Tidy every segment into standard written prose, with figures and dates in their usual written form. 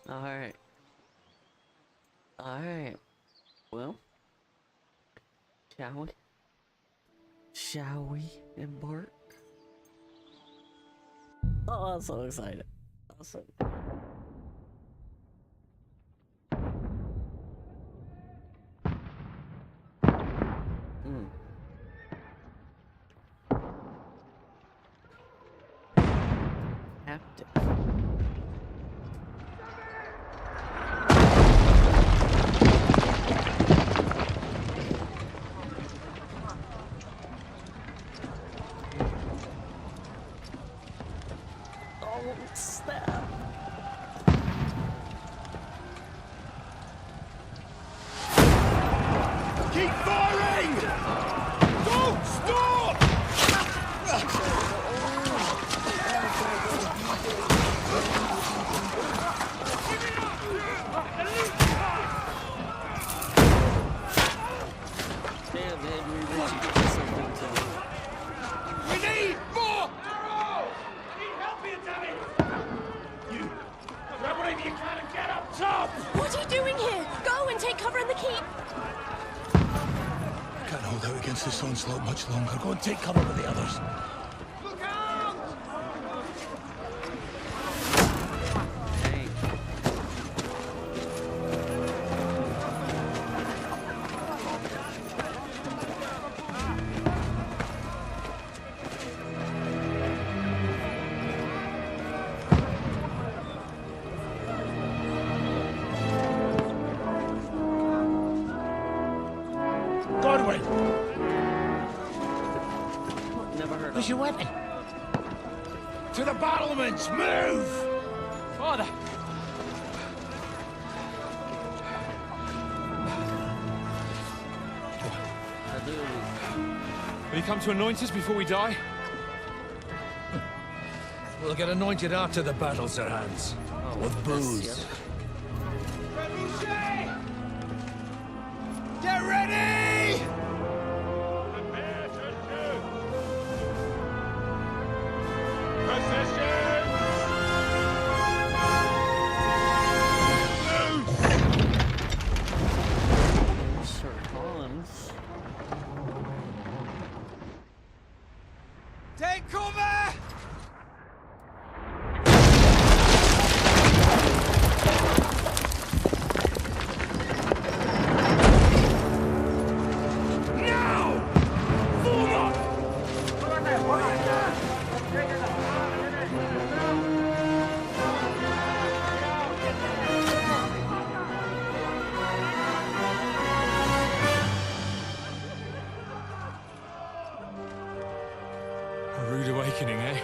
Alright. Alright. Well, shall we? Shall we embark? Oh, I'm so excited. Awesome. Haptic. Oh, snap. Keep firing! Don't stop! Damn, man, we really did something to me. We need more arrows! Need help here, damn it! You, grab whatever you can and get up top! What are you doing here? Go and take cover in the keep. I can't hold out against this onslaught much longer. Go and take cover with the others. Look out! Dang. Godwin! Never heard Where's of your weapon? To the battlements! Move! Father! I do. Will you come to anoint us before we die? We'll get anointed after the battles are hands. Oh, With this, booze. yeah. Get ready! Sir Collins. Take cover! Now! Form up! A rude awakening, eh?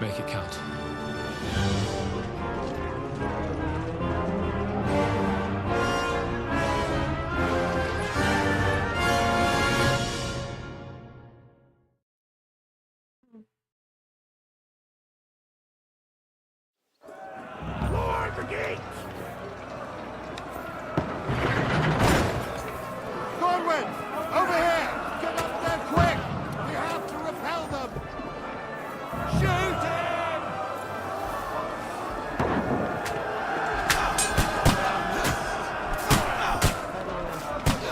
Make it count. Lower the gate! Godwin! Over here! Get up there quick! We have to repel them! Shoot him!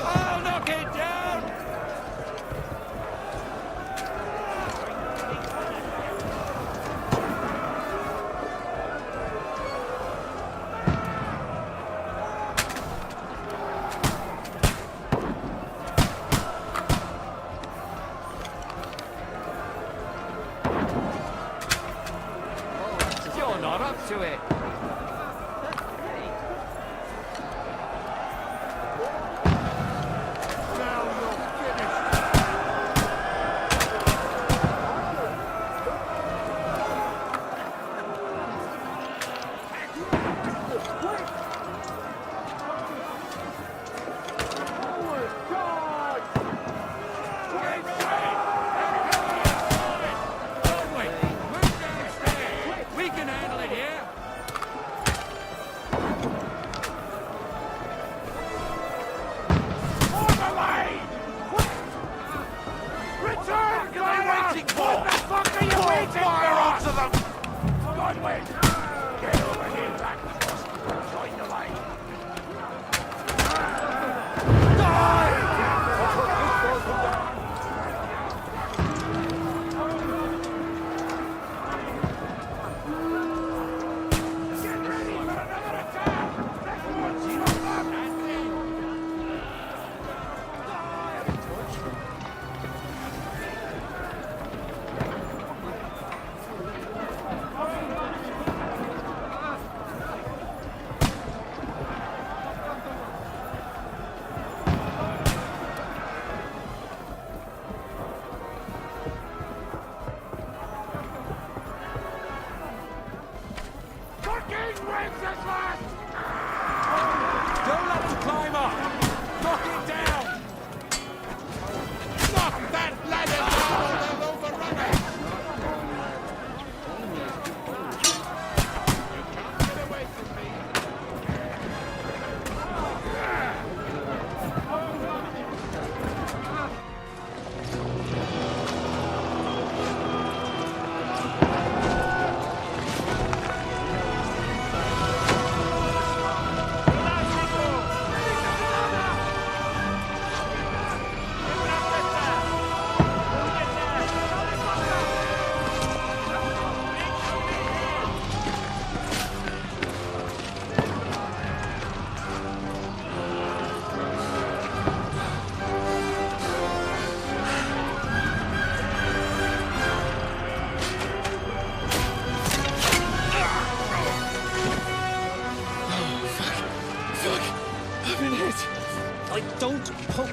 I'll knock it down! You're not up to it! Now you're finished! Wait! Move downstairs! We can handle it here!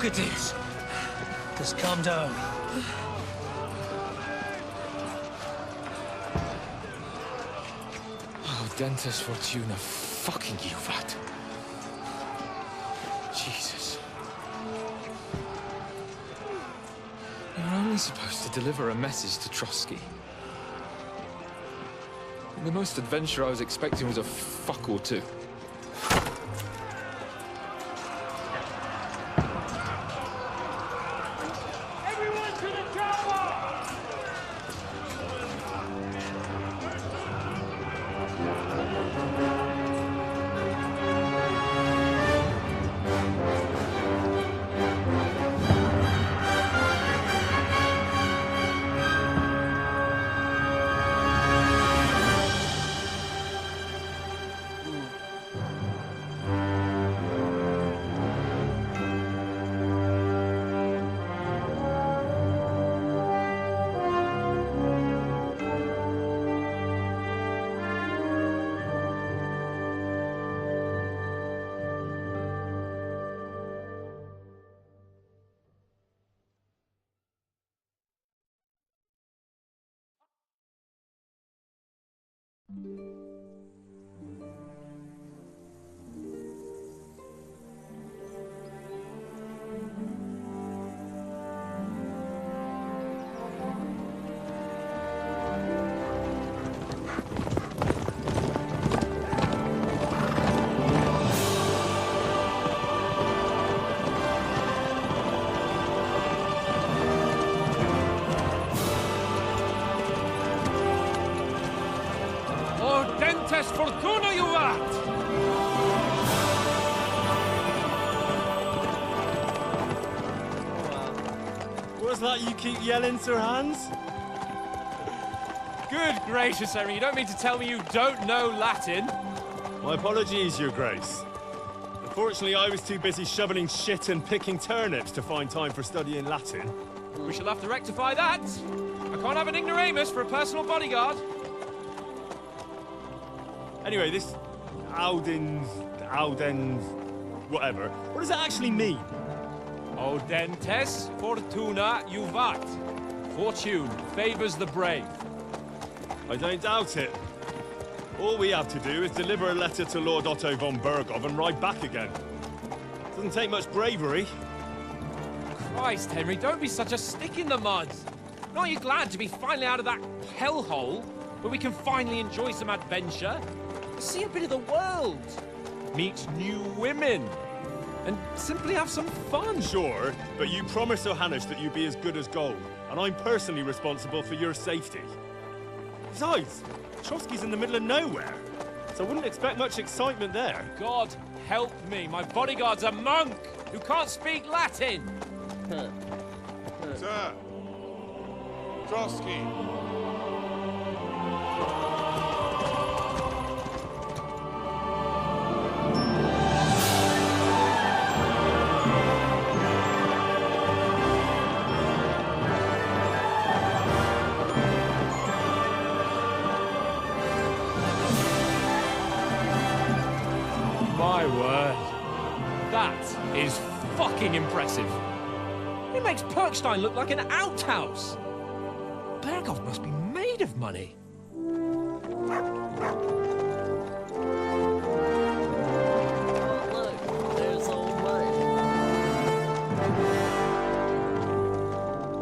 it is. Just calm down. Oh, Dentes Fortuna, fucking Juvat. Jesus. You're only supposed to deliver a message to Trotsky. And the most adventure I was expecting was a fuck or two. Everyone to the chopper! Dentes Fortuna, Juvat! What's that you keep yelling, Sir Hans? Good gracious, Henry, you don't mean to tell me you don't know Latin? My apologies, Your Grace. Unfortunately, I was too busy shoveling shit and picking turnips to find time for studying Latin. We shall have to rectify that. I can't have an ignoramus for a personal bodyguard. Anyway, this Audens, whatever. What does that actually mean? Audentes Fortuna Juvat. Fortune favors the brave. I don't doubt it. All we have to do is deliver a letter to Lord Otto von Bergov and ride back again. Doesn't take much bravery. Christ, Henry, don't be such a stick in the mud. Aren't you glad to be finally out of that hellhole where we can finally enjoy some adventure? See a bit of the world, meet new women, and simply have some fun. Sure, but you promised Johannes that you'd be as good as gold, and I'm personally responsible for your safety. Besides, Trotsky's in the middle of nowhere, so I wouldn't expect much excitement there. God help me, my bodyguard's a monk who can't speak Latin. Sir! Trotsky! My word. That is fucking impressive. It makes Perkstein look like an outhouse. Bergov must be made of money. Look, there's old mud.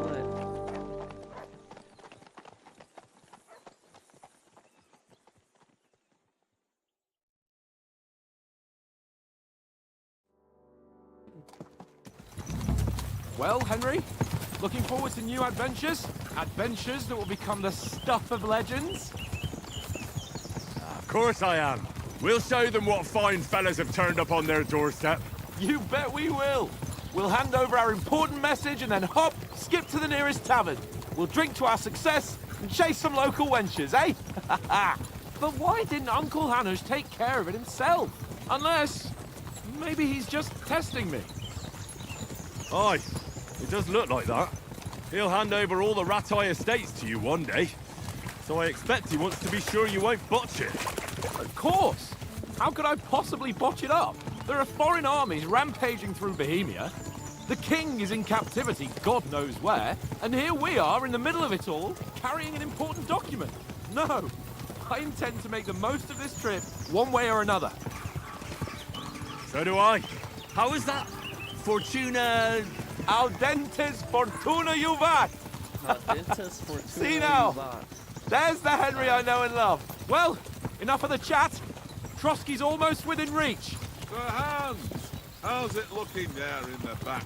What? Well, Henry, looking forward to new adventures? Adventures that will become the stuff of legends? Of course I am. We'll show them what fine fellas have turned up on their doorstep. You bet we will. We'll hand over our important message and then hop, skip to the nearest tavern. We'll drink to our success and chase some local wenches, eh? But why didn't Uncle Hanush take care of it himself? Unless, maybe he's just testing me. Aye, it does look like that. He'll hand over all the Ratai estates to you one day. So I expect he wants to be sure you won't botch it. Of course. How could I possibly botch it up? There are foreign armies rampaging through Bohemia. The king is in captivity, God knows where, and here we are in the middle of it all, carrying an important document. No, I intend to make the most of this trip, one way or another. So do I. How is that? Fortuna... Audentes fortuna juvat! Audentes fortuna See now, juvat. there's the Henry I know and love. Well, enough of the chat. Trotsky's almost within reach. Sir Hans, how's it looking there in the back?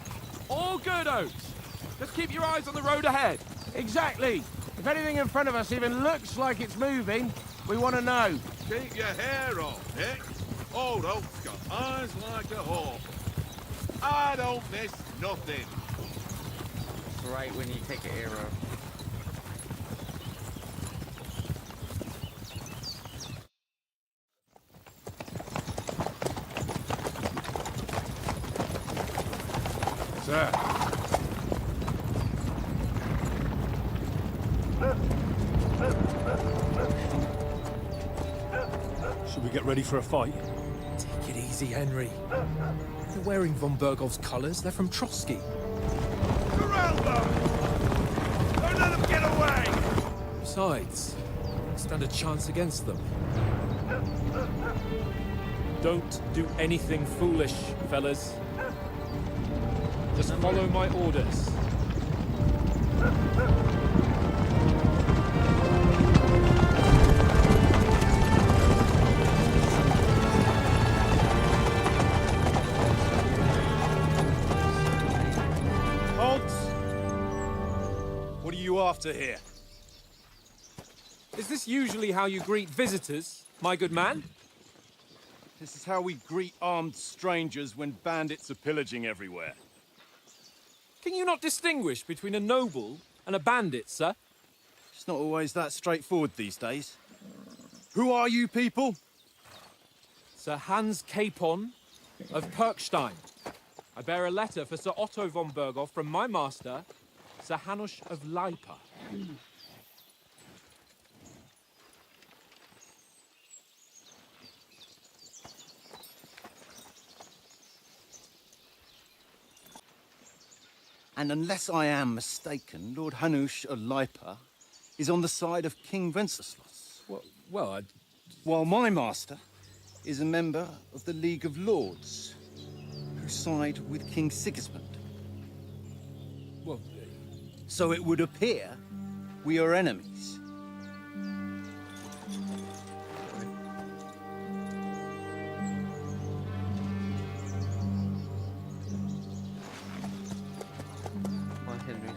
All good, Oaks. Just keep your eyes on the road ahead. Exactly. If anything in front of us even looks like it's moving, we want to know. Keep your hair on, Nick. Old Oak's got eyes like a hawk. I don't miss nothing. Right when you take an arrow. Sir. Should we get ready for a fight? Take it easy, Henry. They're wearing von Bergov's colours. They're from Trotsky. Surround them! Don't let them get away! Besides, stand a chance against them. Don't do anything foolish, fellas. Just follow my orders. Halt! What are you after here? Is this usually how you greet visitors, my good man? This is how we greet armed strangers when bandits are pillaging everywhere. Can you not distinguish between a noble and a bandit, sir? It's not always that straightforward these days. Who are you people? Sir Hans Capon of Perkstein. I bear a letter for Sir Otto von Berghoff from my master, Sir Hanush of Lipa. And unless I am mistaken, Lord Hanush of Lipa is on the side of King Wenceslas. Well, While my master is a member of the League of Lords, who side with King Sigismund. well, So it would appear we are enemies. Come on, Henry.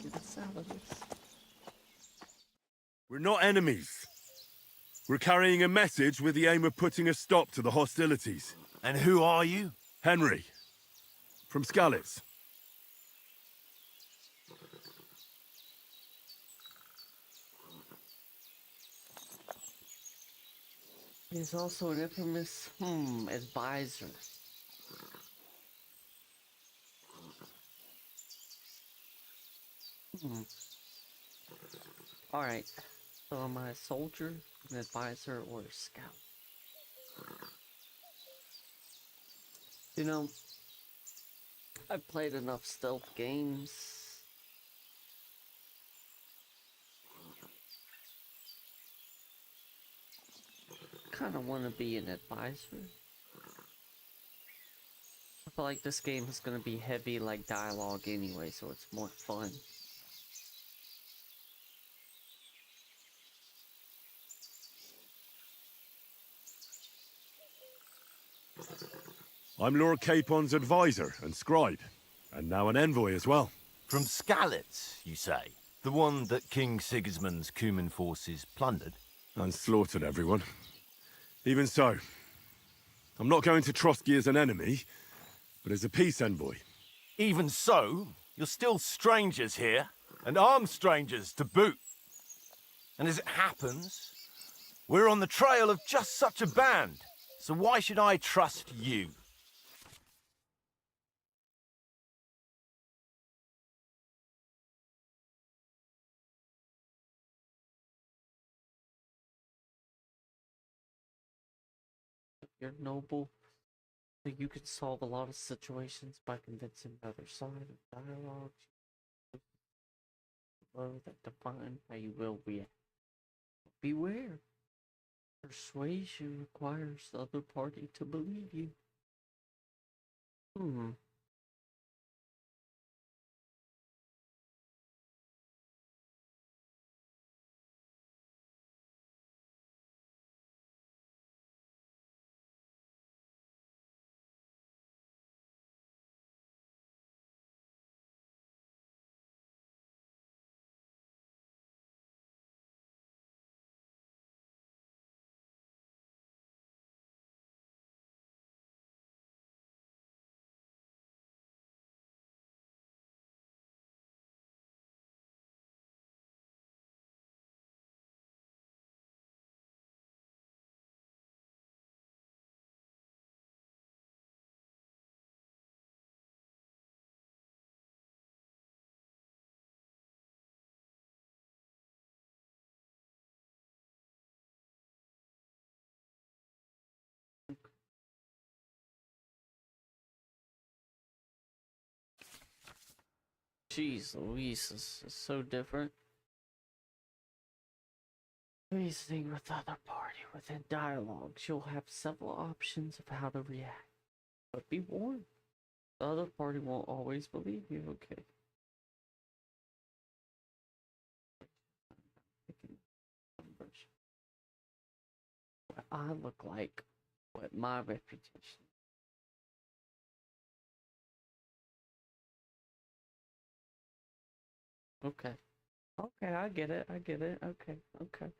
Get us out of this. We're not enemies. We're carrying a message with the aim of putting a stop to the hostilities. And who are you? Henry, from Skalitz. He's also an infamous, advisor. Alright, so am I a soldier, an advisor, or a scout? You know, I've played enough stealth games. Kinda wanna be an advisor. I feel like this game is gonna be heavy like dialogue anyway, so it's more fun. I'm Lord Capon's advisor and scribe, and now an envoy as well. From Skalitz, you say? The one that King Sigismund's Cuman forces plundered? And slaughtered everyone. Even so, I'm not going to Trotsky as an enemy, but as a peace envoy. Even so, you're still strangers here, and armed strangers to boot. And as it happens, we're on the trail of just such a band, so why should I trust you? You're noble. So you can solve a lot of situations by convincing the other side of dialogues that define how you will react. Beware. Persuasion requires the other party to believe you. Jeez Louise, this is so different. Reasoning with the other party within dialogues, you'll have several options of how to react. But be warned, the other party won't always believe you, okay? What I look like, what my reputation. Okay. Okay, I get it. Okay, okay.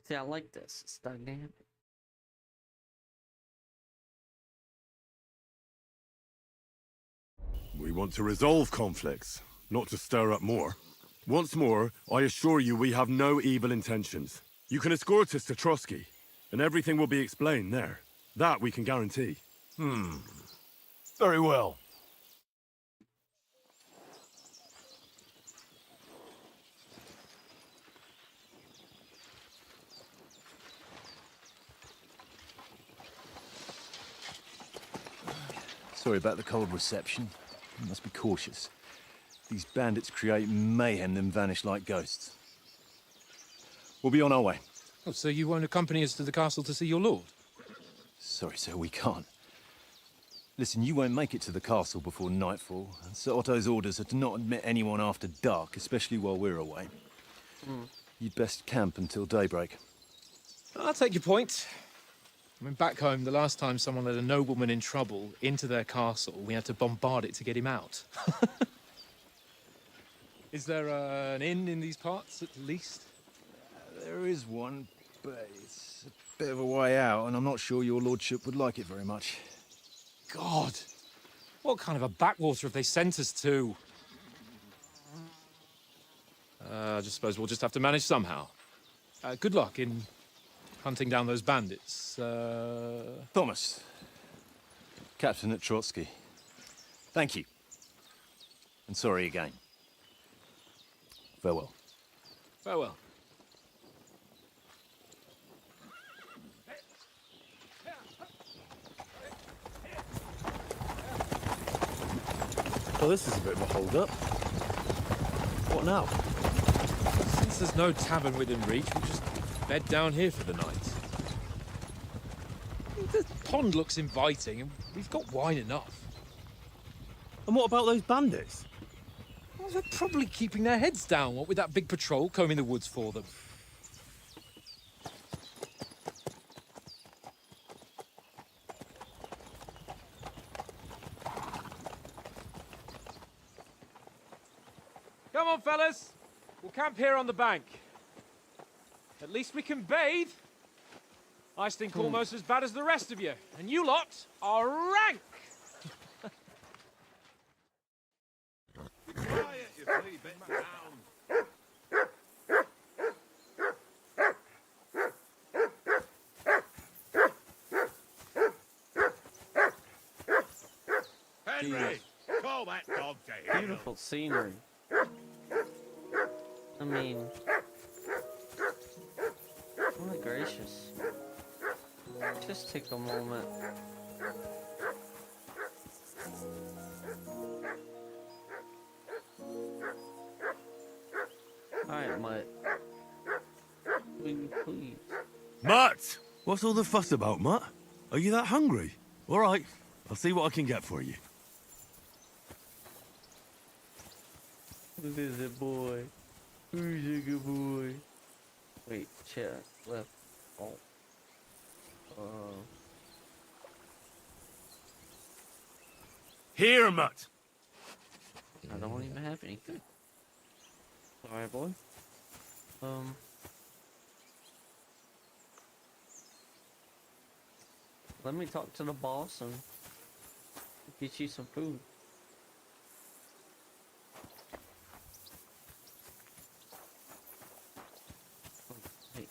See, I like this. It's dynamic. We want to resolve conflicts, not to stir up more. Once more, I assure you we have no evil intentions. You can escort us to Trotsky, and everything will be explained there. That we can guarantee. Very well. Sorry about the cold reception. You must be cautious. These bandits create mayhem, then vanish like ghosts. We'll be on our way. Oh, so you won't accompany us to the castle to see your lord? Sorry, sir, we can't. Listen, you won't make it to the castle before nightfall, and Sir Otto's orders are to not admit anyone after dark, especially while we're away. You'd best camp until daybreak. I'll take your point. I mean, back home, the last time someone let a nobleman in trouble into their castle, we had to bombard it to get him out. Is there an inn in these parts, at least? There is one, but it's a bit of a way out, and I'm not sure your lordship would like it very much. God! What kind of a backwater have they sent us to? I just suppose we'll just have to manage somehow. Good luck in hunting down those bandits. Thomas, captain at Trotsky. Thank you. And sorry again. Farewell. Farewell. Well, this is a bit of a hold-up. What now? Since there's no tavern within reach, we'll just bed down here for the night. The pond looks inviting, and we've got wine enough. And what about those bandits? Well, they're probably keeping their heads down, what with that big patrol combing the woods for them. Come on, fellas. We'll camp here on the bank. At least we can bathe. I stink almost as bad as the rest of you, and you lot are rank! Quiet, you three bit hound. Henry, call that dog to heel. Beautiful scenery. I mean, oh my gracious. Just take a moment. Alright, Mutt. Will you please? Mutt! What's all the fuss about, Mutt? Are you that hungry? All right, I'll see what I can get for you. What is it, boy? Who's a good boy? Wait, chair, left, alt. Here, Mutt! I don't even have anything. Alright, boy. Let me talk to the boss and get you some food. Hey.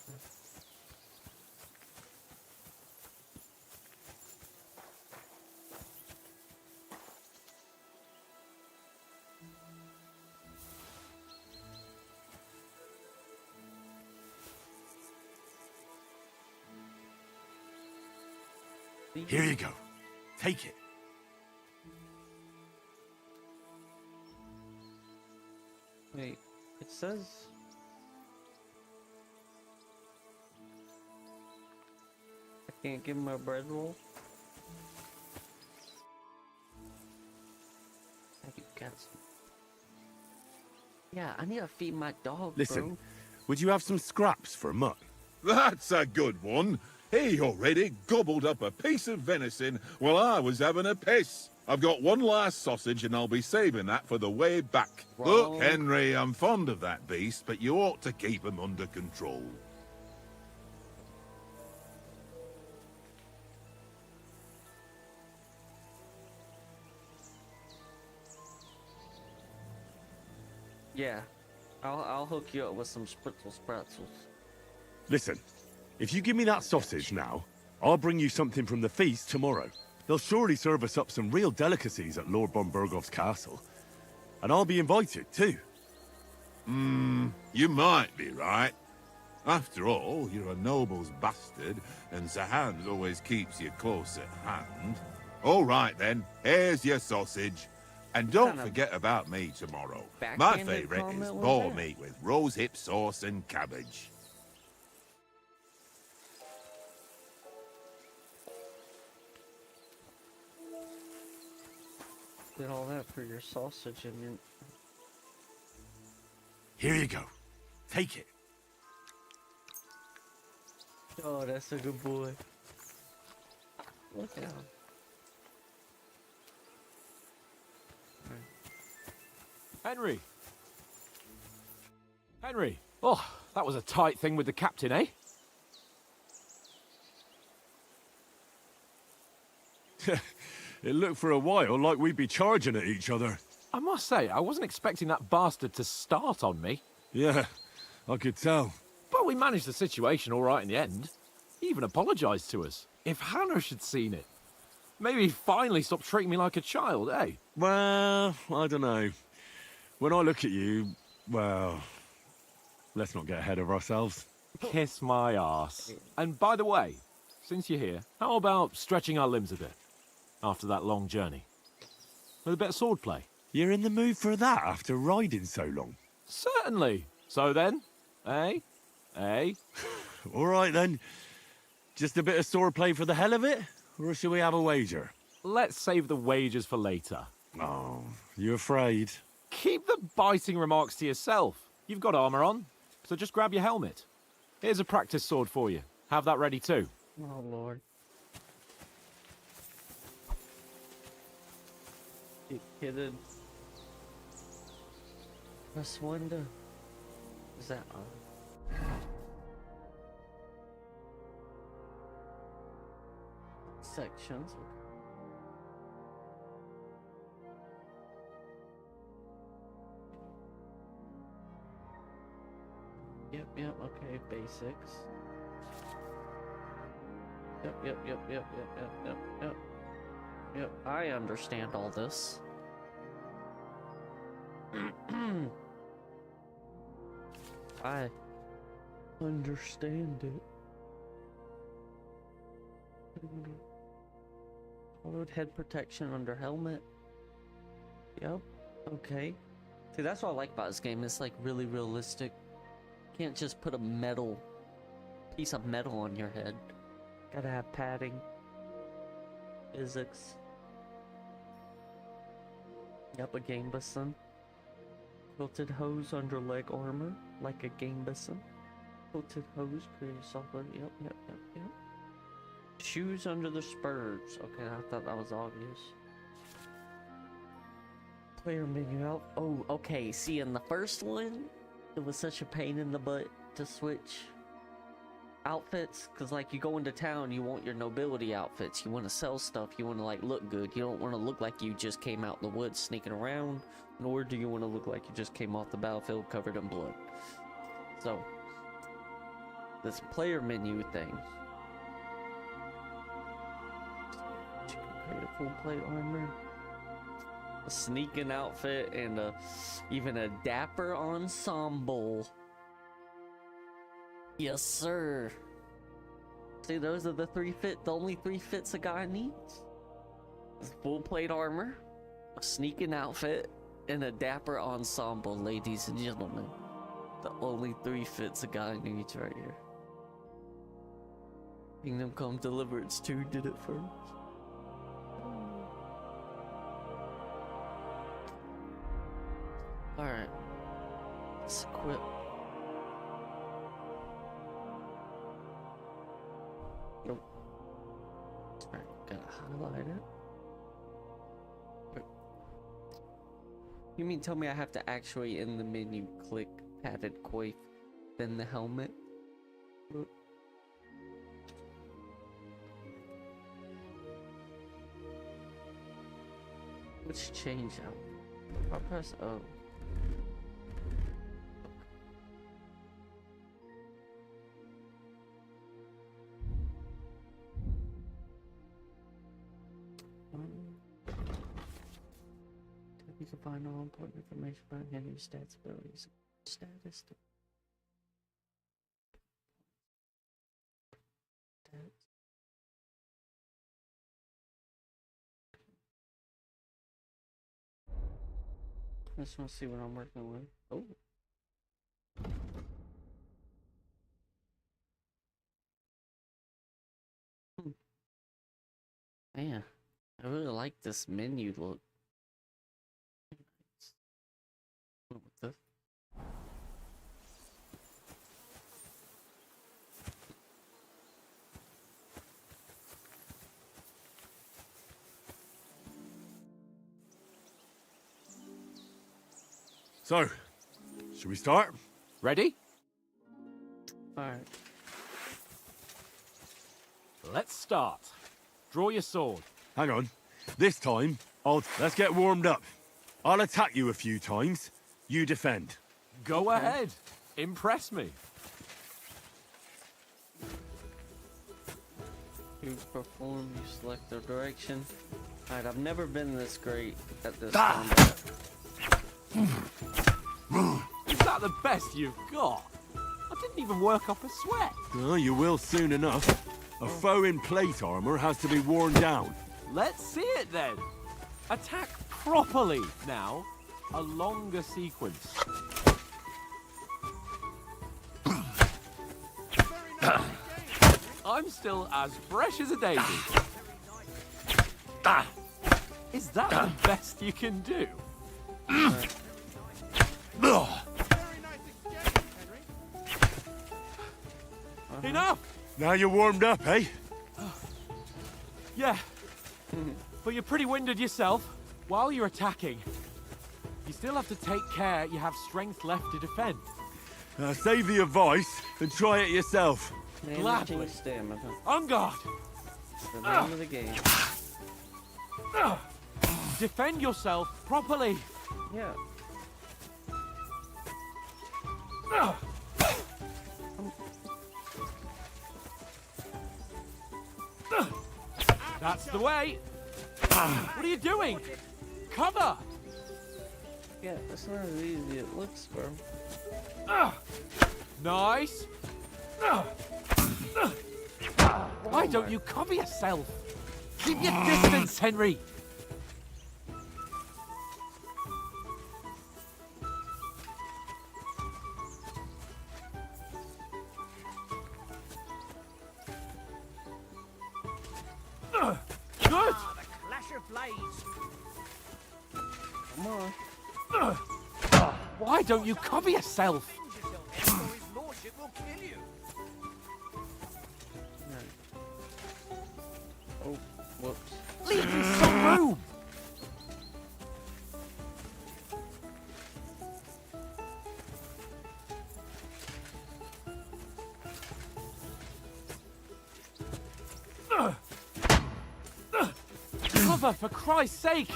Here you go. Take it. Wait, it says... I can't give him a bread roll? Have you got some? Yeah, I need to feed my dog, Listen, bro. would you have some scraps for Mutt? That's a good one. He already gobbled up a piece of venison while I was having a piss. I've got one last sausage and I'll be saving that for the way back. Wrong. Look, Henry, I'm fond of that beast, but you ought to keep him under control. Yeah, I'll hook you up with some spritzels pretzels. Listen, if you give me that sausage now, I'll bring you something from the feast tomorrow. They'll surely serve us up some real delicacies at Lord von Bergov's castle. And I'll be invited, too. You might be right. After all, you're a noble's bastard, and Sir Hans always keeps you close at hand. All right, then. Here's your sausage. And don't Kind of forget about me tomorrow. My backhanded favourite is comment was boar that? meat with rosehip sauce and cabbage. Did all that for your sausage and your... Here you go. Take it. Oh, that's a good boy. Look at him. Henry! Henry! Oh, that was a tight thing with the captain, eh? It looked for a while like we'd be charging at each other. I must say, I wasn't expecting that bastard to start on me. Yeah, I could tell. But we managed the situation all right in the end. He even apologised to us. If Hanush had seen it, maybe he'd finally stop treating me like a child, eh? Well, I don't know. When I look at you, well, let's not get ahead of ourselves. Kiss my arse. And by the way, since you're here, how about stretching our limbs a bit after that long journey? With a bit of swordplay? You're in the mood for that after riding so long? Certainly. So then, eh? Eh? All right then. Just a bit of swordplay for the hell of it? Or shall we have a wager? Let's save the wagers for later. Oh, you afraid? Keep the biting remarks to yourself. You've got armour on, so just grab your helmet. Here's a practice sword for you. Have that ready too. Oh, Lord. You kidding? Press window. Is that on? Sections. Yep, okay, basics. Yep, I understand all this. I understand it. Hollowed head protection under helmet. Yep. Okay. See, that's what I like about this game. It's like really realistic. You can't just put a piece of metal on your head. Gotta have padding. Physics. Yep, a gambeson. Quilted hose under leg armor, like a gambeson. Quilted hose, pretty solid. Yep. Shoes under the spurs. Okay, I thought that was obvious. Player menu out. Oh, okay. See, in the first one, it was such a pain in the butt to switch outfits, because like you go into town, you want your nobility outfits, you want to sell stuff, you want to like look good, you don't want to look like you just came out in the woods sneaking around, nor do you want to look like you just came off the battlefield covered in blood. So this player menu thing, you can create a full plate armor, a sneaking outfit, and even a dapper ensemble. Yes, sir. See, those are the only three fits a guy needs. It's full plate armor, a sneaking outfit, and a dapper ensemble, ladies and gentlemen. The only 3 fits a guy needs right here. Kingdom Come Deliverance 2 did it first. Alright. Let's equip. Nope. Alright, gotta highlight it. You mean tell me I have to actually in the menu click padded coif, then the helmet? Which change out? I'll press O. You can find all important information about Henry's stats, abilities, status. I just want to see what I'm working with. Oh. Man, I really like this menu look. What the? So, should we start? Ready? Alright. Let's start. Draw your sword. Hang on. This time, let's get warmed up. I'll attack you a few times. You defend. Go ahead. Impress me. You perform, you select the direction. Alright, I've never been this great at this Ah. combat. Is that the best you've got? I didn't even work up a sweat. Oh, you will soon enough. A foe in plate armor has to be worn down. Let's see it then. Attack properly now. A longer sequence. I'm still as fresh as a daisy. Is that the best you can do? Enough! Now you're warmed up, eh? Yeah. But you're pretty winded yourself. While you're attacking, you still have to take care you have strength left to defend. Save the advice and try it yourself. Gladly. Stamina. On guard! It's the name of the game. Defend yourself properly. Yeah. That's the way. What are you doing? Cover! Yeah, it's not as easy as it looks, bro. Nice. Why don't you cover yourself? Keep your distance, Henry! Good! Clash of blades. Come on. Why don't you cover yourself? His lordship will kill you. Oh, whoops. Leave me some room! Cover, for Christ's sake!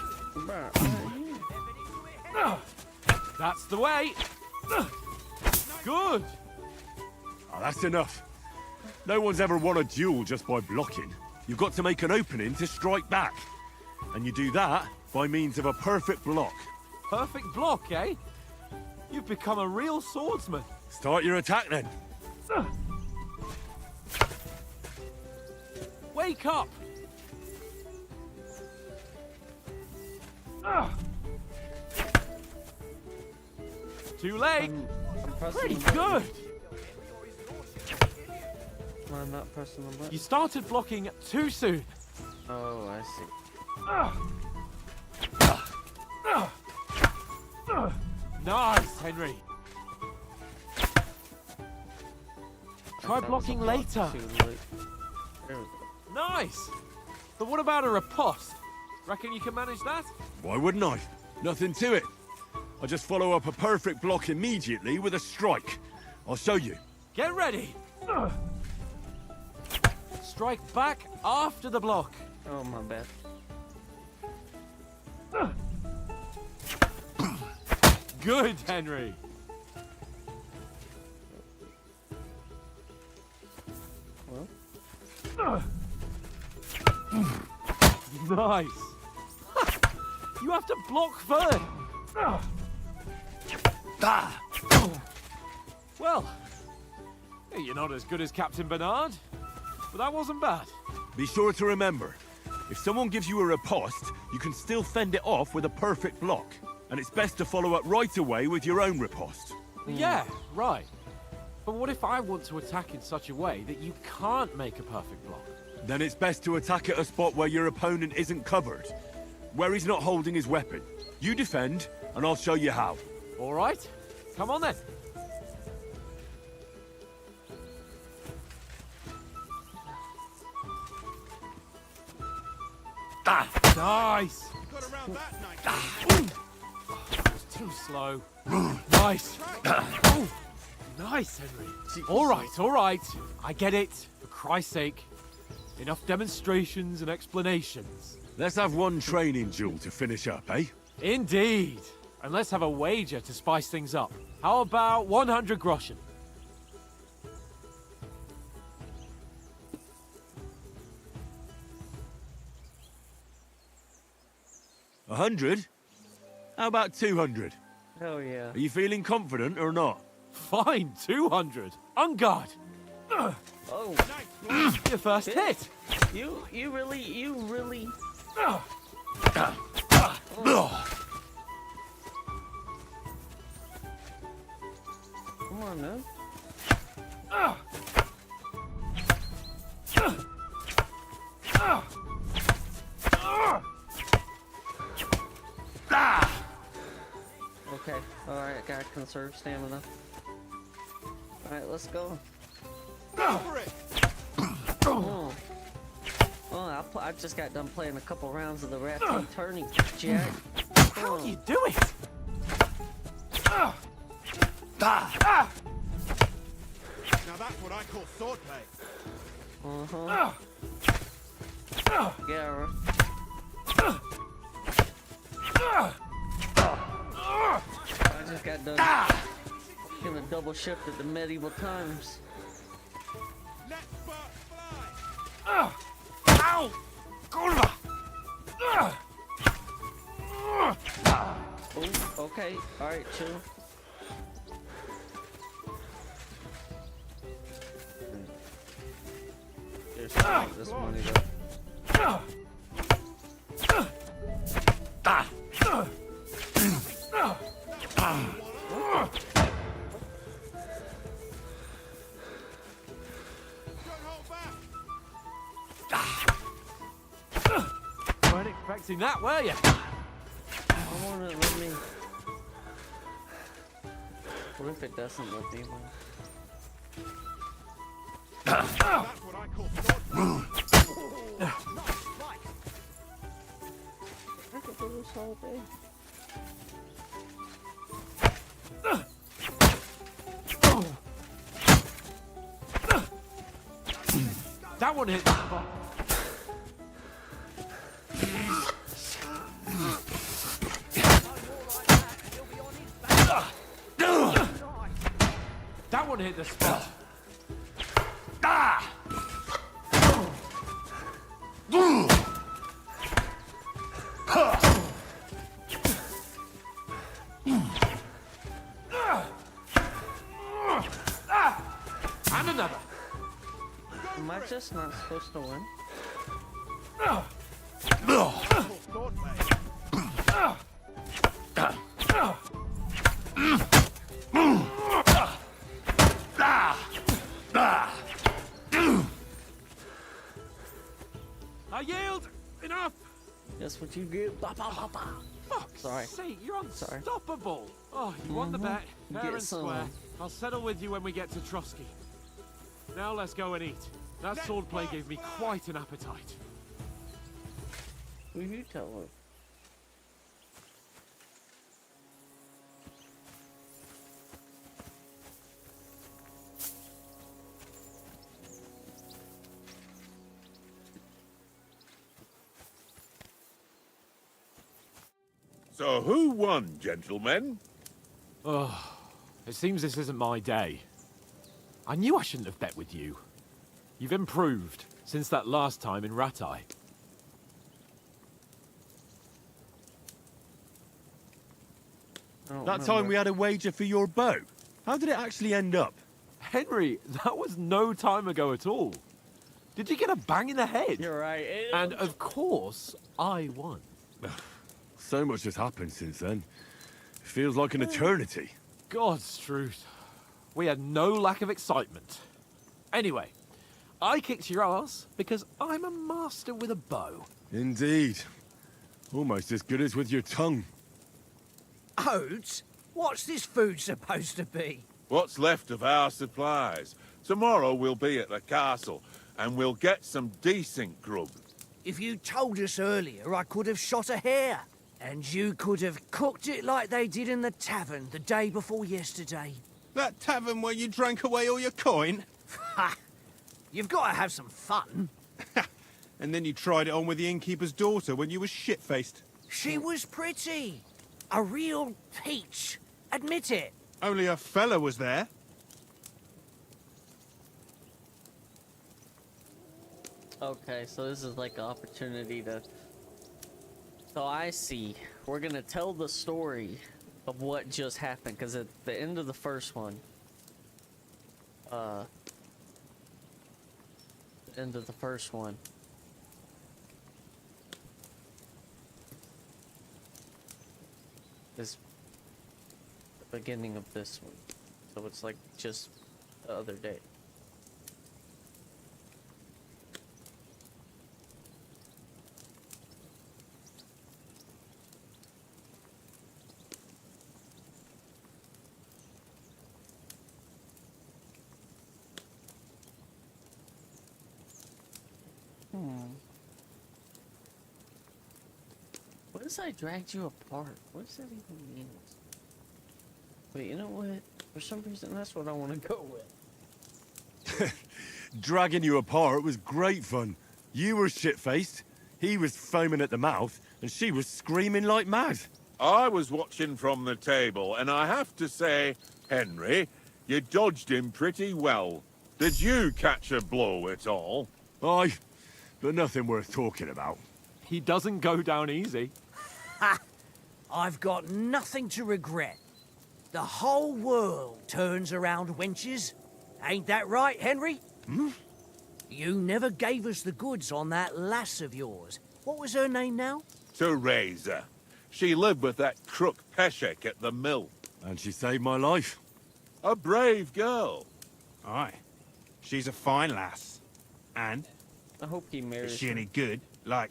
That's the way! Good! Oh, that's enough. No one's ever won a duel just by blocking. You've got to make an opening to strike back. And you do that by means of a perfect block. Perfect block, eh? You've become a real swordsman. Start your attack then. Wake up! Too late! I'm pressing Pretty the button. good! I'm not pressing the button. You started blocking too soon. Oh, I see. Nice, Henry. Try blocking later. There we go. Nice! But what about a riposte? Reckon you can manage that? Why wouldn't I? Nothing to it. I just follow up a perfect block immediately with a strike. I'll show you. Get ready! Strike back after the block. Oh, my bad. Good, Henry. Well, Nice. You have to block first. Well, you're not as good as Captain Bernard, but that wasn't bad. Be sure to remember, if someone gives you a riposte, you can still fend it off with a perfect block. And it's best to follow up right away with your own riposte. Yeah, right. But what if I want to attack in such a way that you can't make a perfect block? Then it's best to attack at a spot where your opponent isn't covered, where he's not holding his weapon. You defend, and I'll show you how. All right, come on then. Nice. Got around that night. It's too slow. Nice. Oh, nice, Henry. All right. I get it. For Christ's sake. Enough demonstrations and explanations. Let's have one training duel to finish up, eh? Indeed. And let's have a wager to spice things up. How about 100 groschen? A 100? How about 200? hell yeah. Are you feeling confident or not? Fine, 200. On guard. Oh, Your first hit. you really. Come on, man. Okay, alright, gotta conserve stamina. Alright, let's go. Oh, I just got done playing a couple rounds of the Rafting Tourney, Jack. How do you do it? Now that's what I call swordplay. Yeah. I just got done getting a double shift at the medieval times. Let sparks fly. Ow! Kurva! Oh, okay. Alright, chill. should take this money though. Weren't expecting that, were you? I want it, let me. What if it doesn't let me? I could do this all day. That one hit the spot. That one hit the spot. And another. Am I just not supposed to win? I yield. Enough. That's what you get. Ba, ba, ba, ba. Fuck's Sorry. sake, you're unstoppable. Oh, you won the bet. Fair Get and some. square. I'll settle with you when we get to Trotsky. Now let's go and eat. That swordplay gave me quite an appetite. Who you tell her? So who won, gentlemen? Oh, it seems this isn't my day. I knew I shouldn't have bet with you. You've improved since that last time in Ratai. That time we had a wager for your bow. How did it actually end up? Henry, that was no time ago at all. Did you get a bang in the head? You're right. And of course, I won. So much has happened since then. Feels like an eternity. God's truth. We had no lack of excitement. Anyway, I kicked your ass because I'm a master with a bow. Indeed. Almost as good as with your tongue. Oats? What's this food supposed to be? What's left of our supplies. Tomorrow we'll be at the castle, and we'll get some decent grub. If you told us earlier, I could have shot a hare. And you could have cooked it like they did in the tavern the day before yesterday. That tavern where you drank away all your coin? Ha! You've got to have some fun. And then you tried it on with the innkeeper's daughter when you were shit-faced. She was pretty. A real peach. Admit it. Only a fella was there. Okay, so this is like an opportunity to... So I see. We're gonna tell the story of what just happened, because at the end of the first one, is the beginning of this one. So it's like just the other day. What does I dragged you apart? What does that even mean? But you know what? For some reason, that's what I want to go with. Dragging you apart was great fun. You were shit-faced, he was foaming at the mouth, and she was screaming like mad. I was watching from the table, and I have to say, Henry, you dodged him pretty well. Did you catch a blow at all? Aye, but nothing worth talking about. He doesn't go down easy. Ha! I've got nothing to regret. The whole world turns around wenches. Ain't that right, Henry? You never gave us the goods on that lass of yours. What was her name now? Teresa. She lived with that crook Peshek at the mill. And she saved my life. A brave girl. Aye. She's a fine lass. And? I hope he marries Is she her. any good? Like,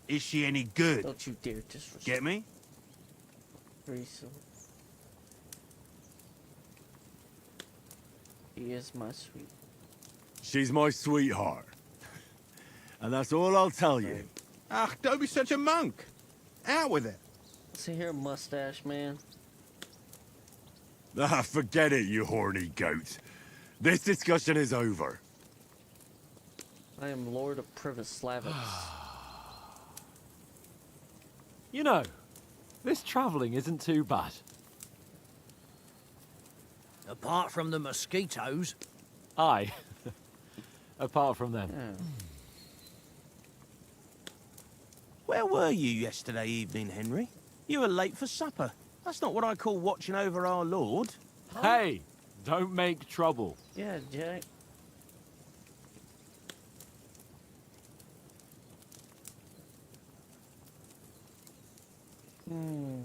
is she any good? Don't you dare disrespect. Get me? Teresa. He is my sweet. She's my sweetheart. And that's all I'll tell you. Ah, don't be such a monk. Out with it. See here, mustache man. Ah, forget it, you horny goat. This discussion is over. I am Lord of Privoslavix. You know, this travelling isn't too bad. Apart from the mosquitoes. Aye. Apart from them. Yeah. Where were you yesterday evening, Henry? You were late for supper. That's not what I call watching over our Lord. Hey, don't make trouble. Yeah, Jack. I'm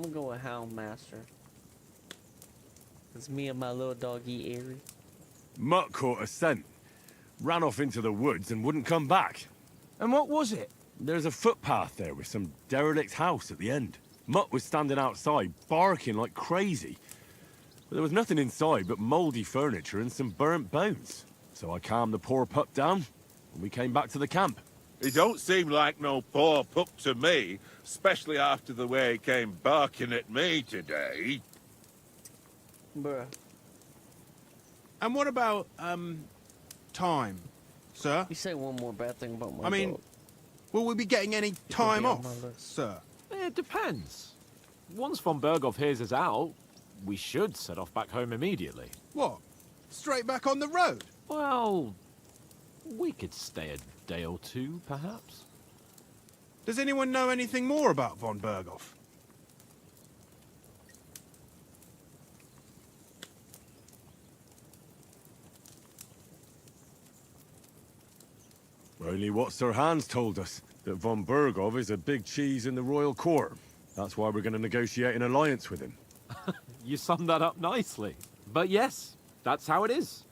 gonna go with Hound Master. It's me and my little doggy Airy. Mutt caught a scent, ran off into the woods and wouldn't come back. And what was it? There's a footpath there with some derelict house at the end. Mutt was standing outside, barking like crazy. But there was nothing inside but mouldy furniture and some burnt bones. So I calmed the poor pup down, and we came back to the camp. He don't seem like no poor pup to me, especially after the way he came barking at me today. Bruh. And what about, time, sir? You say one more bad thing about my I mean, dog. will we be getting any time be on off, my list. sir? It depends. Once von Berghoff hears us out, we should set off back home immediately. What? Straight back on the road? Well, we could stay a day or two, perhaps. Does anyone know anything more about von Berghoff? Only what Sir Hans told us, that von Berghoff is a big cheese in the royal court. That's why we're going to negotiate an alliance with him. You summed that up nicely. But yes, that's how it is.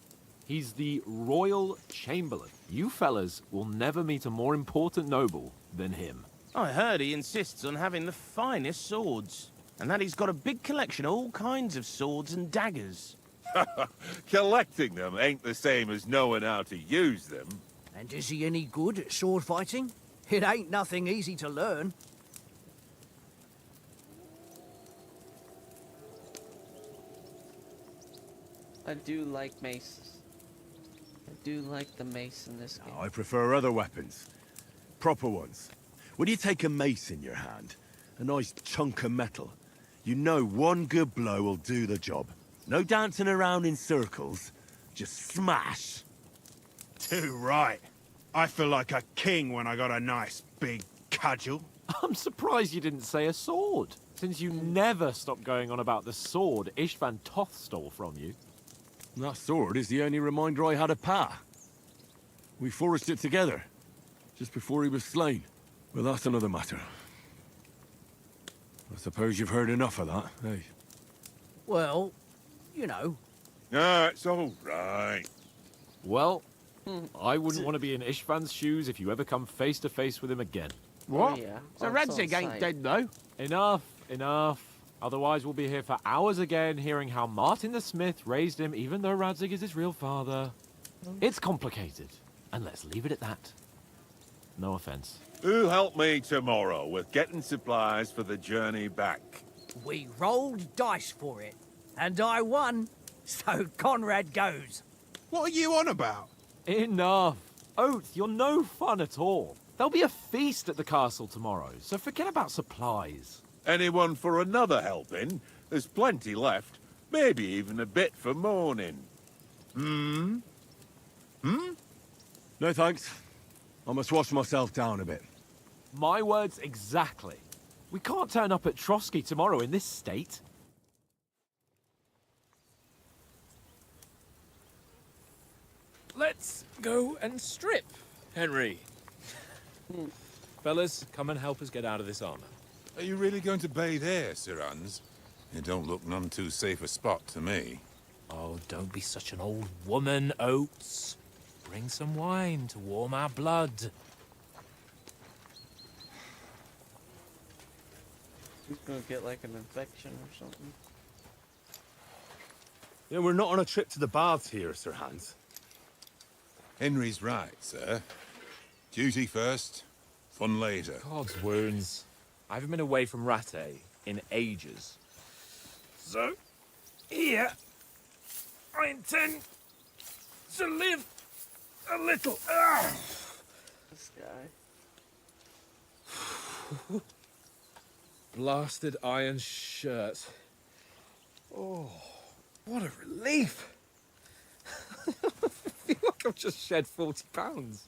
He's the Royal Chamberlain. You fellas will never meet a more important noble than him. I heard he insists on having the finest swords. And that he's got a big collection of all kinds of swords and daggers. Collecting them ain't the same as knowing how to use them. And is he any good at sword fighting? It ain't nothing easy to learn. I do like maces. I do like the mace in this game. I prefer other weapons. Proper ones. When you take a mace in your hand, a nice chunk of metal, you know one good blow will do the job. No dancing around in circles. Just smash. Too right. I feel like a king when I got a nice big cudgel. I'm surprised you didn't say a sword, since you never stop going on about the sword Ishvan Toth stole from you. That sword is the only reminder I had of Pa. We forged it together, just before he was slain. But that's another matter. I suppose you've heard enough of that, eh? Well, you know. Ah, it's all right. Well, I wouldn't want to be in Ishvan's shoes if you ever come face to face with him again. What? Oh, yeah. So Oh, Radzig it's on ain't site. dead, though. Enough. Otherwise, we'll be here for hours again, hearing how Martin the Smith raised him, even though Radzig is his real father. It's complicated, and let's leave it at that. No offense. Who'll help me tomorrow with getting supplies for the journey back? We rolled dice for it, and I won, so Conrad goes. What are you on about? Enough. Oath, you're no fun at all. There'll be a feast at the castle tomorrow, so forget about supplies. Anyone for another helping? There's plenty left. Maybe even a bit for morning. No thanks. I must wash myself down a bit. My words exactly. We can't turn up at Trotsky tomorrow in this state. go and strip, Henry. Fellas, come and help us get out of this armor. Are you really going to bathe here, Sir Hans? It don't look none too safe a spot to me. Oh, don't be such an old woman, Oates. Bring some wine to warm our blood. He's gonna get like an infection or something. Yeah, we're not on a trip to the baths here, Sir Hans. Henry's right, sir. Duty first, fun later. God's wounds. I haven't been away from Rattay in ages. So, here, I intend to live a little. This guy. Blasted iron shirt. Oh, what a relief. I feel like I've just shed 40 pounds.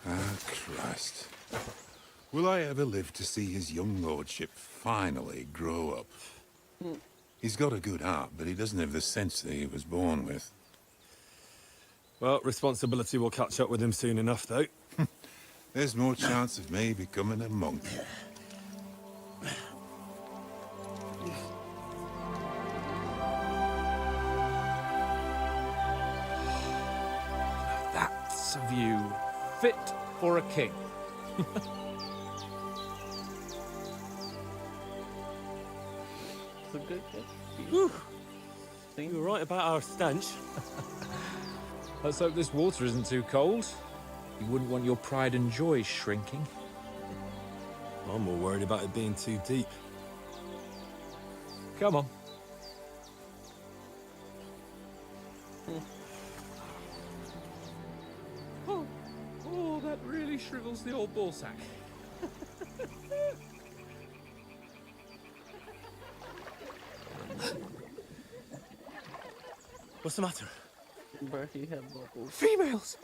Ah, Christ. Will I ever live to see his young lordship finally grow up? He's got a good heart, but he doesn't have the sense that he was born with. Well, responsibility will catch up with him soon enough, though. There's more chance of me becoming a monk. That's a view fit for a king. It's a good Whew. You were right about our stench. Let's hope this water isn't too cold. You wouldn't want your pride and joy shrinking. I'm more worried about it being too deep. Come on. Oh, that really shrivels the old ballsack. What's the matter? Bro, he had bubbles. Females!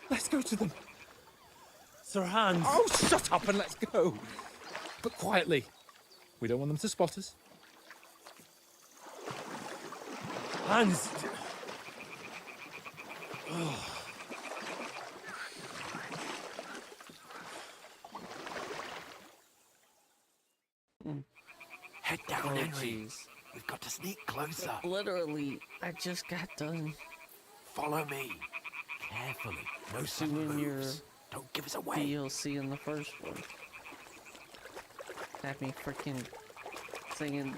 Let's go to them. Sir Hans! Oh, shut up and let's go. But quietly. We don't want them to spot us. Hans! Head down, Oh, Henry. jeez. We've got to sneak closer. Literally, I just got done. Follow me. Carefully. No Doing sudden your moves. Don't give us away. DLC in the first one. Had me freaking singing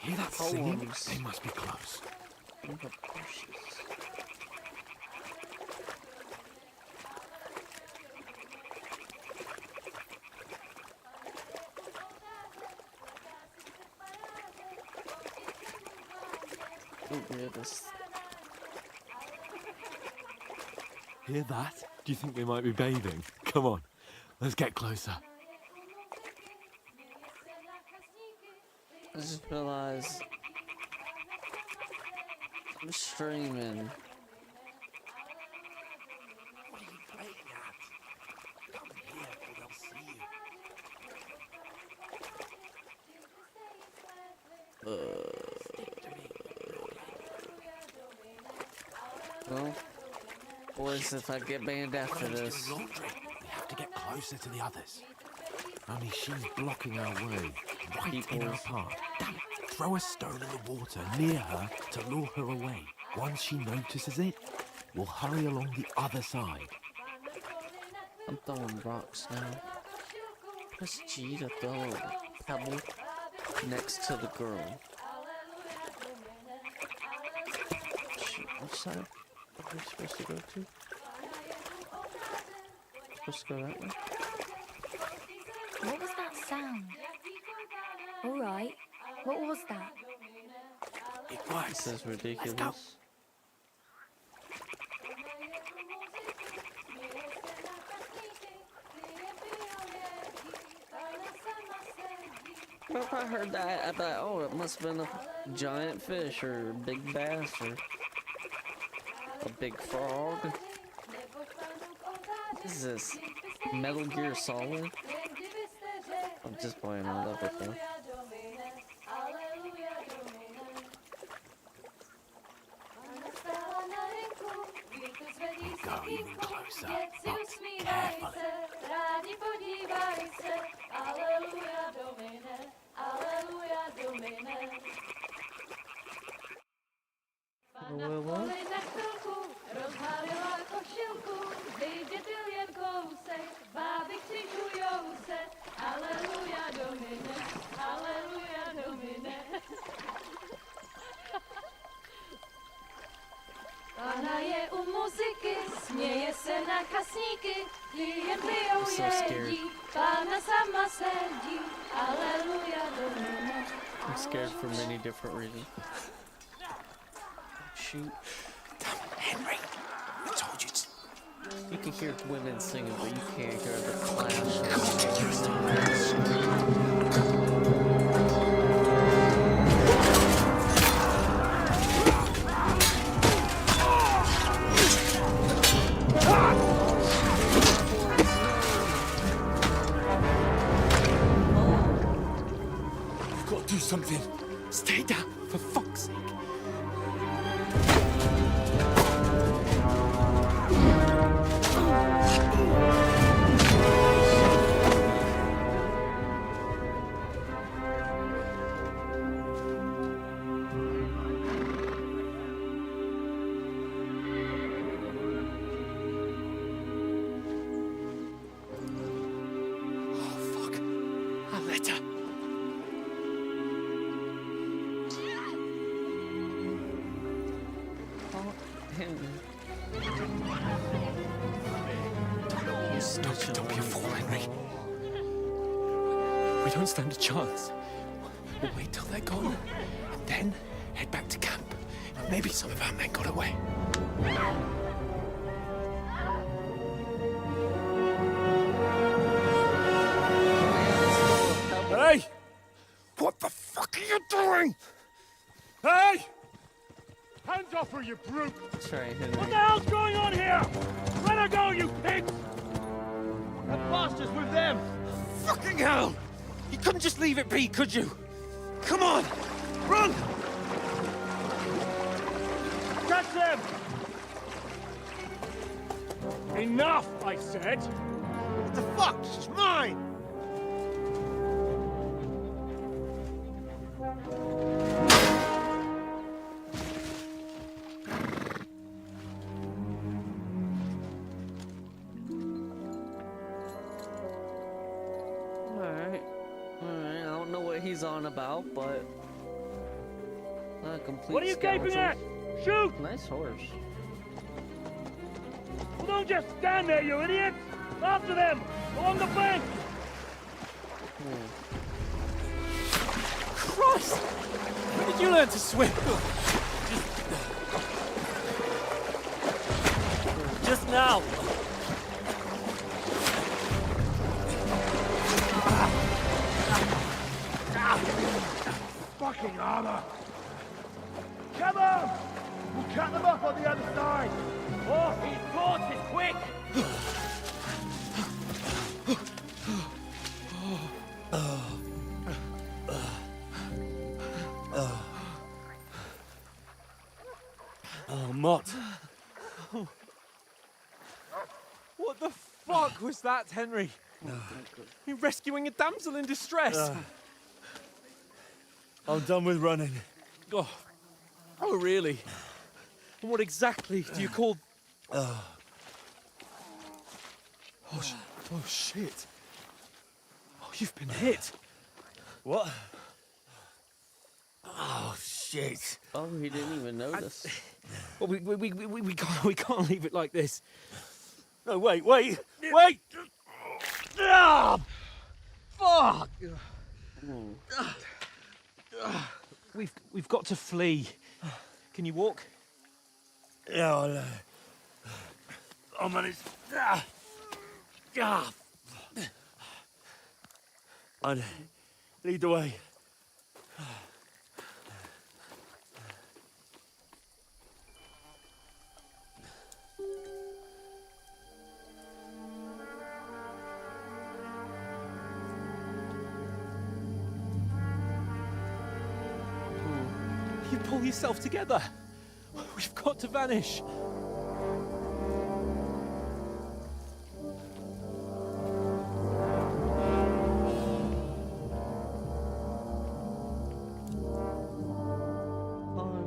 Hear that singing? poems. They must be close. in the bushes. Oh, yeah, this. Hear that? Do you think they might be bathing? Come on, let's get closer. I just realized I'm streaming. What are you playing at? Come here or they'll see you. Well, boys, if I get banned after this. Doing laundry. We have to get closer to the others. Only she's blocking our way, right in our path. Damn it! Throw a stone in the water near her to lure her away. Once she notices it, we'll hurry along the other side. I'm throwing rocks now. Press G to throw a pebble next to the girl. Shoot, which side are we supposed to go to? Supposed to go that way? What was that sound? All right. What was that? It works. This is ridiculous. Let's go. Well, if I heard that, I thought, oh, it must have been a giant fish or a big bass or a big frog. Is this Metal Gear Solid? I'm just playing. I love it though. Go even closer, but carefully. What? Pana je u muzyky, směje se na kasníky, klient pijou jedí, Pana sama sedí, aleluja domine. I'm scared for many different reasons. Shoot. Henry, I told you to. You can hear women singing, but you can't hear the clash. You've got to do something. Stay down, for fuck's sake. Don't be a fool, Henry. We don't stand a chance. We'll wait till they're gone, and then head back to camp. Maybe some of our men got away. Hey! What the fuck are you doing? Hey! Hands off her, you brute! That's right, Henry. What the hell's going on here? Let her go, you pigs! That bastard's with them! Fucking hell! You couldn't just leave it be, could you? Come on! Run! Catch them! Enough, I said! What the fuck? She's mine! Alright. Alright, I don't know what he's on about, but... complete What are you gaping at? Shoot! Nice horse. Well, don't just stand there, you idiot! After them! Along the bank! Christ! When did you learn to swim? Just now! Fucking armor! Come on! We'll cut them off on the other side! Oh, he's torches, quick! Oh, Mott. What the fuck was that, Henry? You're rescuing a damsel in distress. I'm done with running. Oh, really? And what exactly do you call... Oh, shit. Oh, you've been hit. What? Oh, shit. Oh, he didn't even notice. Well, we can't leave it like this. No, wait! Ah! Fuck! We've got to flee. Can you walk? Yeah, I'll manage. I'd lead the way. You pull yourself together. We've got to vanish.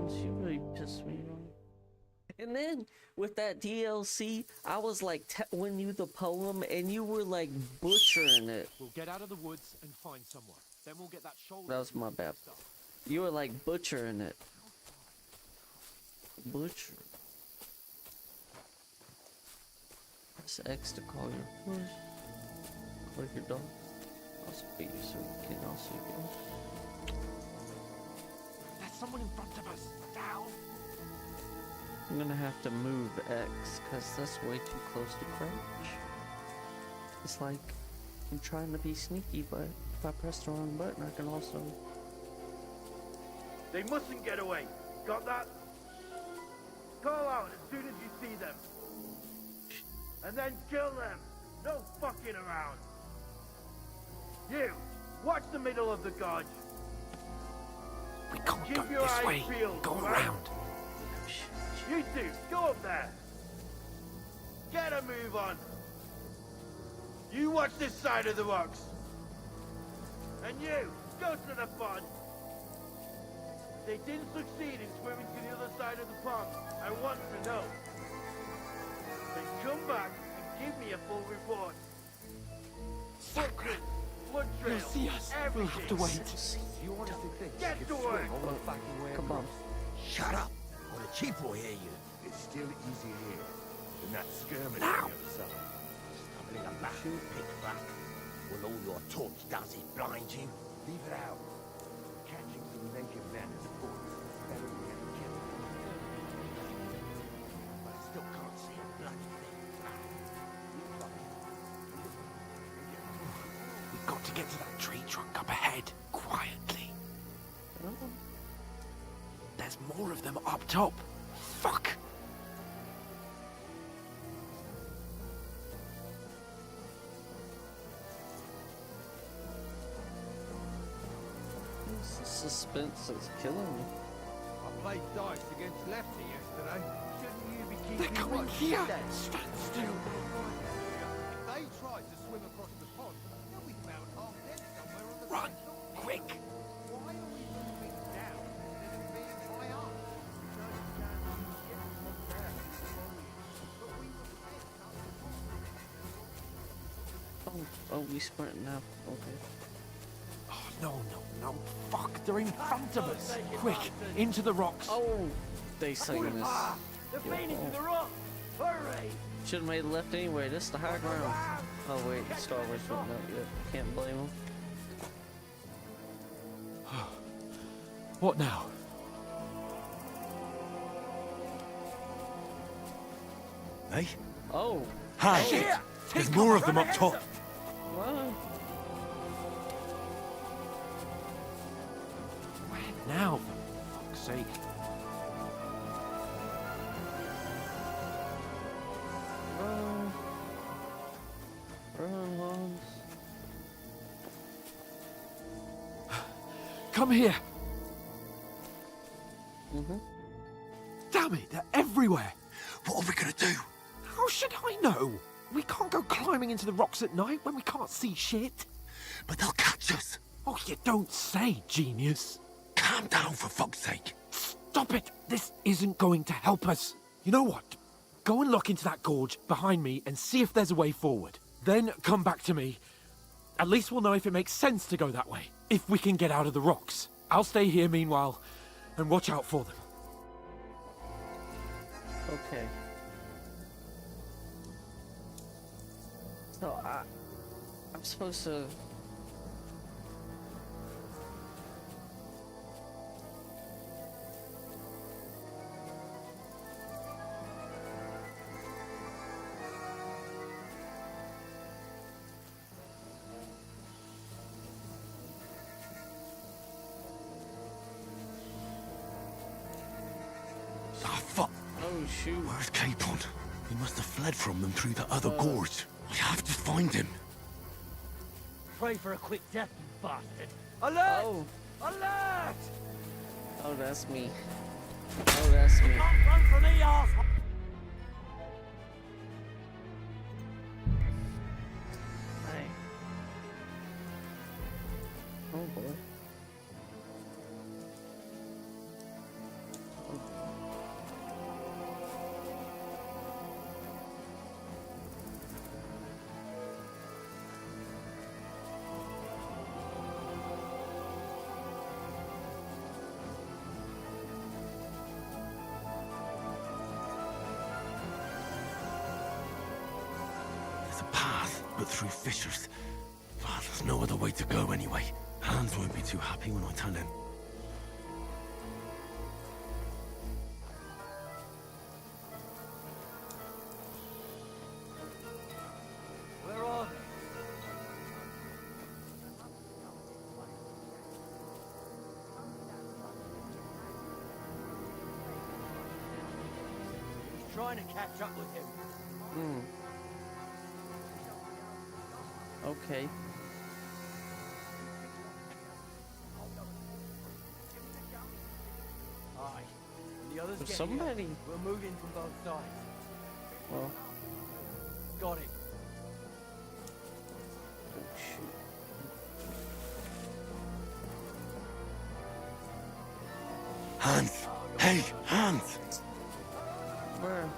She really pissed me off. And then with that DLC, I was like telling you the poem, and you were like butchering it. We'll get out of the woods and find somewhere. Then we'll get that shoulder. That was my bad. You were like butchering it. Butcher. Press X to call your horse. Call your dog. I'll speak so we can also go. There's someone in front of us. Down. I'm gonna have to move X because that's way too close to crouch. It's like I'm trying to be sneaky, but if I press the wrong button, I can also. They mustn't get away. Got that? Call out as soon as you see them. And then kill them. No fucking around. You, watch the middle of the gorge. We can't Keep go your this eyes way. peeled, Go right? around. You two, go up there. Get a move on. You watch this side of the rocks. And you, go to the pond. They didn't succeed in swimming to the other side of the pond. I want to know. Then come back and give me a full report. Footprints, blood They'll trails, see us. everything. We'll have to wait. You honestly think Get you to could work. swim all the fucking way Come on. across? Shut up, or the chief will hear you. It's still easier here than that skirmish Now. on the other side. Stumbling a back, pitch back. Will all your torch does is blind you? Leave it out. Catching some naked men is sports. Better than getting killed. But I still can't see a bloody thing. We've got to get to that tree trunk up ahead, quietly. There's more of them up top. Fuck! This suspense is killing me. I played dice against Lefty yesterday. Shouldn't you be keeping They're coming watch here. instead? Stand still. If they tried to swim across the pond, they'll be found half dead somewhere on the Run! shore. Quick! Why are we moving down instead of being high up? We don't stand to get from there. But we were fed up the pond. Oh, we sprinting now. Okay. Oh, no. Fuck, they're in front of us. Quick, into the rocks. Oh, they saying this. They're feeding to the rock. Hurry! Should have made a left anyway. This is the high ground. Oh wait, Star Wars wasn't out yet. Can't blame them. What now? Hey? Oh. Hey! Shit! There's more of them up top. What? Now, for fuck's sake. Run, Hans. Come here. Mm-hmm. Damn it, they're everywhere. What are we gonna do? How should I know? We can't go climbing into the rocks at night when we can't see shit. But they'll catch us. Oh, you don't say, genius. Calm down, for fuck's sake. Stop it. This isn't going to help us. You know what? Go and look into that gorge behind me and see if there's a way forward. Then come back to me. At least we'll know if it makes sense to go that way. If we can get out of the rocks. I'll stay here meanwhile and watch out for them. Okay. So I'm supposed to. Ah, fuck. Oh shoot. Where's Capon? He must have fled from them through the other gorge. I have to find him. Pray for a quick death, you bastard. Alert! Oh. Alert! Oh Oh, that's me. Oh, that's me. Can't run from the arsehole. Right. Oh boy. There's a path, but through fissures. Ah, there's no other way to go anyway. Hans won't be too happy when I tell him. Where are they? He's trying to catch up with him. Hmm. Okay. Aye. And the others There's get somebody. here. We'll move in from both sides. Well. Got it. Oh shoot. Hans! Hey, Hans! Where?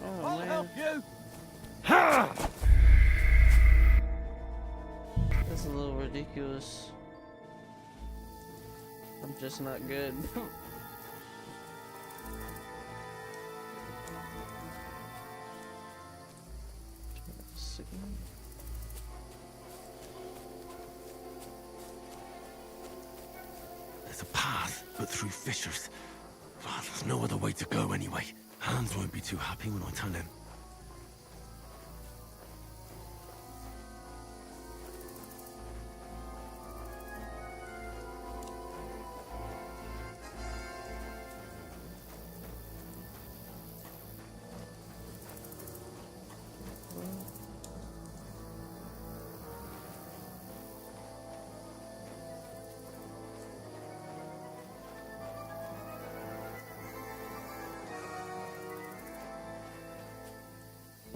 Oh I'll man. help you. Ha! That's a little ridiculous. I'm just not good. There's a path, but through fissures. Ah, there's no other way to go anyway. Hans won't be too happy when I tell him.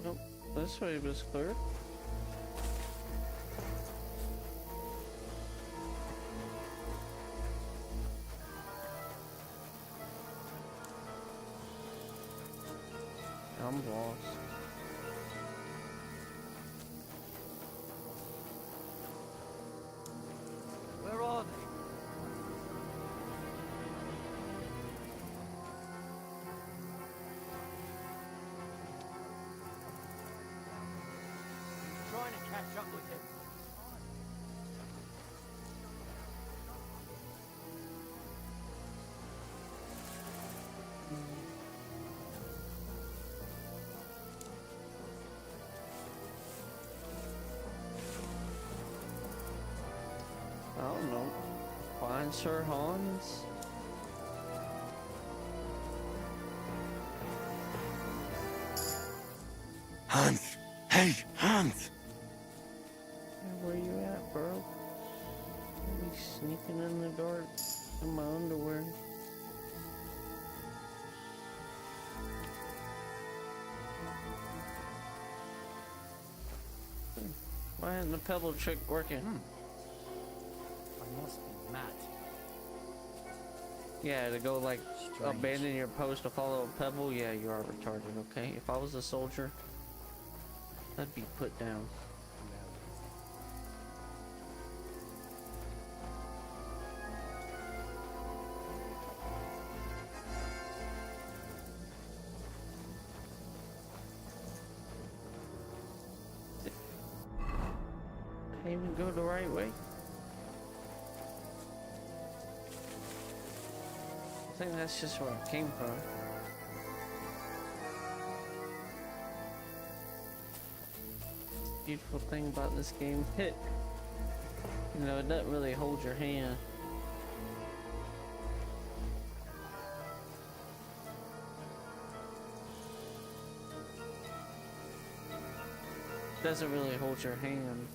Nope, this way was clear. I'm lost. Where are they? He's trying to catch up with him. I don't know. Find Sir Hans? Hans! Hey, Hans! Where you at, bro? Me sneaking in the dark in my underwear. Why isn't the pebble trick working? I must be mad. Yeah, to go like Strange. abandon your post to follow a pebble. Yeah, you are retarded. Okay, if I was a soldier, I'd be put down. Can't even go the right way. I think that's just where I came from. Beautiful thing about this game, you know, it doesn't really hold your hand. Doesn't really hold your hand.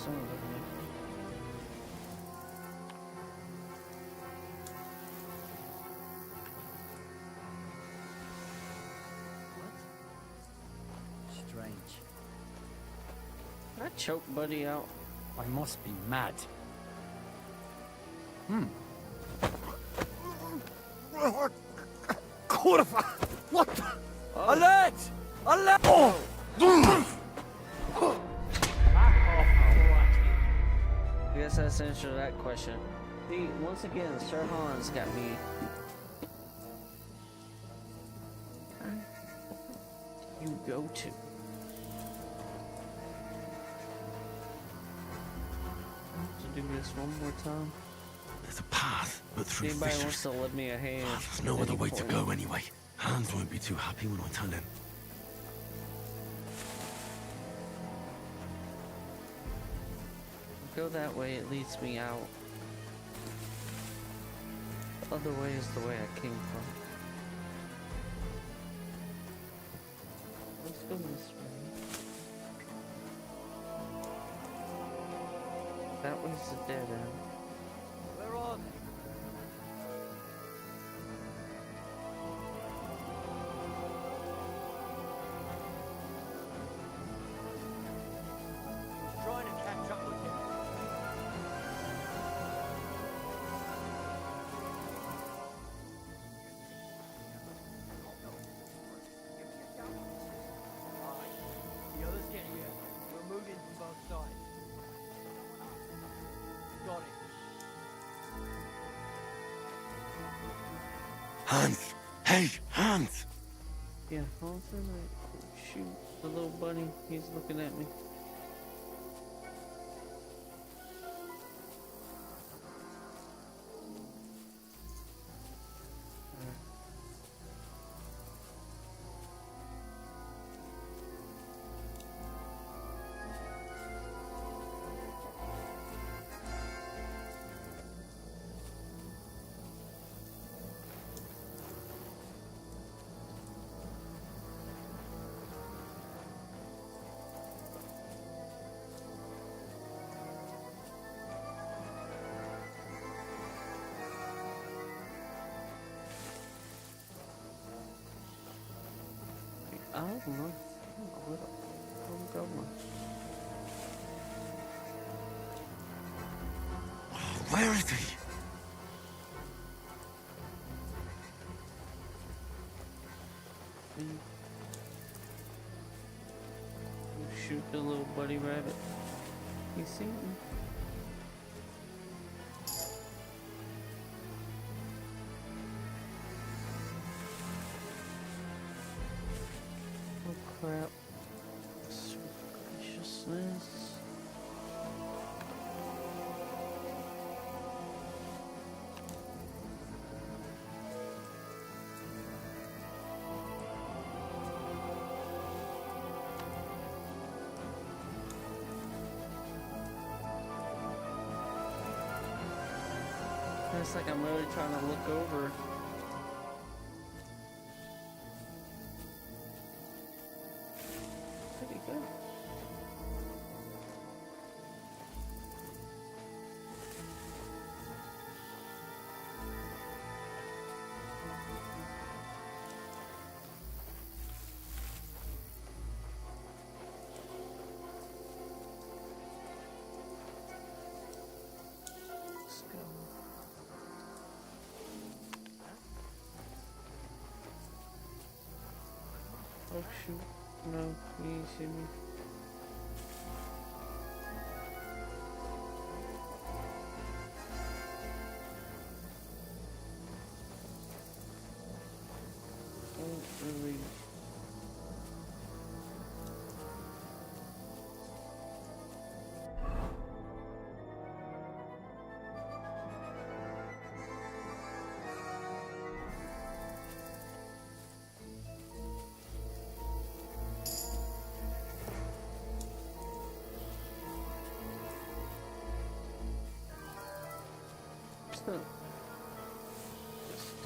sounds like me. Strange. Can I choke Buddy out? I must be mad. Kurva! What the? Alert! Alert! I guess that's the answer to that question. See, once again, Sir Hans got me. You go to. Do this one more time. There's a path, but through Anybody fissures. wants to lend me a hand? There's no other way to go anyway. Hans won't be too happy when I tell him. Go that way, it leads me out. The other way is the way I came from. Let's go this way. That way's the dead end. We're on. Trying to catch up with him. The others get here. We're moving from both sides. Got it. Hans! Hey, Hans! Yeah, Hans and I shoot the little bunny. He's looking at me. I don't know. Where I'm going. Where is he? Shoot the little buddy rabbit. He's seen me. Oh crap. Sweet graciousness. It's like I'm really trying to look over. Pretty good. Let's go. Oh shoot, no, he ain't see me. Don't really.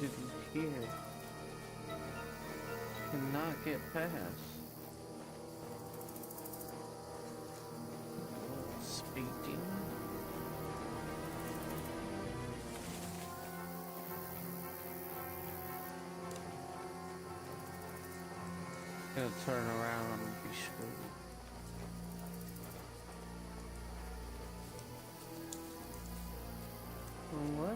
This dude here cannot get past. speaking. Gonna turn around and be screwed. What?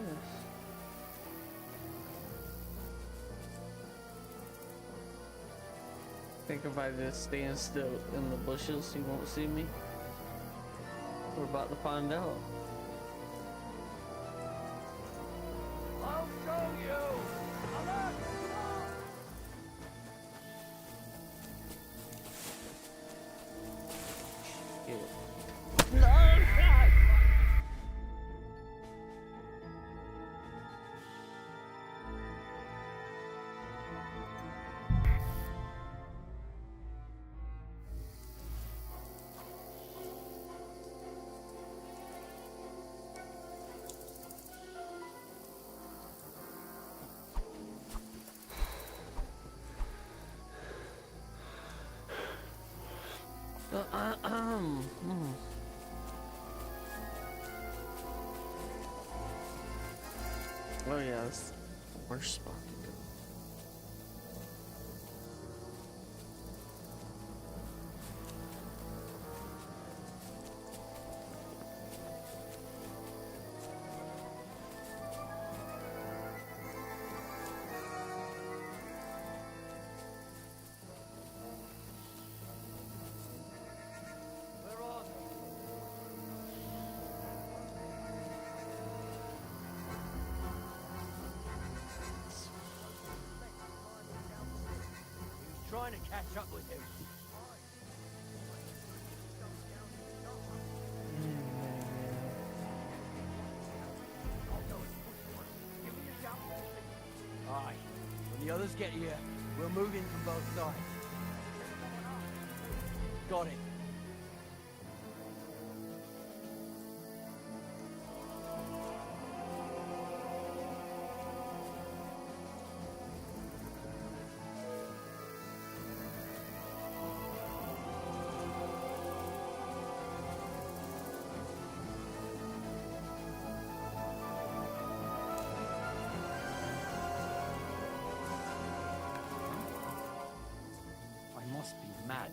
Think if I just stand still in the bushes, he won't see me. We're about to find out. I'll show you! Alert! No, God! Oh yeah, that's the worst spot to go. Trying to catch up with him. Aye. When the others get here, we'll move in from both sides. Got it. I must be mad.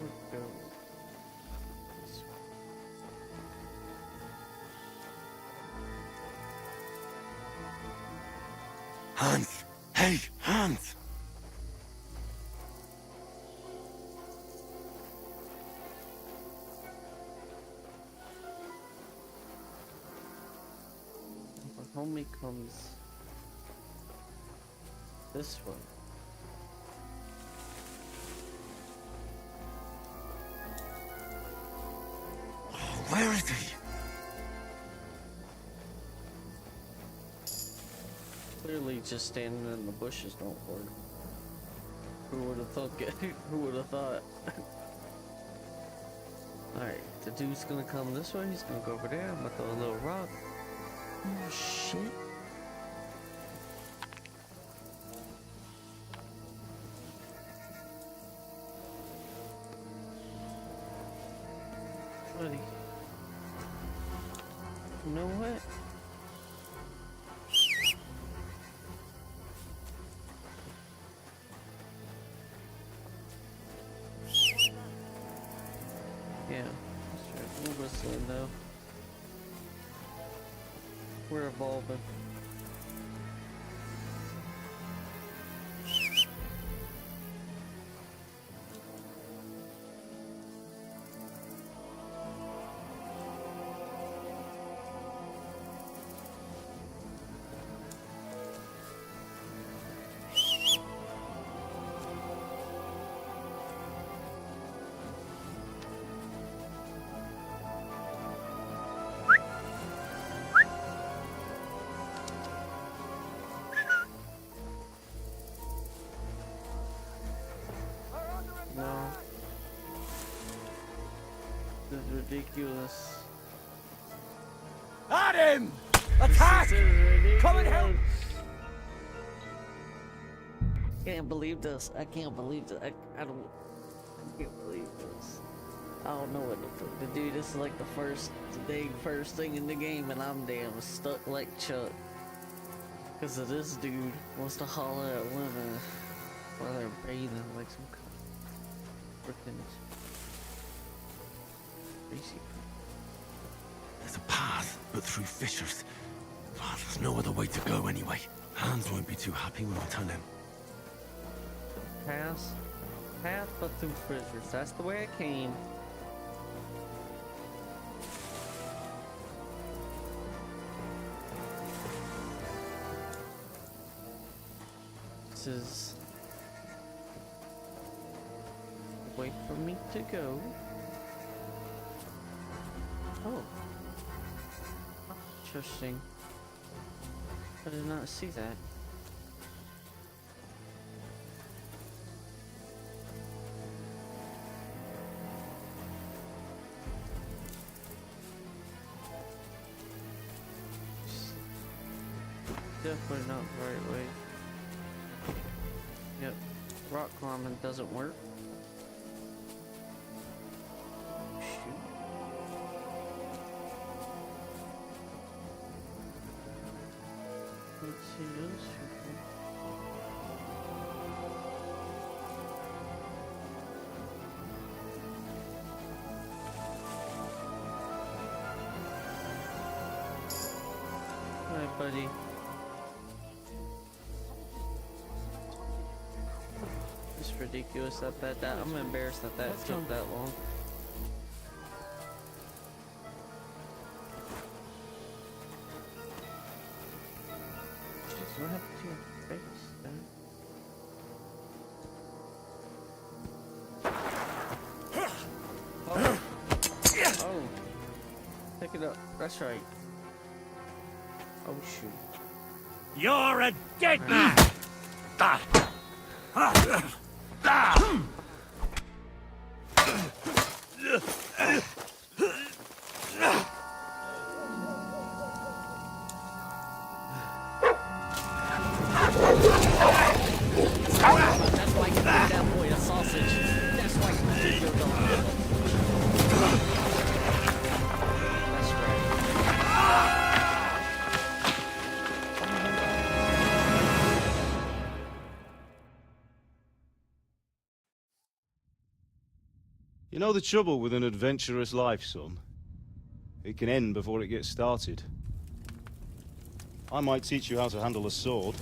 Let's go. This way. Hans! Hey, Hans! The homie comes this way. Where is he? Clearly just standing in the bushes don't work. Who would have thought it? Who would have thought? Alright, the dude's gonna come this way, he's gonna go over there, I'm gonna throw a little rock. Oh shit. Buddy. You know what? Yeah, that's right. We're whistling now. We're evolving. No. This is ridiculous. At him! Attack! This is ridiculous. Come and help! Can't believe this. I can't believe this. I don't. can't believe this. I don't know what the fuck to do. This is like the first thing in the game, and I'm damn stuck like Chuck. Because of this dude wants to holler at women while they're bathing like some freaking crazy. There's a path, but through fissures. Oh, there's no other way to go anyway. Hans won't be too happy when I tell him. Path but through fissures. That's the way I came. This is the way for me to go. Oh. Interesting. I did not see that. Definitely not the right way. Yep. Rock climbing doesn't work. Shoot. Let's see those people. Hi, buddy. It's ridiculous that I'm embarrassed that took that long. What happened to your face, then? Oh. Pick it up. That's right. Oh, shoot. You're a dead man! That's why you gave that boy a sausage. That's why you gave your dog. That's right. You know the trouble with an adventurous life, son? It can end before it gets started. I might teach you how to handle a sword,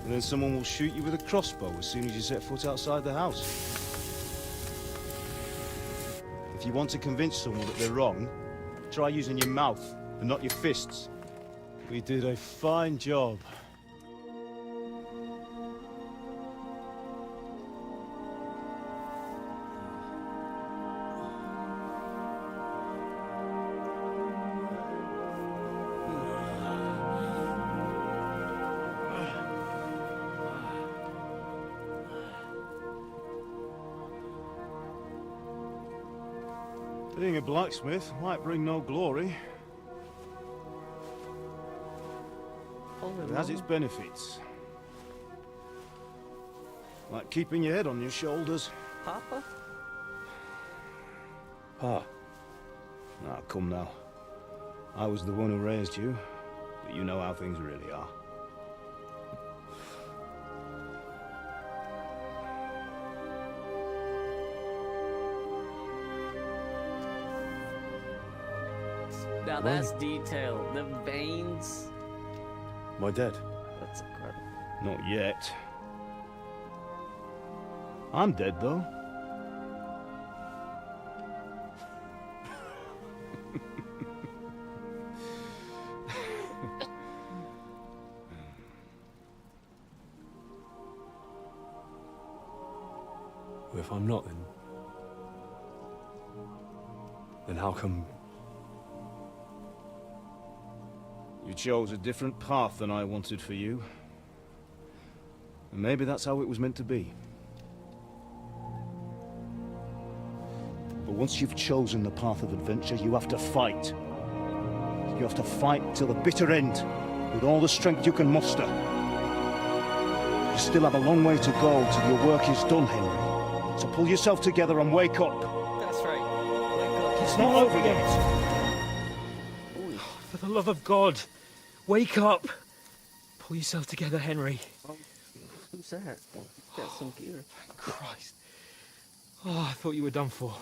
and then someone will shoot you with a crossbow as soon as you set foot outside the house. If you want to convince someone that they're wrong, try using your mouth and not your fists. We did a fine job. Being a blacksmith might bring no glory. It has its benefits. Like keeping your head on your shoulders. Papa? Pa. Ah, come now. I was the one who raised you, but you know how things really are. Now that's detailed. Them veins. My dad? That's incredible. Not yet. I'm dead, though. Well, if I'm not, then how come... You chose a different path than I wanted for you. And maybe that's how it was meant to be. But once you've chosen the path of adventure, you have to fight. You have to fight till the bitter end, with all the strength you can muster. You still have a long way to go till your work is done, Henry. So pull yourself together and wake up. That's right. Wake up. It's not over yet. For the love of God, wake up. Pull yourself together, Henry. Oh, who's that? Got some gear. Christ. Oh, I thought you were done for.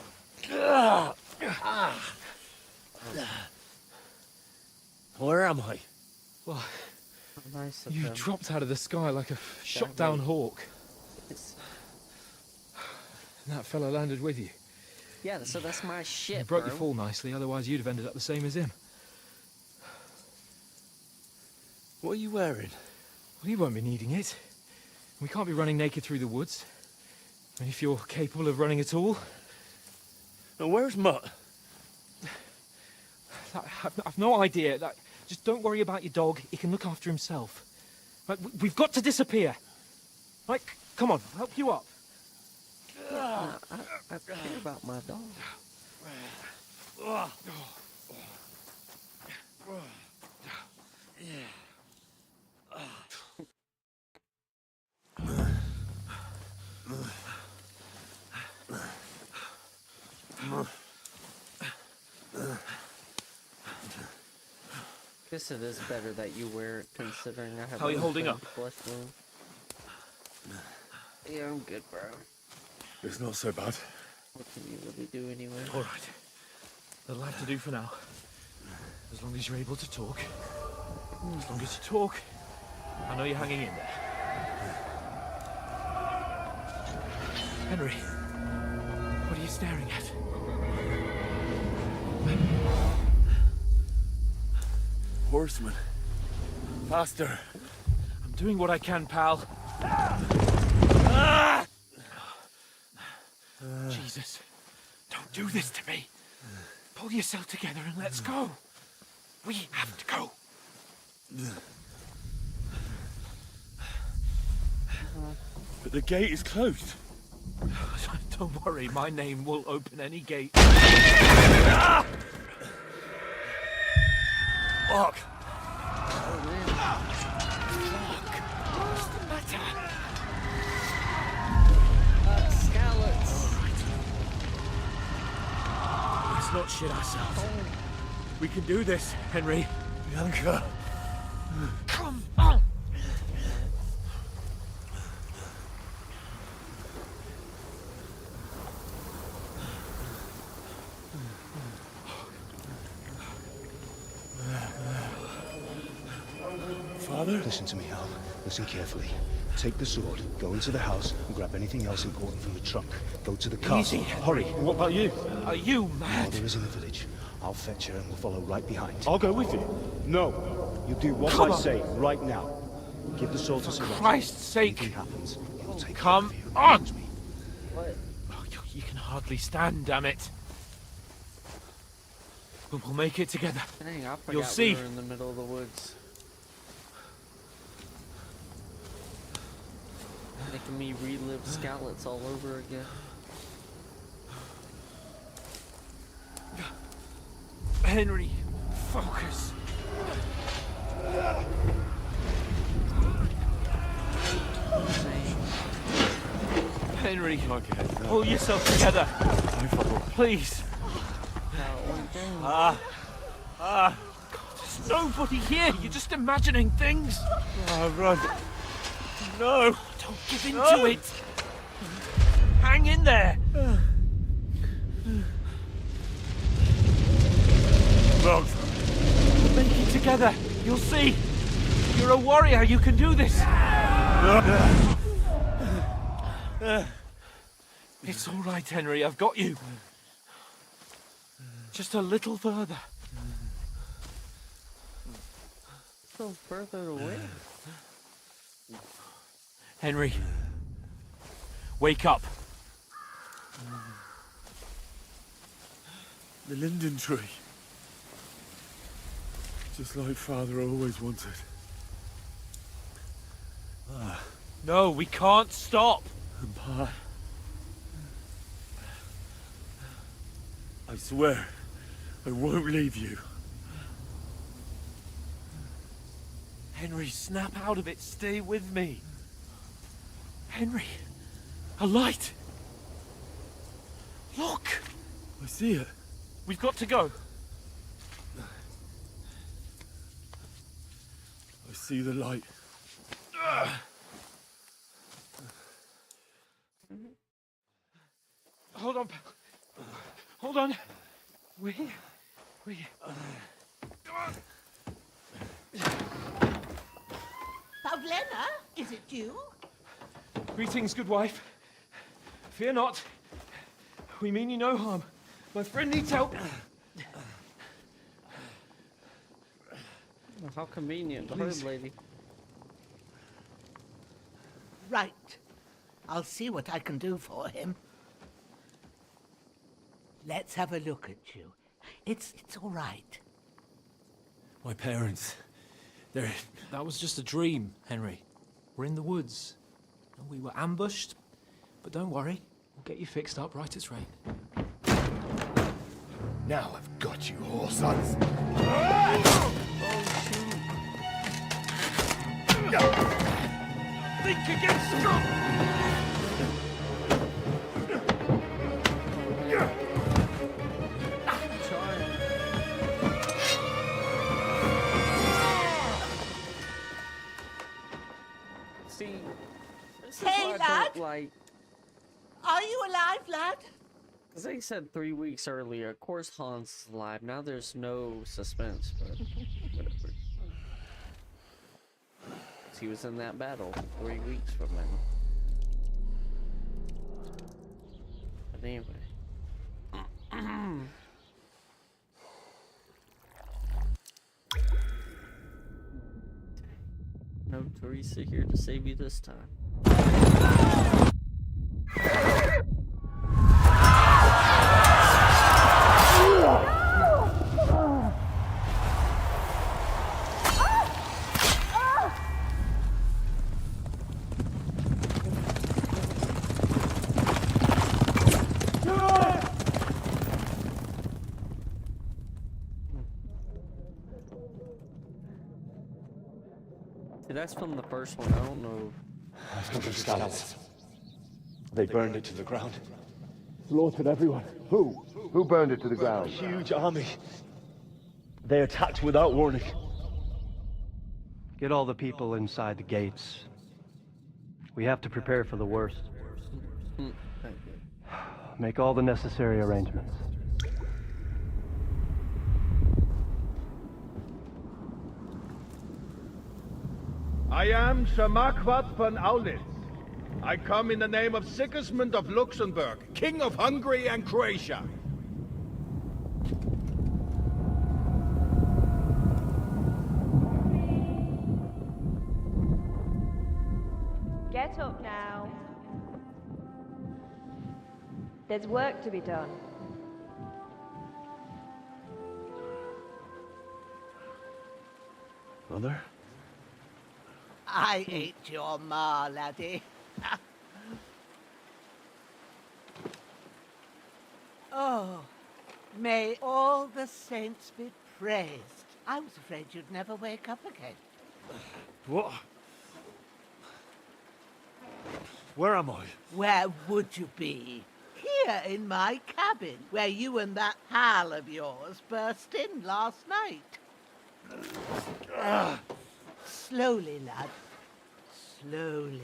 Where am I? Well, Nice of you them. dropped out of the sky like a shot-down hawk. It's- And that fella landed with you. Yeah, so that's my shit, You broke bro. your fall nicely, otherwise you'd have ended up the same as him. What are you wearing? Well, you won't be needing it. We can't be running naked through the woods. I mean, if you're capable of running at all. Now, where's Mutt? I've no idea. Just don't worry about your dog. He can look after himself. Right, we've got to disappear. Right, come on, I'll help you up. Nah, I care about my dog. Guess it is better that you wear it, considering I have. How are you a holding big up? flesh wound. Yeah, I'm good, bro. It's not so bad. What can you really do anyway? All right. That'll have to do for now. As long as you're able to talk. As long as you talk, I know you're hanging in there. Henry, what are you staring at? Horseman. Faster. I'm doing what I can, pal. Jesus, don't do this to me. Pull yourself together and let's go. We have to go. But the gate is closed. Don't worry, my name will open any gate. Fuck. What's the matter? Scallops. Let's not shit ourselves. We can do this, Henry. Bianca. Come on! Father? Listen to me, Hal. Listen carefully. Take the sword, go into the house, and grab anything else important from the trunk. Go to the castle. Easy. Hurry. What about you? Are you mad? Mother is in the village. I'll fetch her and we'll follow right behind. I'll go with you. No. You do what Come I on. say right now. Give the sword to Sir Roger. Christ's sake. Anything happens, he'll take Come care of you. on! Trust me. What? Oh, you can hardly stand, damn it. But we'll make it together. Dang, I forgot You'll see. we were in the middle of the woods. Making me relive Scallops all over again. Henry, focus. Henry, pull yourself together. Please. There's nobody here. You're just imagining things. Run. No. Don't give in to it. Hang in there. Look. We'll make it together. You'll see. You're a warrior. You can do this. It's all right, Henry. I've got you. Just a little further. So further away. Henry, wake up. The linden tree. Just like Father always wanted. No, we can't stop. And Pa. I swear, I won't leave you. Henry, snap out of it. Stay with me. Henry, a light. Look! I see it. We've got to go. I see the light. Hold on. Hold on. We. Pavlena, is it you? Greetings, good wife. Fear not. We mean you no harm. My friend needs help. How convenient, the Please. herb lady. Right. I'll see what I can do for him. Let's have a look at you. It's all right. My parents. They're... That was just a dream, Henry. We're in the woods. And we were ambushed. But don't worry. We'll get you fixed up right as rain. Now I've got you, whore sons. Think again, Scott! See, this is Hey, what I don't lad. like. Are you alive, lad? Because they said 3 weeks earlier, of course Hans is alive. Now there's no suspense, but whatever. 'Cause he was in that battle 3 weeks from now. But anyway. No Teresa here to save you this time. See, that's from the first one. I don't know. I've got the scouts. They burned it to the ground. Slaughtered everyone. Who? Who burned it to the A ground? huge army. They attacked without warning. Get all the people inside the gates. We have to prepare for the worst. Make all the necessary arrangements. I am Shamakwat von Aulitz. I come in the name of Sigismund of Luxembourg, King of Hungary and Croatia. Get up now. There's work to be done. Mother? I ain't your ma, laddie. Oh, may all the saints be praised. I was afraid you'd never wake up again. What? Where am I? Where would you be? Here in my cabin, where you and that pal of yours burst in last night. Slowly, lad. Slowly.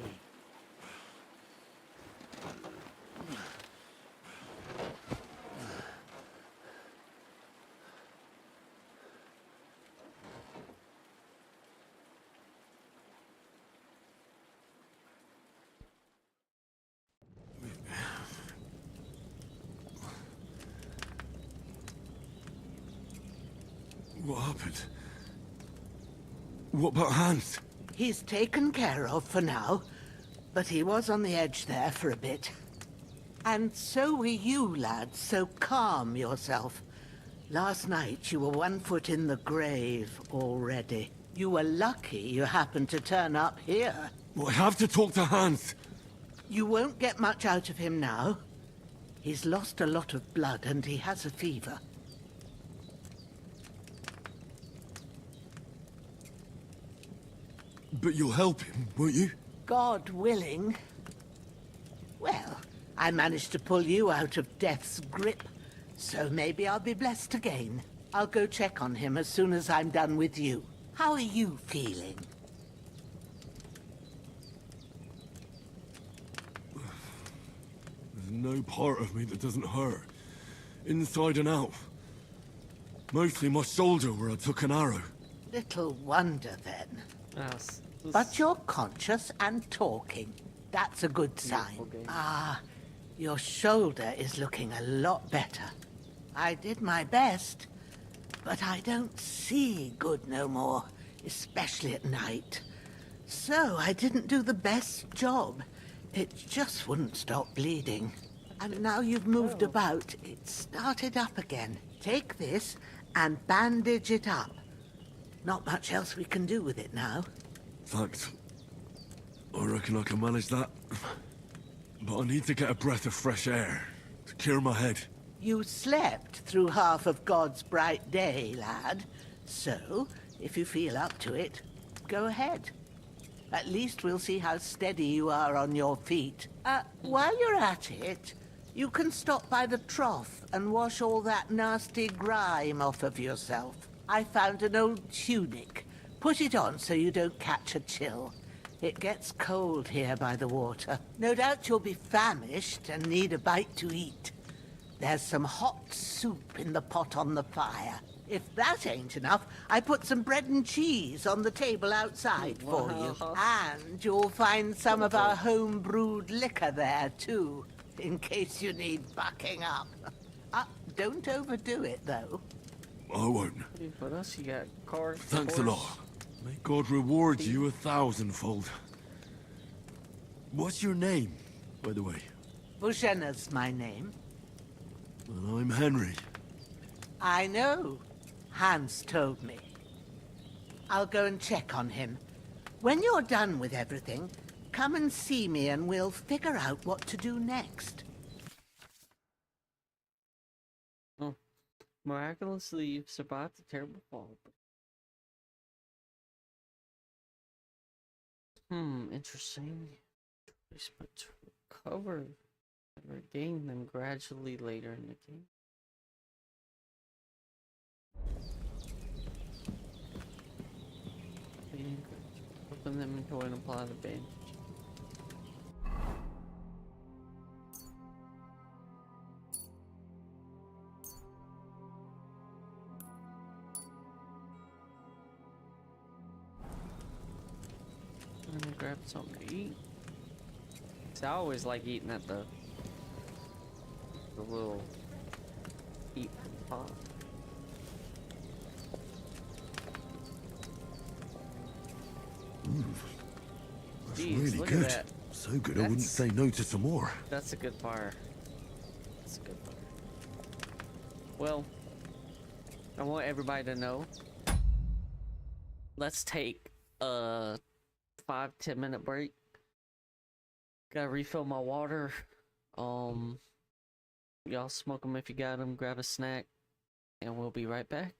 What happened? What about Hans? He's taken care of for now, but he was on the edge there for a bit. And so were you, lad, so calm yourself. Last night you were 1 foot in the grave already. You were lucky you happened to turn up here. Well, I have to talk to Hans. You won't get much out of him now. He's lost a lot of blood and he has a fever. But you'll help him, won't you? God willing. Well, I managed to pull you out of death's grip, so maybe I'll be blessed again. I'll go check on him as soon as I'm done with you. How are you feeling? There's no part of me that doesn't hurt. Inside and out. Mostly my shoulder where I took an arrow. Little wonder then. Yes. But you're conscious and talking. That's a good sign. Ah, your shoulder is looking a lot better. I did my best, but I don't see good no more, especially at night. So I didn't do the best job. It just wouldn't stop bleeding. And now you've moved about, it started up again. Take this and bandage it up. Not much else we can do with it now. Thanks. I reckon I can manage that. But I need to get a breath of fresh air to clear my head. You slept through half of God's bright day, lad. So, if you feel up to it, go ahead. At least we'll see how steady you are on your feet. While you're at it, you can stop by the trough and wash all that nasty grime off of yourself. I found an old tunic. Put it on so you don't catch a chill. It gets cold here by the water. No doubt you'll be famished and need a bite to eat. There's some hot soup in the pot on the fire. If that ain't enough, I put some bread and cheese on the table outside for you. And you'll find some of our home-brewed liquor there, too, in case you need bucking up. Don't overdo it, though. I won't. What else you got? Cars? Thanks a lot. May God reward you 1,000-fold. What's your name, by the way? Bushena's my name. And I'm Henry. I know. Hans told me. I'll go and check on him. When you're done with everything, come and see me and we'll figure out what to do next. Oh. Miraculously, you've survived the terrible fall. Interesting. But to recover and regain them gradually later in the game. Open them into and apply the bandage. And grab something to eat. See, I always like eating at the little eat from pot. That's Jeez, really look good. at that. So good, I wouldn't say no to some more. That's a good fire. That's a good fire. Well, I want everybody to know. Let's take a 5-10 minute break. Gotta refill my water. Y'all smoke them if you got them. Grab a snack, and we'll be right back.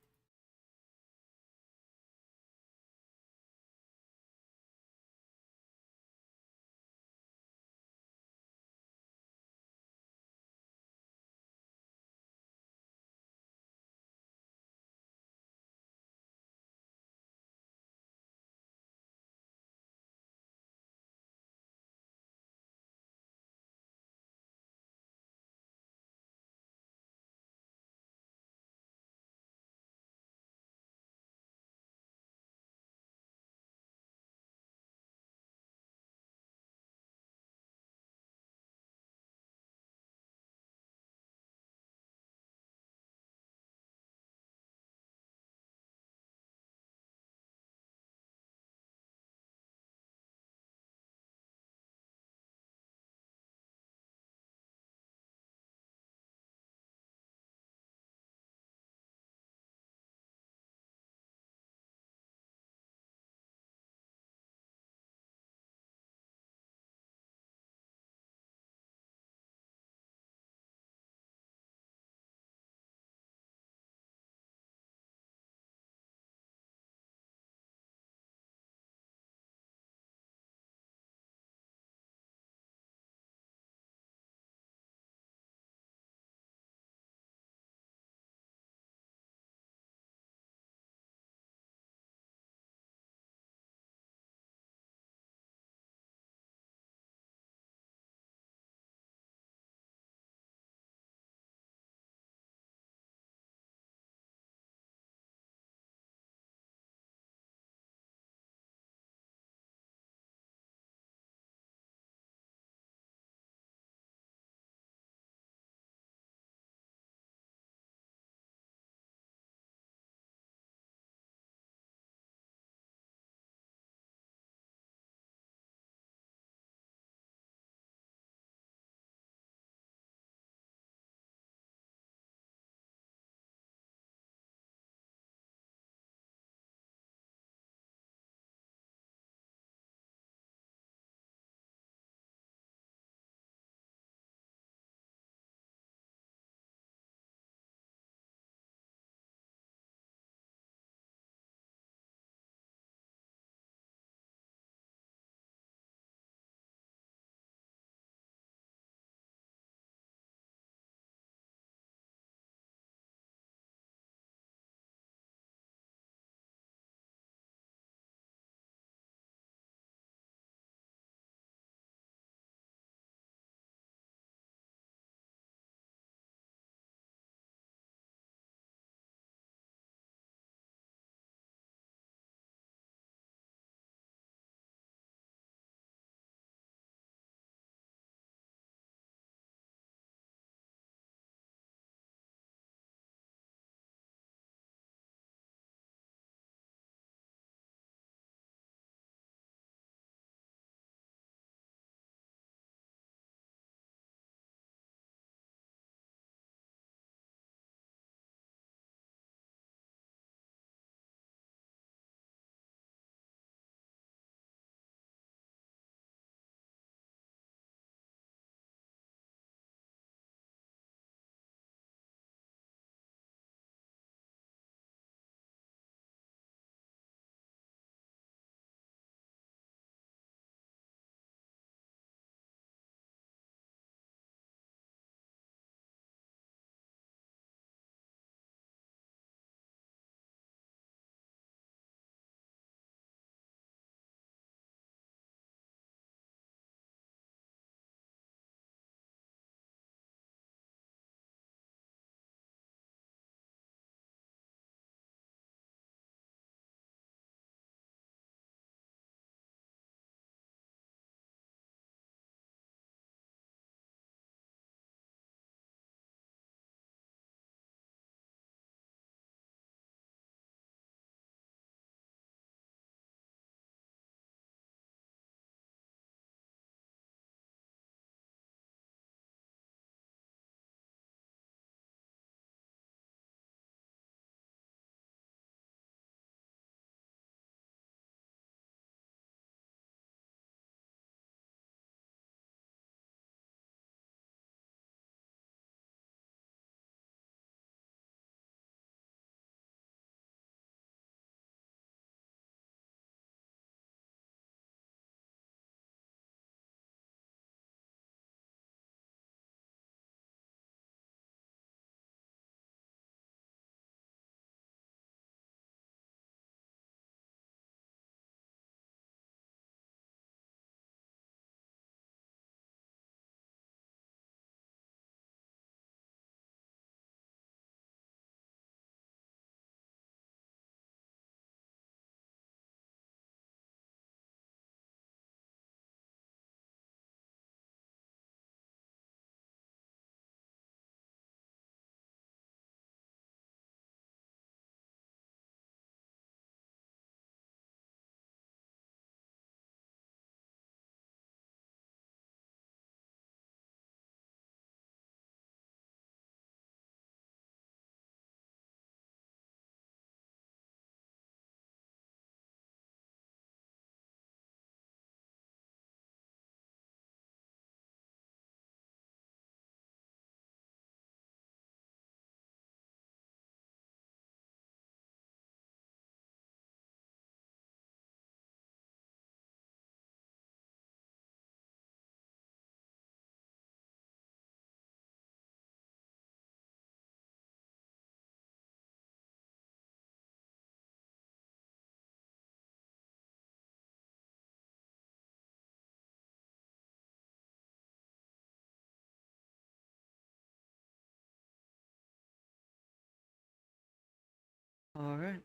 All right.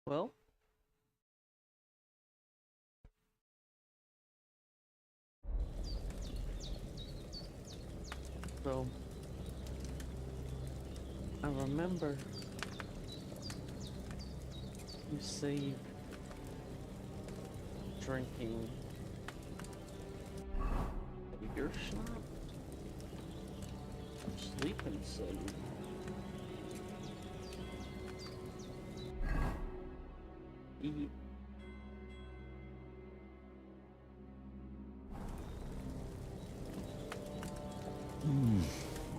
Well. So, I remember you saved drinking at your shop. Sleeping city. Eat.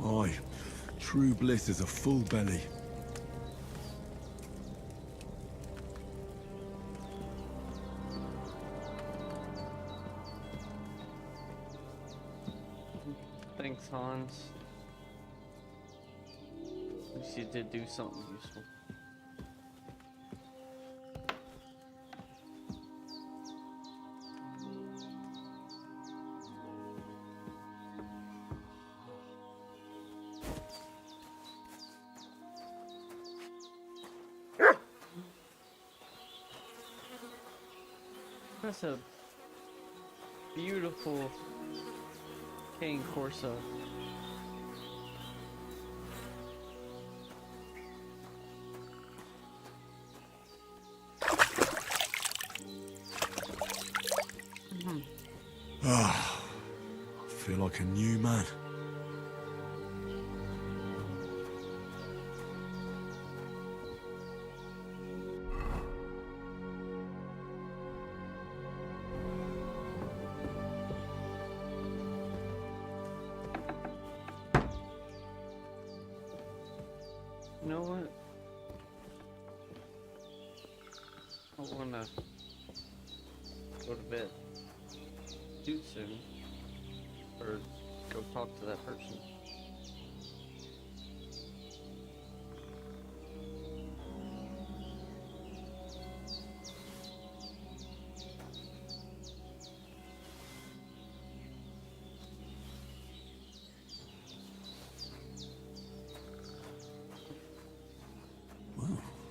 Aye. True bliss is a full belly. Thanks, Hans. At least you did do something useful. That's a beautiful cane corso. Ah, I feel like a new man. You know what? I wanna go to bed too soon, or go talk to that person.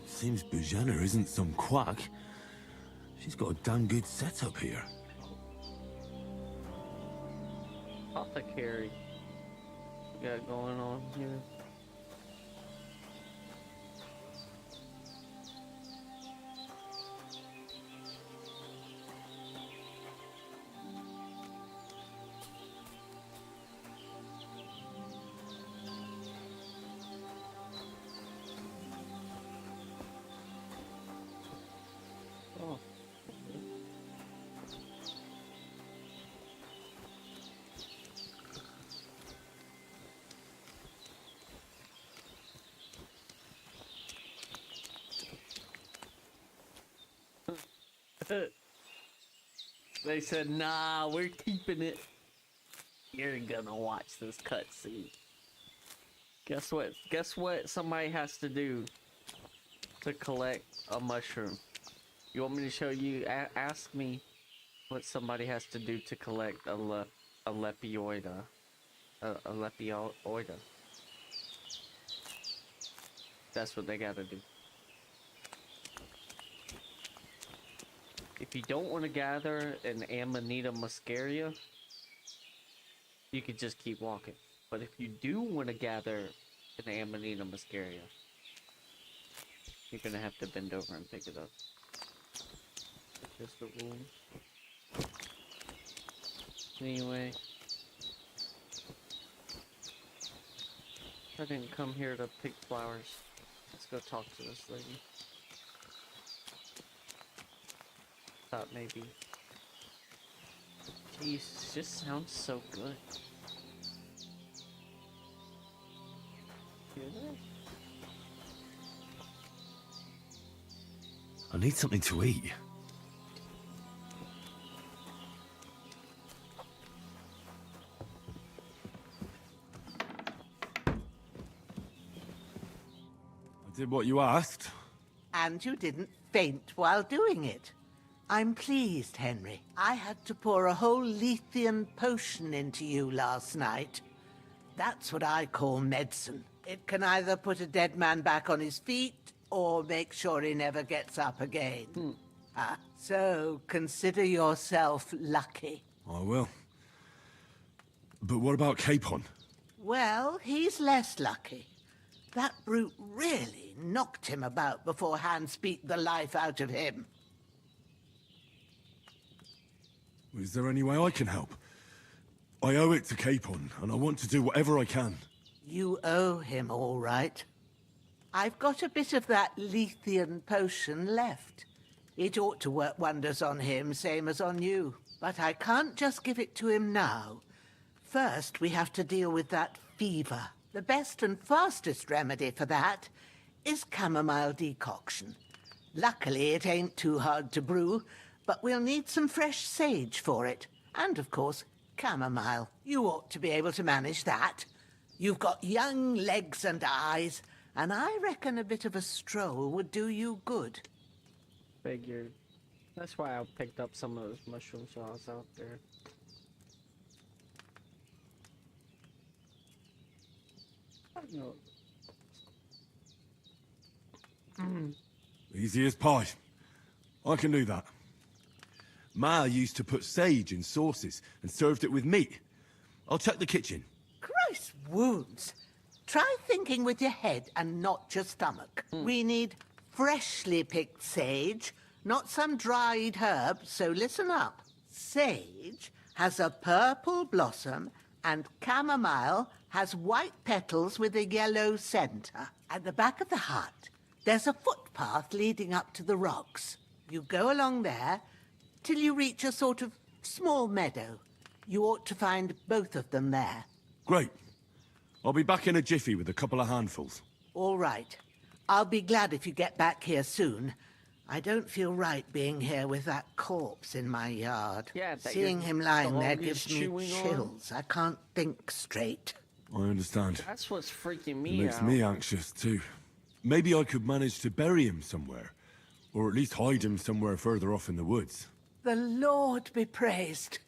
Seems Bujana isn't some quack. She's got a damn good setup here. Apothecary you got going on here. Oh. They said, nah, we're keeping it. You're gonna watch this cutscene. Guess what? Guess what somebody has to do to collect a mushroom? You want me to show you? Ask me what somebody has to do to collect a lepioida. A lepioida. That's what they gotta do. If you don't want to gather an Amanita muscaria, you could just keep walking. But if you do want to gather an Amanita muscaria, you're gonna have to bend over and pick it up. That's just the rules. Anyway, I didn't come here to pick flowers. Let's go talk to this lady. Thought maybe. Jeez, just sounds so good. Hear that? I need something to eat. I did what you asked. And you didn't faint while doing it. I'm pleased, Henry. I had to pour a whole Lethean potion into you last night. That's what I call medicine. It can either put a dead man back on his feet or make sure he never gets up again. So consider yourself lucky. I will. But what about Capon? Well, he's less lucky. That brute really knocked him about before Hans beat the life out of him. Is there any way I can help? I owe it to Capon, and I want to do whatever I can. You owe him all right. I've got a bit of that Lethean potion left. It ought to work wonders on him, same as on you. But I can't just give it to him now. First, we have to deal with that fever. The best and fastest remedy for that is chamomile decoction. Luckily, it ain't too hard to brew, but we'll need some fresh sage for it. And, of course, chamomile. You ought to be able to manage that. You've got young legs and eyes, and I reckon a bit of a stroll would do you good. Figured. That's why I picked up some of those mushroom saws out there. No. Easy as pie. I can do that. Ma used to put sage in sauces and served it with meat. I'll check the kitchen. Christ wounds! Try thinking with your head and not your stomach. We need freshly picked sage, not some dried herb, so listen up. Sage has a purple blossom and chamomile has white petals with a yellow center. At the back of the hut, there's a footpath leading up to the rocks. You go along there till you reach a sort of small meadow. You ought to find both of them there. Great. I'll be back in a jiffy with a couple of handfuls. All right. I'll be glad if you get back here soon. I don't feel right being here with that corpse in my yard. Yeah, that seeing your him lying there dog is gives me chewing on. chills. I can't think straight. I understand. That's what's freaking It me makes out. me anxious too. Maybe I could manage to bury him somewhere. Or at least hide him somewhere further off in the woods. The Lord be praised.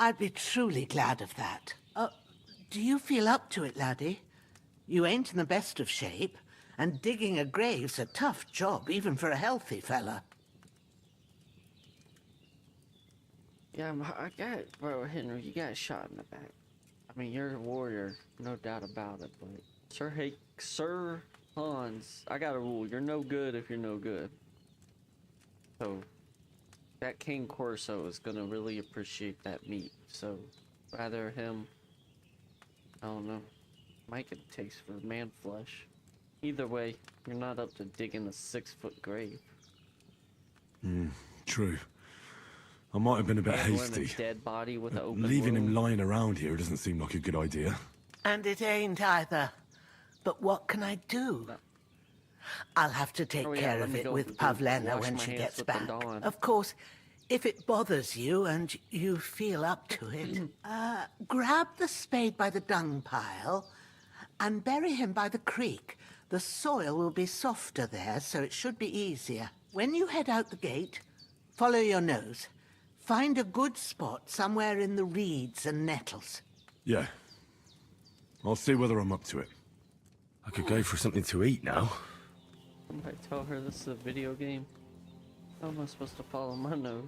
I'd be truly glad of that. Do you feel up to it, laddie? You ain't in the best of shape, and digging a grave's a tough job, even for a healthy fella. Yeah, I got, bro, Henry, you got shot in the back. I mean, you're a warrior, no doubt about it, but Sir Hans, I got a rule. You're no good if you're no good. So, that King Corso is gonna really appreciate that meat. So, rather him, I don't know, might get a taste for man flesh. Either way, you're not up to digging a 6-foot grave. True. I might have been a bit Handling hasty. a dead body with an open Leaving him wound. lying around here doesn't seem like a good idea. And it ain't either. But what can I do? I'll have to take Oh, yeah, care let of me it go with wash Pavlena my when she hands gets with the back. Dawn. Of course, if it bothers you and you feel up to it, grab the spade by the dung pile and bury him by the creek. The soil will be softer there, so it should be easier. When you head out the gate, follow your nose. Find a good spot somewhere in the reeds and nettles. Yeah. I'll see whether I'm up to it. I could go for something to eat now. Somebody tell her this is a video game. How am I supposed to follow my nose?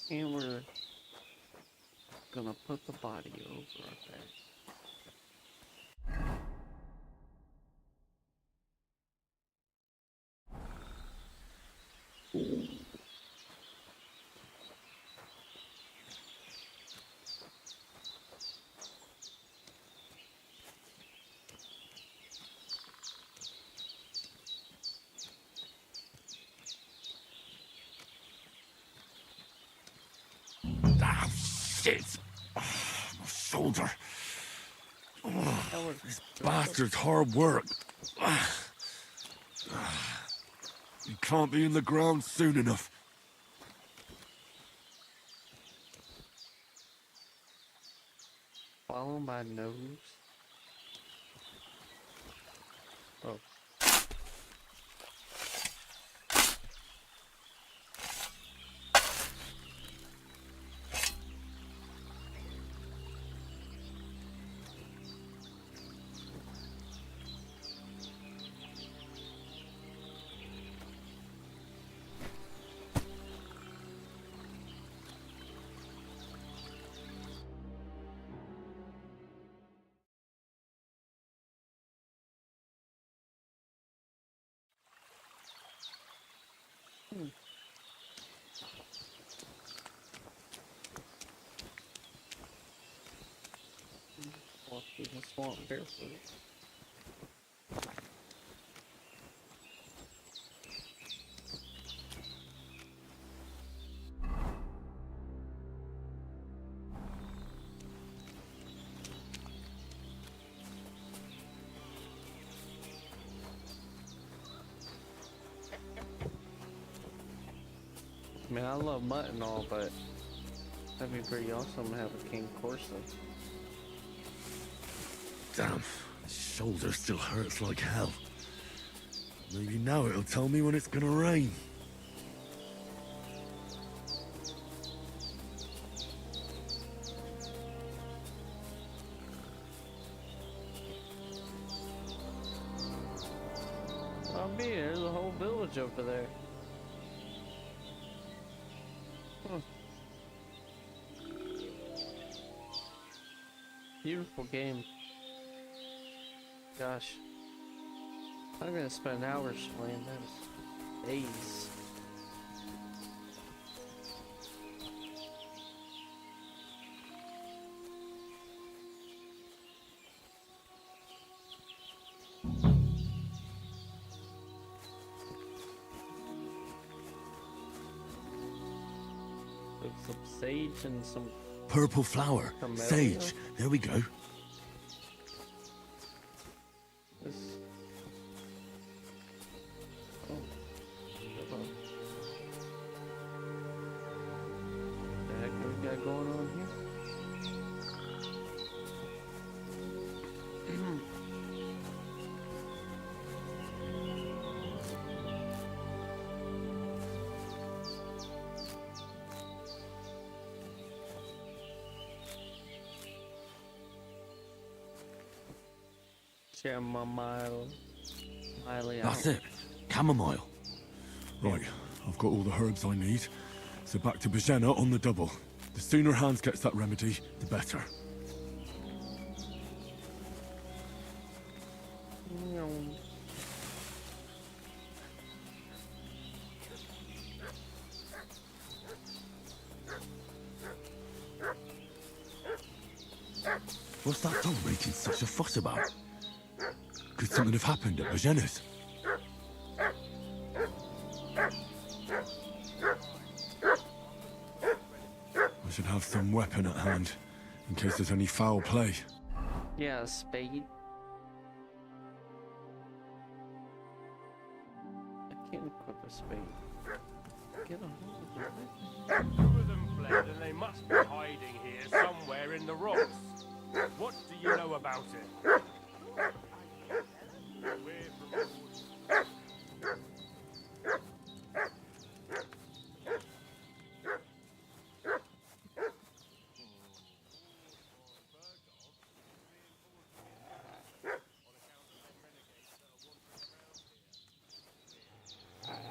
And we're gonna put the body over there. shoulder. This bastard's hard work. He can't be in the ground soon enough. Follow my nose. Oh. Walk through the swamp barefoot. I mean, I love mutton and all, but that'd be pretty awesome to have a King Corso. Damn, his shoulder still hurts like hell. Maybe now it'll tell me when it's gonna rain. Oh, me, there's a whole village over there. Huh. Beautiful game. Gosh. I'm gonna spend hours playing this. Days. With some sage and some Purple flower. camellia. Sage. There we go. This. Oh. Hold on. What the heck do we got going on here? Chamomile. That's it. Chamomile. Right, I've got all the herbs I need. So back to Bajena on the double. The sooner Hans gets that remedy, the better. What's that dog making such a fuss about? Could something have happened at Bajena's? I should have some weapon at hand, in case there's any foul play. Yeah, a spade. I can't equip a spade. Get a hold of it. Two of them fled, and they must be hiding here somewhere in the rocks. What do you know about it?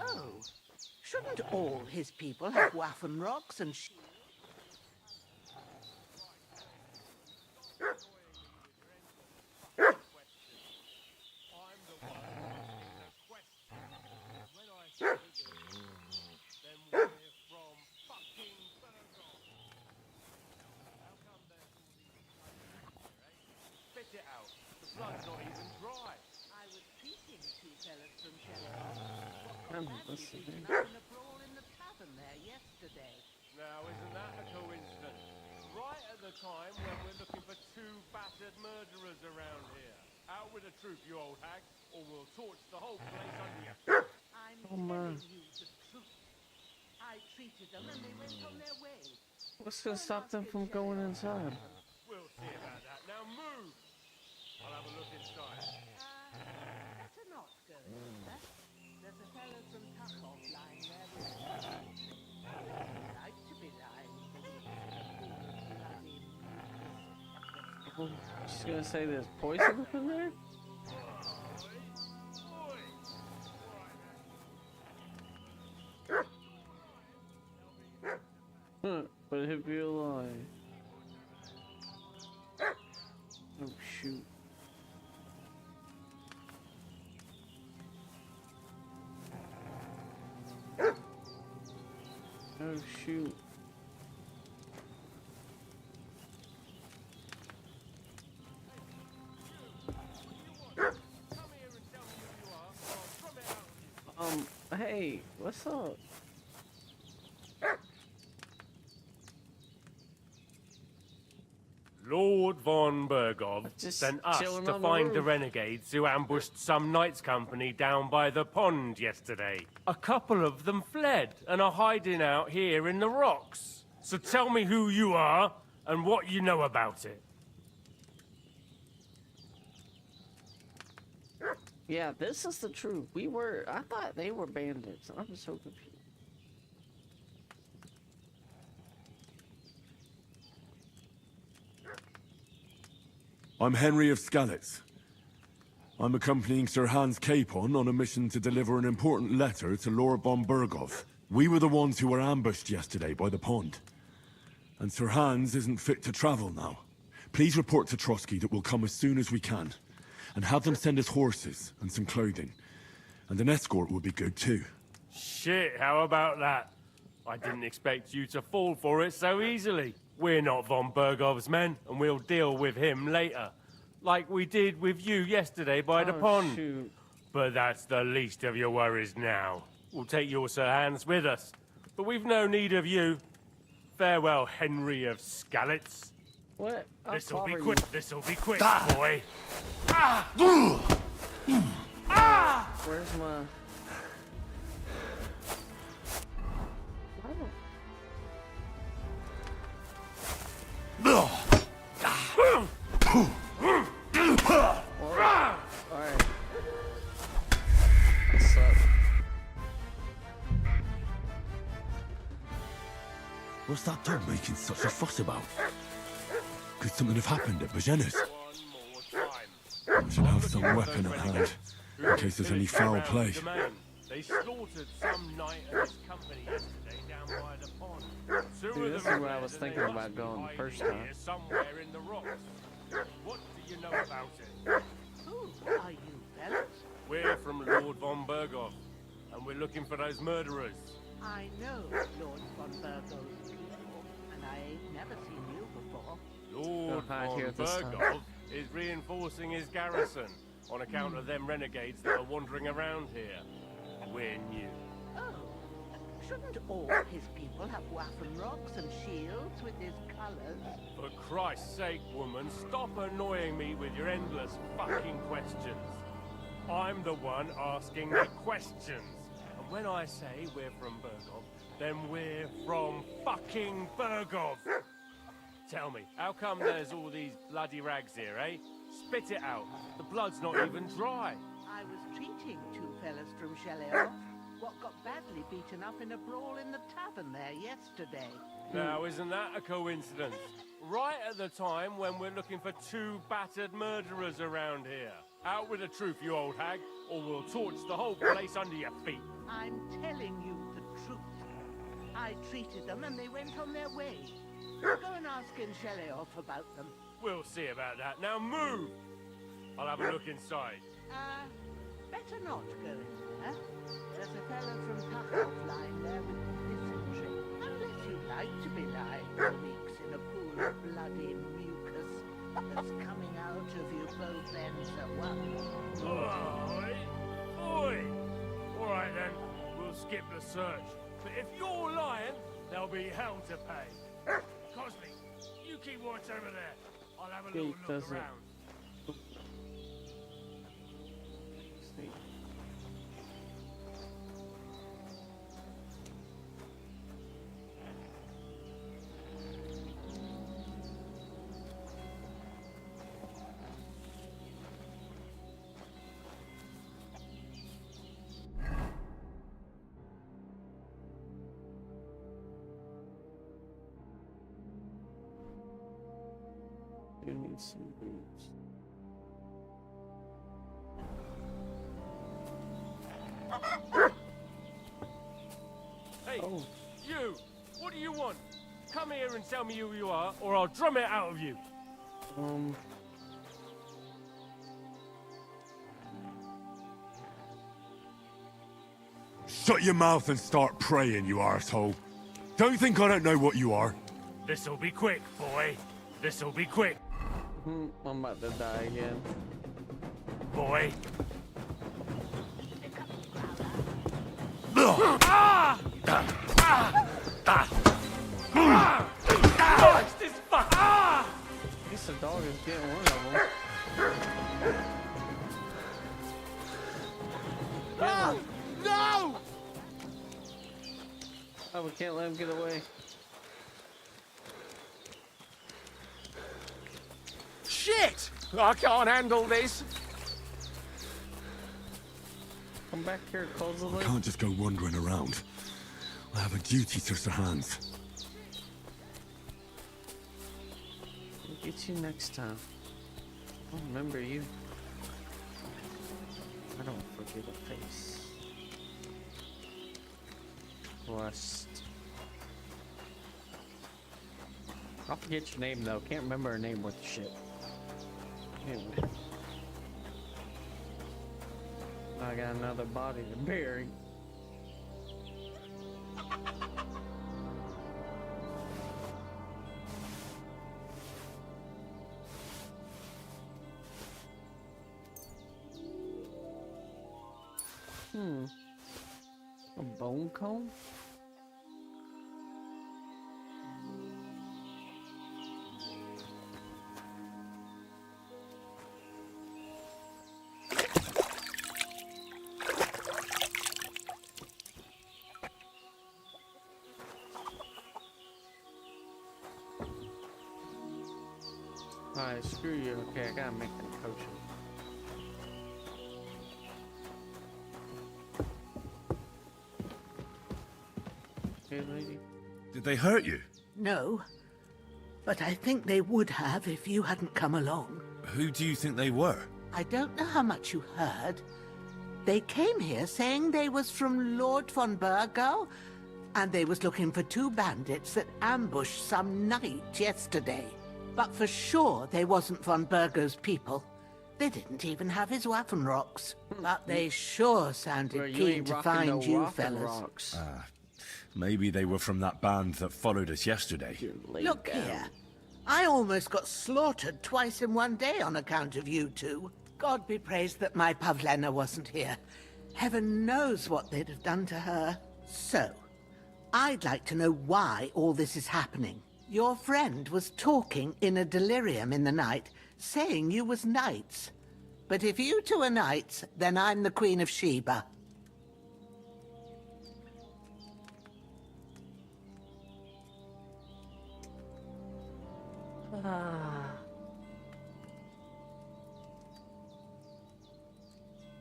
Oh, shouldn't all his people have waffen rocks and shields? Spit it out. The blood's not even dry. I was treating two fellas from Shelly. Listening. Up in a brawl in the tavern there yesterday. Now, isn't that a coincidence? Right Right at the time when we're looking for two battered murderers around here. Out with the truth, you old hag, or we'll torch the whole place under your feet. I'm Oh, man. telling you the truth. I treated them and they went on their way. What's gonna stop them from going inside? We'll see about that. Now move! I'll have a look inside. Better not go in there. There's a fellow from Tuchov lying there with He'd like to be lying for weeks in a pool of bloody She's gonna say there's poison up in there? Huh, but he'd be alive. Oh shoot. Oh shoot. Hey, what's up? Lord von Bergov Just sent us chilling to on the find the roof. renegades who ambushed some knights' company down by the pond yesterday. A couple of them fled and are hiding out here in the rocks. So tell me who you are and what you know about it. Yeah, this is the truth. I thought they were bandits. I'm so confused. I'm Henry of Skalitz. I'm accompanying Sir Hans Capon on a mission to deliver an important letter to Lord von Bergov. We were the ones who were ambushed yesterday by the pond. And Sir Hans isn't fit to travel now. Please report to Trotsky that we'll come as soon as we can. And have them send us horses and some clothing. And an escort would be good too. Shit, how about that? I didn't expect you to fall for it so easily. We're not von Bergov's men, and we'll deal with him later. Like we did with you yesterday by the pond. Shoot. But that's the least of your worries now. We'll take your Sir Hans with us. But we've no need of you. Farewell, Henry of Skalitz. What? This'll be quick, boy. Where's my... Alright. What's up? What's that dog making such a fuss about? Could something have happened at Bajena's? We should have some weapon at hand, in case there's any foul play. They slaughtered some knight and his company yesterday down by the pond. Dude, this is where I was thinking about going the first time. Somewhere in the rocks. What do you know about it? Who are you, fellas? We're from Lord von Bergov, and we're looking for those murderers. I know Lord von Bergov's people, and I ain't never seen you before. Lord hide here von this time. Bergov is reinforcing his garrison on account of them renegades that are wandering around here. We're new. Oh, shouldn't all his people have Waffenrocks and shields with his colours? For Christ's sake, woman, stop annoying me with your endless fucking questions. I'm the one asking the questions. And when I say we're from Bergov, then we're from fucking Bergov. Tell me, how come there's all these bloody rags here, eh? Spit it out. The blood's not even dry. I was treating two fellas from Sheleov, what got badly beaten up in a brawl in the tavern there yesterday. Now, isn't that a coincidence? Right at the time when we're looking for two battered murderers around here. Out with the truth, you old hag, or we'll torch the whole place under your feet. I'm telling you the truth. I treated them and they went on their way. Go and ask in Sheleov about them. We'll see about that. Now move! I'll have a look inside. Better not go in there. There's a fellow from Tuchov lying there with dysentery. Unless you'd like to be lying for weeks in a pool of bloody mucus that's coming out of you both ends at once. Oi! Oi! Alright then, we'll skip the search. But if you're lying, there'll be hell to pay. Cosley, you keep watch over there. I'll have a Gate little look doesn't- around. See. You need some boots. Hey, Oh. you! What do you want? Come here and tell me who you are, or I'll drum it out of you. Shut your mouth and start praying, you arsehole. Don't think I don't know what you are. This'll be quick, boy. This'll be quick, I'm about to die again. boy. Ah! Christ, this fuck! Ah! At least the dog is getting one of them. No! No! Oh, we can't let him get away. Shit! I can't handle this. Come back here, close the I lid. can't just go wandering around. I have a duty to Sir Hans. We'll get you next time. I'll remember you. I don't forget a face. Blessed. I'll forget your name though. Can't remember her name worth shit. Anyway. I got another body to bury. A bone comb? Alright, screw you. Okay, I gotta make that potion. Hey, lady. Did they hurt you? No, but I think they would have if you hadn't come along. Who do you think they were? I don't know how much you heard. They came here saying they was from Lord von Burgo, and they was looking for two bandits that ambushed some knight yesterday. But for sure they wasn't von Burgo's people. They didn't even have his Waffenrocks. But they sure sounded Bro, you keen ain't to rocking find no you Rock and fellas. Rocks. Maybe they were from that band that followed us yesterday. Look here. I almost got slaughtered twice in one day on account of you two. God be praised that my Pavlena wasn't here. Heaven knows what they'd have done to her. So, I'd like to know why all this is happening. Your friend was talking in a delirium in the night, saying you was knights. But if you two are knights, then I'm the Queen of Sheba.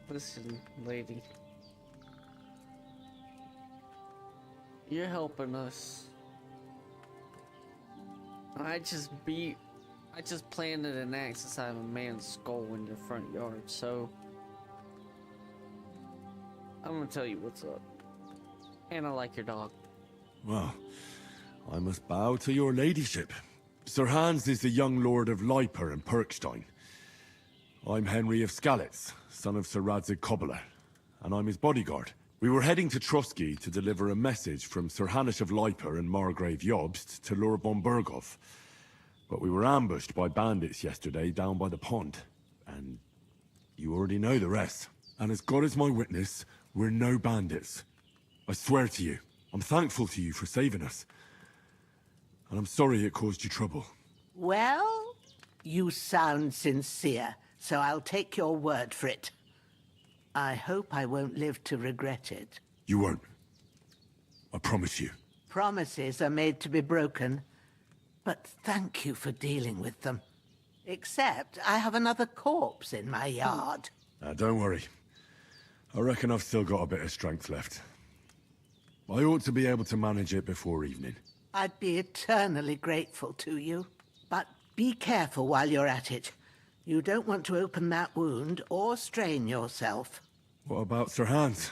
Listen, lady. You're helping us. I just planted an axe inside of a man's skull in your front yard, so I'm gonna tell you what's up. And I like your dog. Well, I must bow to your ladyship. Sir Hans is the young lord of Leiper and Perkstein. I'm Henry of Skalitz, son of Sir Radzig Cobbler, and I'm his bodyguard. We were heading to Trusky to deliver a message from Sir Hanish of Leiper and Margrave Jobst to Lord von Burgov. But we were ambushed by bandits yesterday down by the pond, and you already know the rest. And as God is my witness, we're no bandits. I swear to you, I'm thankful to you for saving us. And I'm sorry it caused you trouble. Well, you sound sincere, so I'll take your word for it. I hope I won't live to regret it. You won't. I promise you. Promises are made to be broken, but thank you for dealing with them. Except I have another corpse in my yard. Don't worry. I reckon I've still got a bit of strength left. I ought to be able to manage it before evening. I'd be eternally grateful to you. But be careful while you're at it. You don't want to open that wound or strain yourself. What about Sir Hans?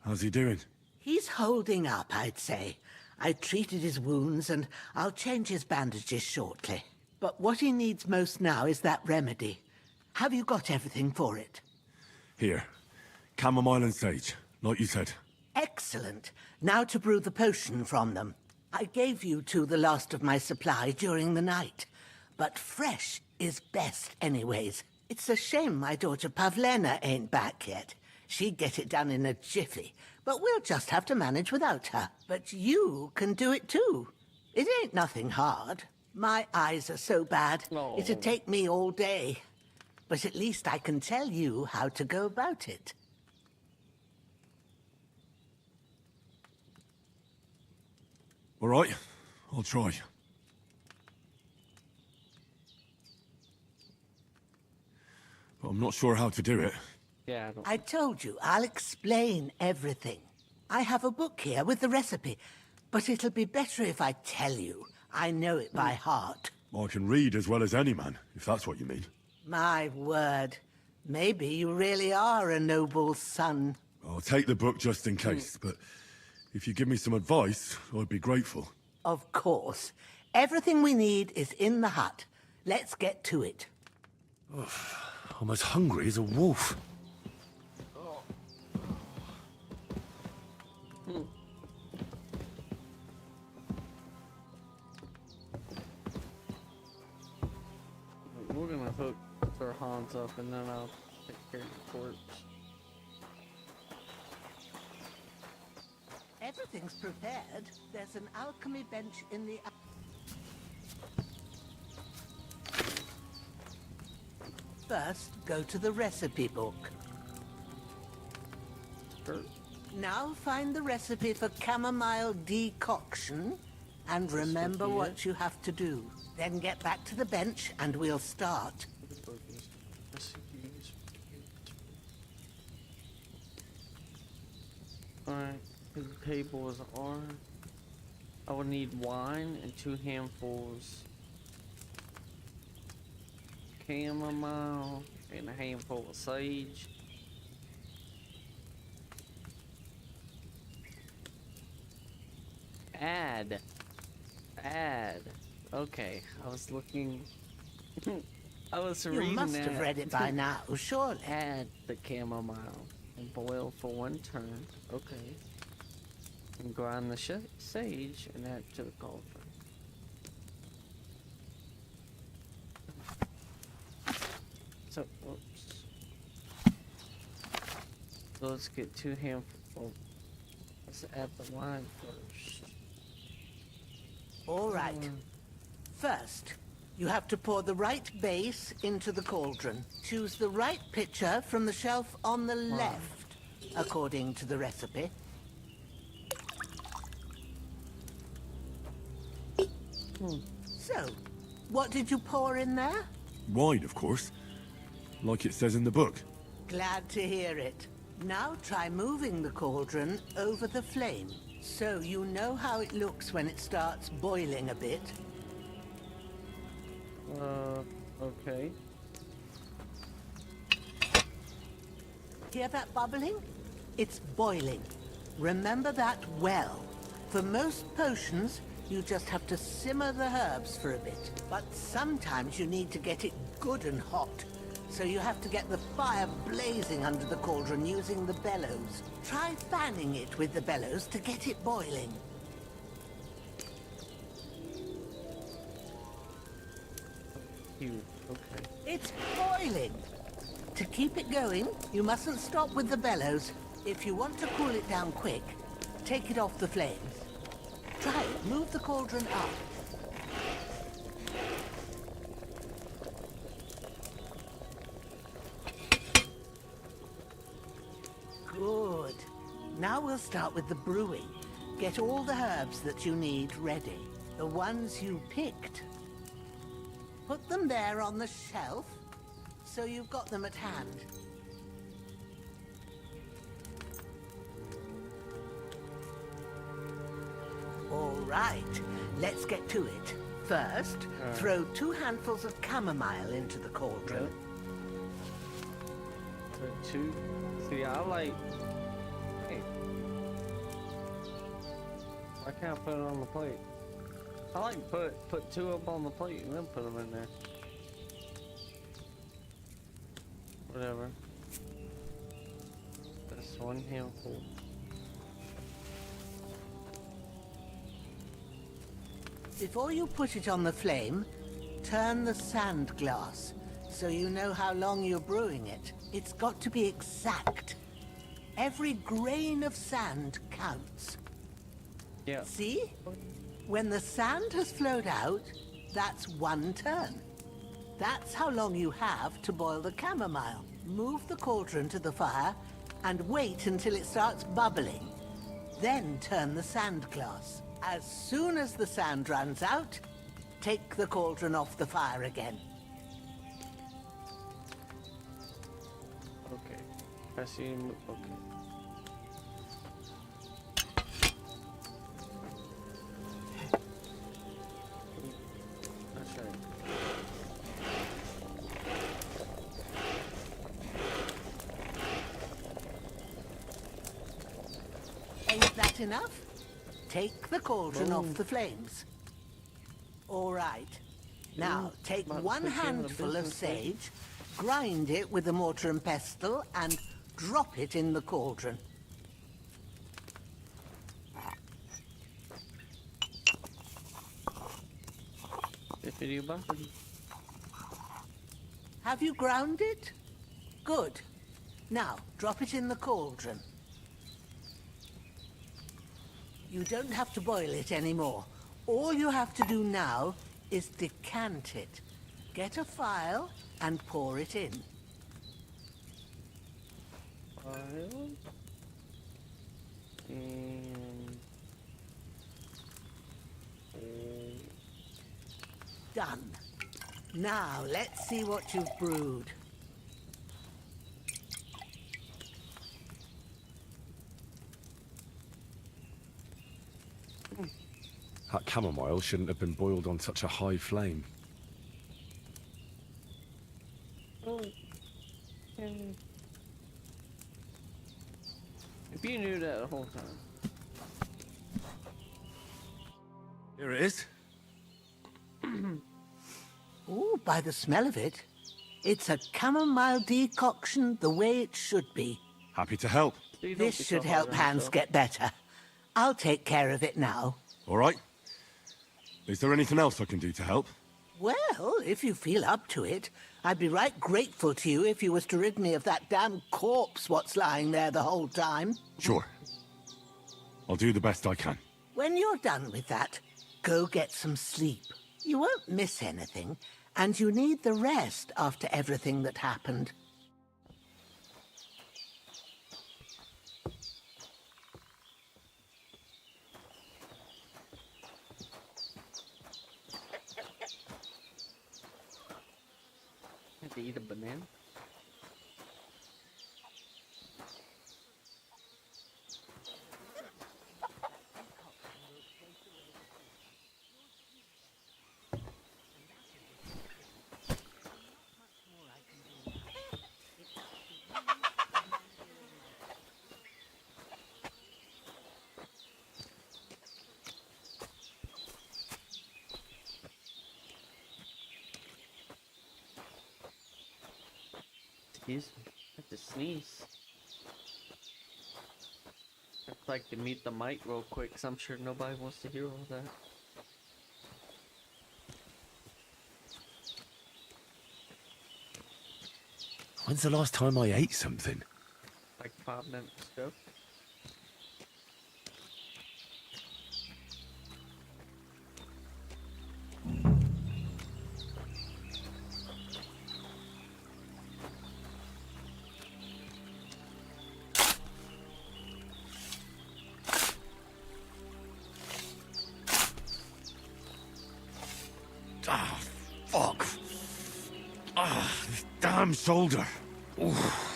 How's he doing? He's holding up, I'd say. I treated his wounds and I'll change his bandages shortly. But what he needs most now is that remedy. Have you got everything for it? Here. Chamomile and sage, like you said. Excellent. Now to brew the potion from them. I gave you two the last of my supply during the night. But fresh is best anyways. It's a shame my daughter Pavlena ain't back yet. She'd get it done in a jiffy. But we'll just have to manage without her. But you can do it too. It ain't nothing hard. My eyes are so bad, it'd take me all day. But at least I can tell you how to go about it. All right, I'll try. But I'm not sure how to do it. Yeah, I told you, I'll explain everything. I have a book here with the recipe, but it'll be better if I tell you. I know it by heart. I can read as well as any man, if that's what you mean. My word. Maybe you really are a noble son. I'll take the book just in case, but if you give me some advice, I'd be grateful. Of course. Everything we need is in the hut. Let's get to it. I'm as hungry as a wolf. We're gonna hook Sir Hans up and then I'll take care of the corpse. Everything's prepared. There's an alchemy bench in the... First, go to the recipe book. Now find the recipe for chamomile decoction and remember what you have to do. Then get back to the bench and we'll start. Alright, the table is on. I will need wine and 2 handfuls. Chamomile and a handful of sage. Add. Okay, I was looking. I was reading You must that. have read it by now, surely. Add the chamomile and boil for 1 turn. Okay. And grind the sage and add to the cauldron. So, whoops. So let's get 2 handfuls. Let's add the wine first. All right. First, you have to pour the right base into the cauldron. Choose the right pitcher from the shelf on the left, according to the recipe. So, what did you pour in there? Wine, of course. Like it says in the book. Glad to hear it. Now try moving the cauldron over the flame, so you know how it looks when it starts boiling a bit. Okay. Hear that bubbling? It's boiling. Remember that well. For most potions, you just have to simmer the herbs for a bit. But sometimes you need to get it good and hot. So you have to get the fire blazing under the cauldron using the bellows. Try fanning it with the bellows to get it boiling. Okay. It's boiling! To keep it going, you mustn't stop with the bellows. If you want to cool it down quick, take it off the flames. Try it. Move the cauldron up. we'll start with the brewing. Get all the herbs that you need ready. The ones you picked. Put them there on the shelf, so you've got them at hand. All right, let's get to it. First, throw 2 handfuls of chamomile into the cauldron. So 2. See, I like. Hey. Why can't I put it on the plate? I like put 2 of them on the plate and then put them in there. Whatever. That's 1 handful. Before you put it on the flame, turn the sand glass so you know how long you're brewing it. It's got to be exact. Every grain of sand counts. Yeah. See? When the sand has flowed out, that's 1 turn. That's how long you have to boil the chamomile. Move the cauldron to the fire and wait until it starts bubbling. Then turn the sand glass. As soon as the sand runs out, take the cauldron off the fire again. Okay. I see him. Okay. That's right. Ain't that enough? Take the cauldron off the flames. All right. Now, take 1 handful of sage, grind it with a mortar and pestle, and drop it in the cauldron. Have you ground it? Good. Now, drop it in the cauldron. You don't have to boil it anymore. All you have to do now is decant it. Get a phial and pour it in. Phial? And... Done. Now, let's see what you've brewed. That chamomile shouldn't have been boiled on such a high flame. Oh. If you knew that the whole time. Here it is. Ooh, by the smell of it, it's a chamomile decoction the way it should be. Happy to help. This should help Hans get better. I'll take care of it now. All right. Is there anything else I can do to help? Well, if you feel up to it, I'd be right grateful to you if you was to rid me of that damn corpse what's lying there the whole time. Sure. I'll do the best I can. When you're done with that, go get some sleep. You won't miss anything, and you need the rest after everything that happened. Have to eat a banana. Excuse me, I have to sneeze. I'd like to mute the mic real quick, because I'm sure nobody wants to hear all that. When's the last time I ate something? Like 5 minutes ago. Fuck. Ah, this damn shoulder. Oof.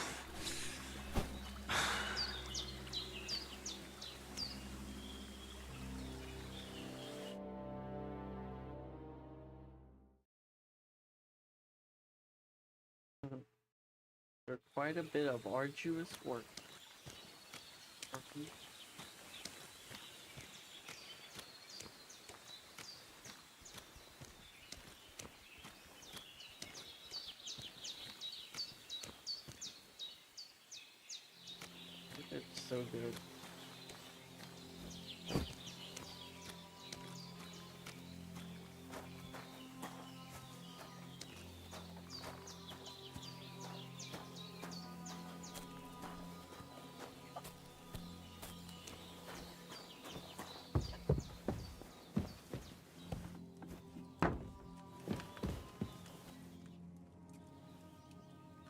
There's quite a bit of arduous work. It's so good.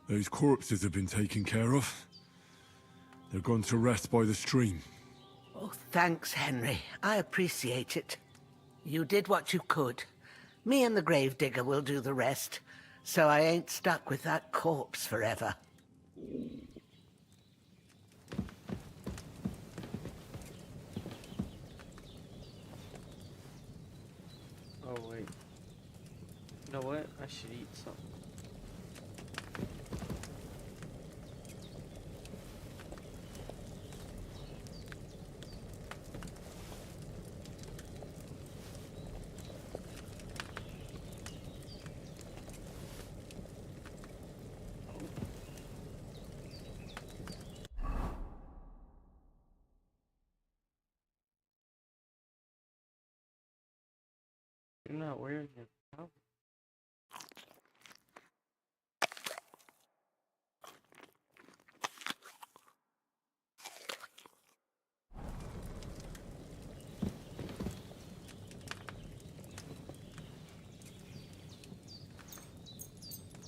Those corpses have been taken care of. They're gone to rest by the stream. Oh, thanks, Henry. I appreciate it. You did what you could. Me and the gravedigger will do the rest, so I ain't stuck with that corpse forever. Oh wait. You know what? I should eat something. You're not wearing your towel.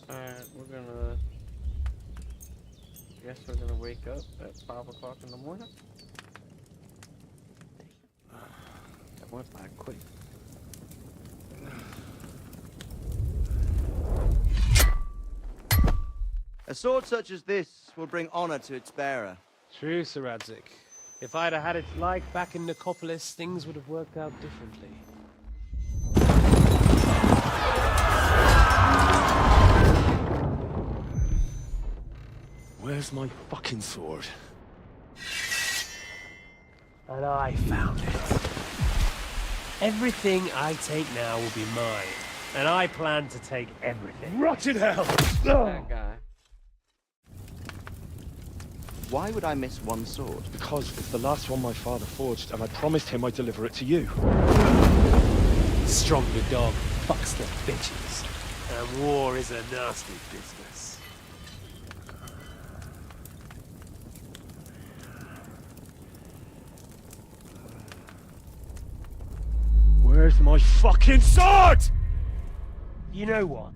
Alright, I guess we're gonna wake up at 5 o'clock in the morning. That went by quick. A sword such as this will bring honor to its bearer. True, Sir Radzik. If I'd have had it like back in Nicopolis, things would have worked out differently. Where's my fucking sword? And I found it. Everything I take now will be mine. And I plan to take everything. Rotted hell! That guy. Why would I miss one sword? Because it's the last one my father forged, and I promised him I'd deliver it to you. Stronger dog fucks the bitches. And war is a nasty business. Where's my fucking sword? You know what?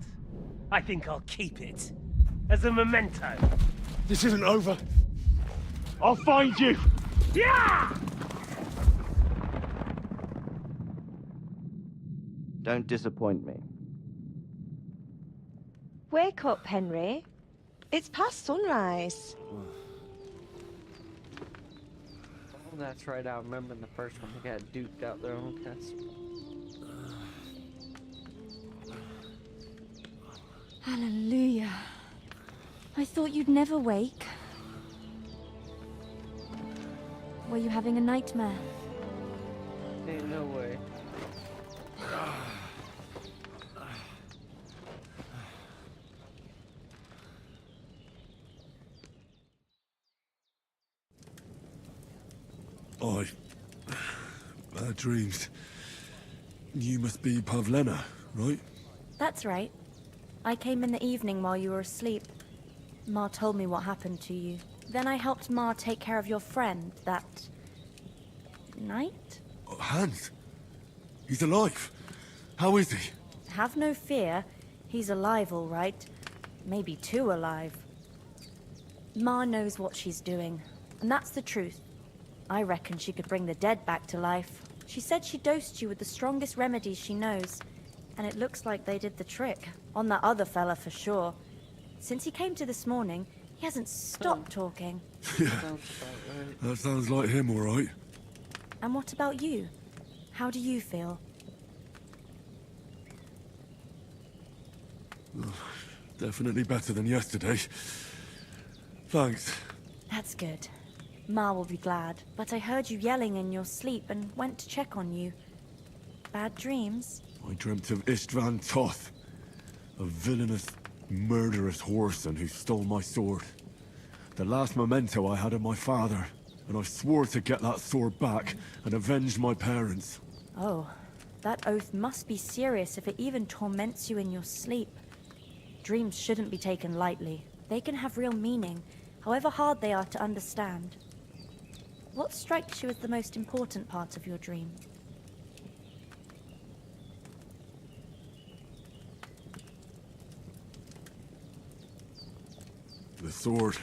I think I'll keep it. As a memento. This isn't over. I'll find you! Yeah! Don't disappoint me. Wake up, Henry. It's past sunrise. Oh, that's right. I remember in the first one they got duped out their own castle. Hallelujah. I thought you'd never wake. Were you having a nightmare? Ain't no way. Bad dreams. You must be Pavlena, right? That's right. I came in the evening while you were asleep. Ma told me what happened to you. Then I helped Ma take care of your friend that night? Oh, Hans. He's alive. How is he? Have no fear. He's alive, all right. Maybe too alive. Ma knows what she's doing, and that's the truth. I reckon she could bring the dead back to life. She said she dosed you with the strongest remedies she knows. And it looks like they did the trick. On that other fella for sure. Since he came to this morning, he hasn't stopped talking. Yeah, that sounds like him, all right. And what about you? How do you feel? Definitely better than yesterday. Thanks. That's good. Ma will be glad, but I heard you yelling in your sleep and went to check on you. Bad dreams? I dreamt of Istvan Toth, a villainous, murderous whoreson who stole my sword. The last memento I had of my father, and I swore to get that sword back and avenge my parents. Oh, that oath must be serious if it even torments you in your sleep. Dreams shouldn't be taken lightly. They can have real meaning, however hard they are to understand. What strikes you as the most important part of your dream? The sword.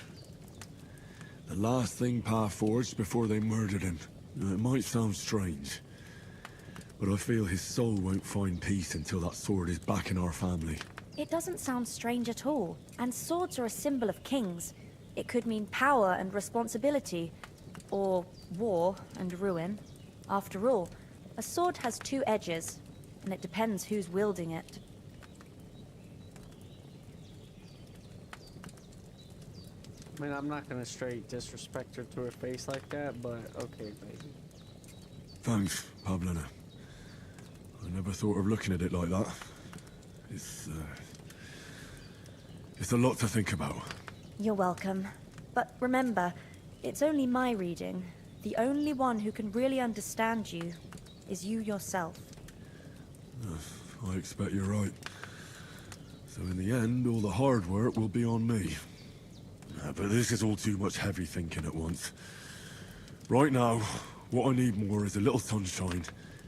The last thing Pa forged before they murdered him. It might sound strange, but I feel his soul won't find peace until that sword is back in our family. It doesn't sound strange at all, and swords are a symbol of kings. It could mean power and responsibility, or war and ruin. After all, a sword has two edges, and it depends who's wielding it. I mean, I'm not gonna straight disrespect her to her face like that, but okay, baby. Thanks, Pavlina. I never thought of looking at it like that. It's a lot to think about. You're welcome. But remember, it's only my reading. The only one who can really understand you is you yourself. I expect you're right. So in the end, all the hard work will be on me. But this is all too much heavy thinking at once. Right now, what I need more is a little sunshine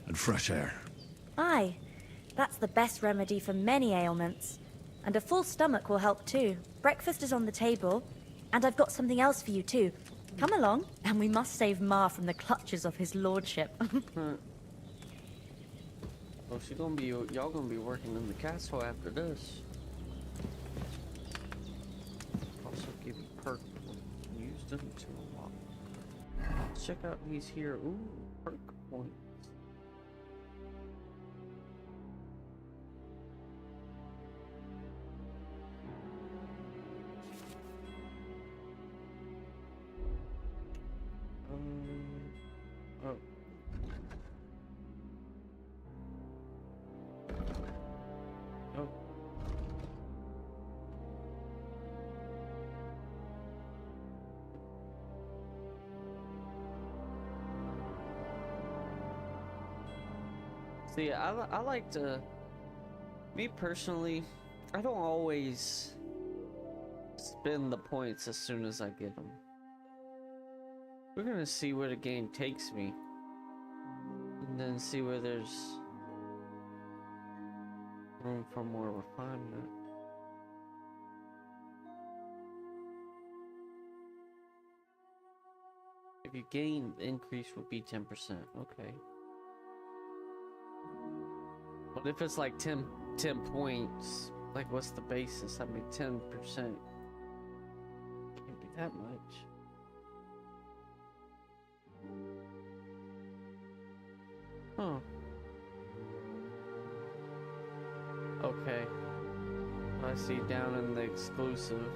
and fresh air. Aye, that's the best remedy for many ailments. And a full stomach will help too. Breakfast is on the table, and I've got something else for you too. Come along, and we must save Ma from the clutches of his lordship. Well, y'all gonna be working in the castle after this. Also give you perk points. Use them to unlock. Let's check out these here. Ooh, perk points. Oh. Oh. See, I like to... Me personally, I don't always spend the points as soon as I get them. We're gonna see where the game takes me. And then see where there's room for more refinement. If you gain, the increase would be 10%. Okay. But if it's like 10 points, like what's the basis? I mean, 10%. Can't be that much. Huh. Okay. I see down in the exclusive.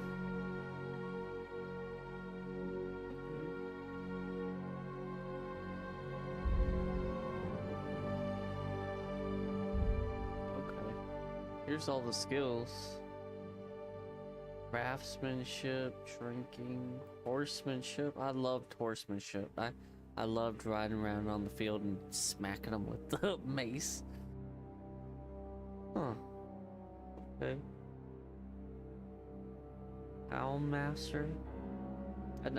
Okay. Here's all the skills. Craftsmanship, shrinking, horsemanship. I loved horsemanship. I loved riding around on the field and smacking them with the mace. Huh. Okay. Owl Master.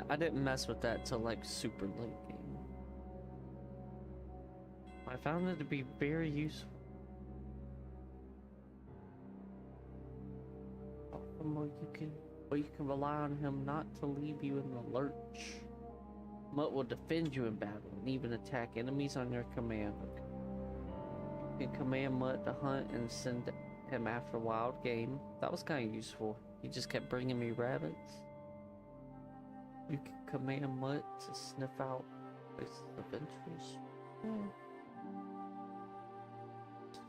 I didn't mess with that till like super late game. I found it to be very useful. But you can rely on him not to leave you in the lurch. Mutt will defend you in battle and even attack enemies on your command. You can command Mutt to hunt and send him after wild game. That was kind of useful. He just kept bringing me rabbits. You can command Mutt to sniff out places of interest.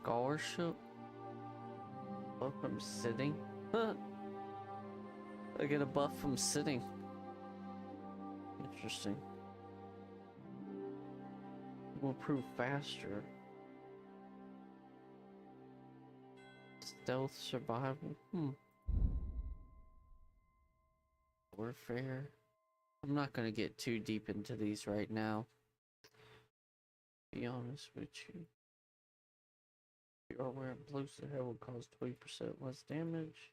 Scholarship. Buff from sitting. Huh. I get a buff from sitting. Interesting. Will prove faster. Stealth survival. Warfare. I'm not gonna get too deep into these right now. Be honest with you. Your armor blows to the head will cause 20% less damage.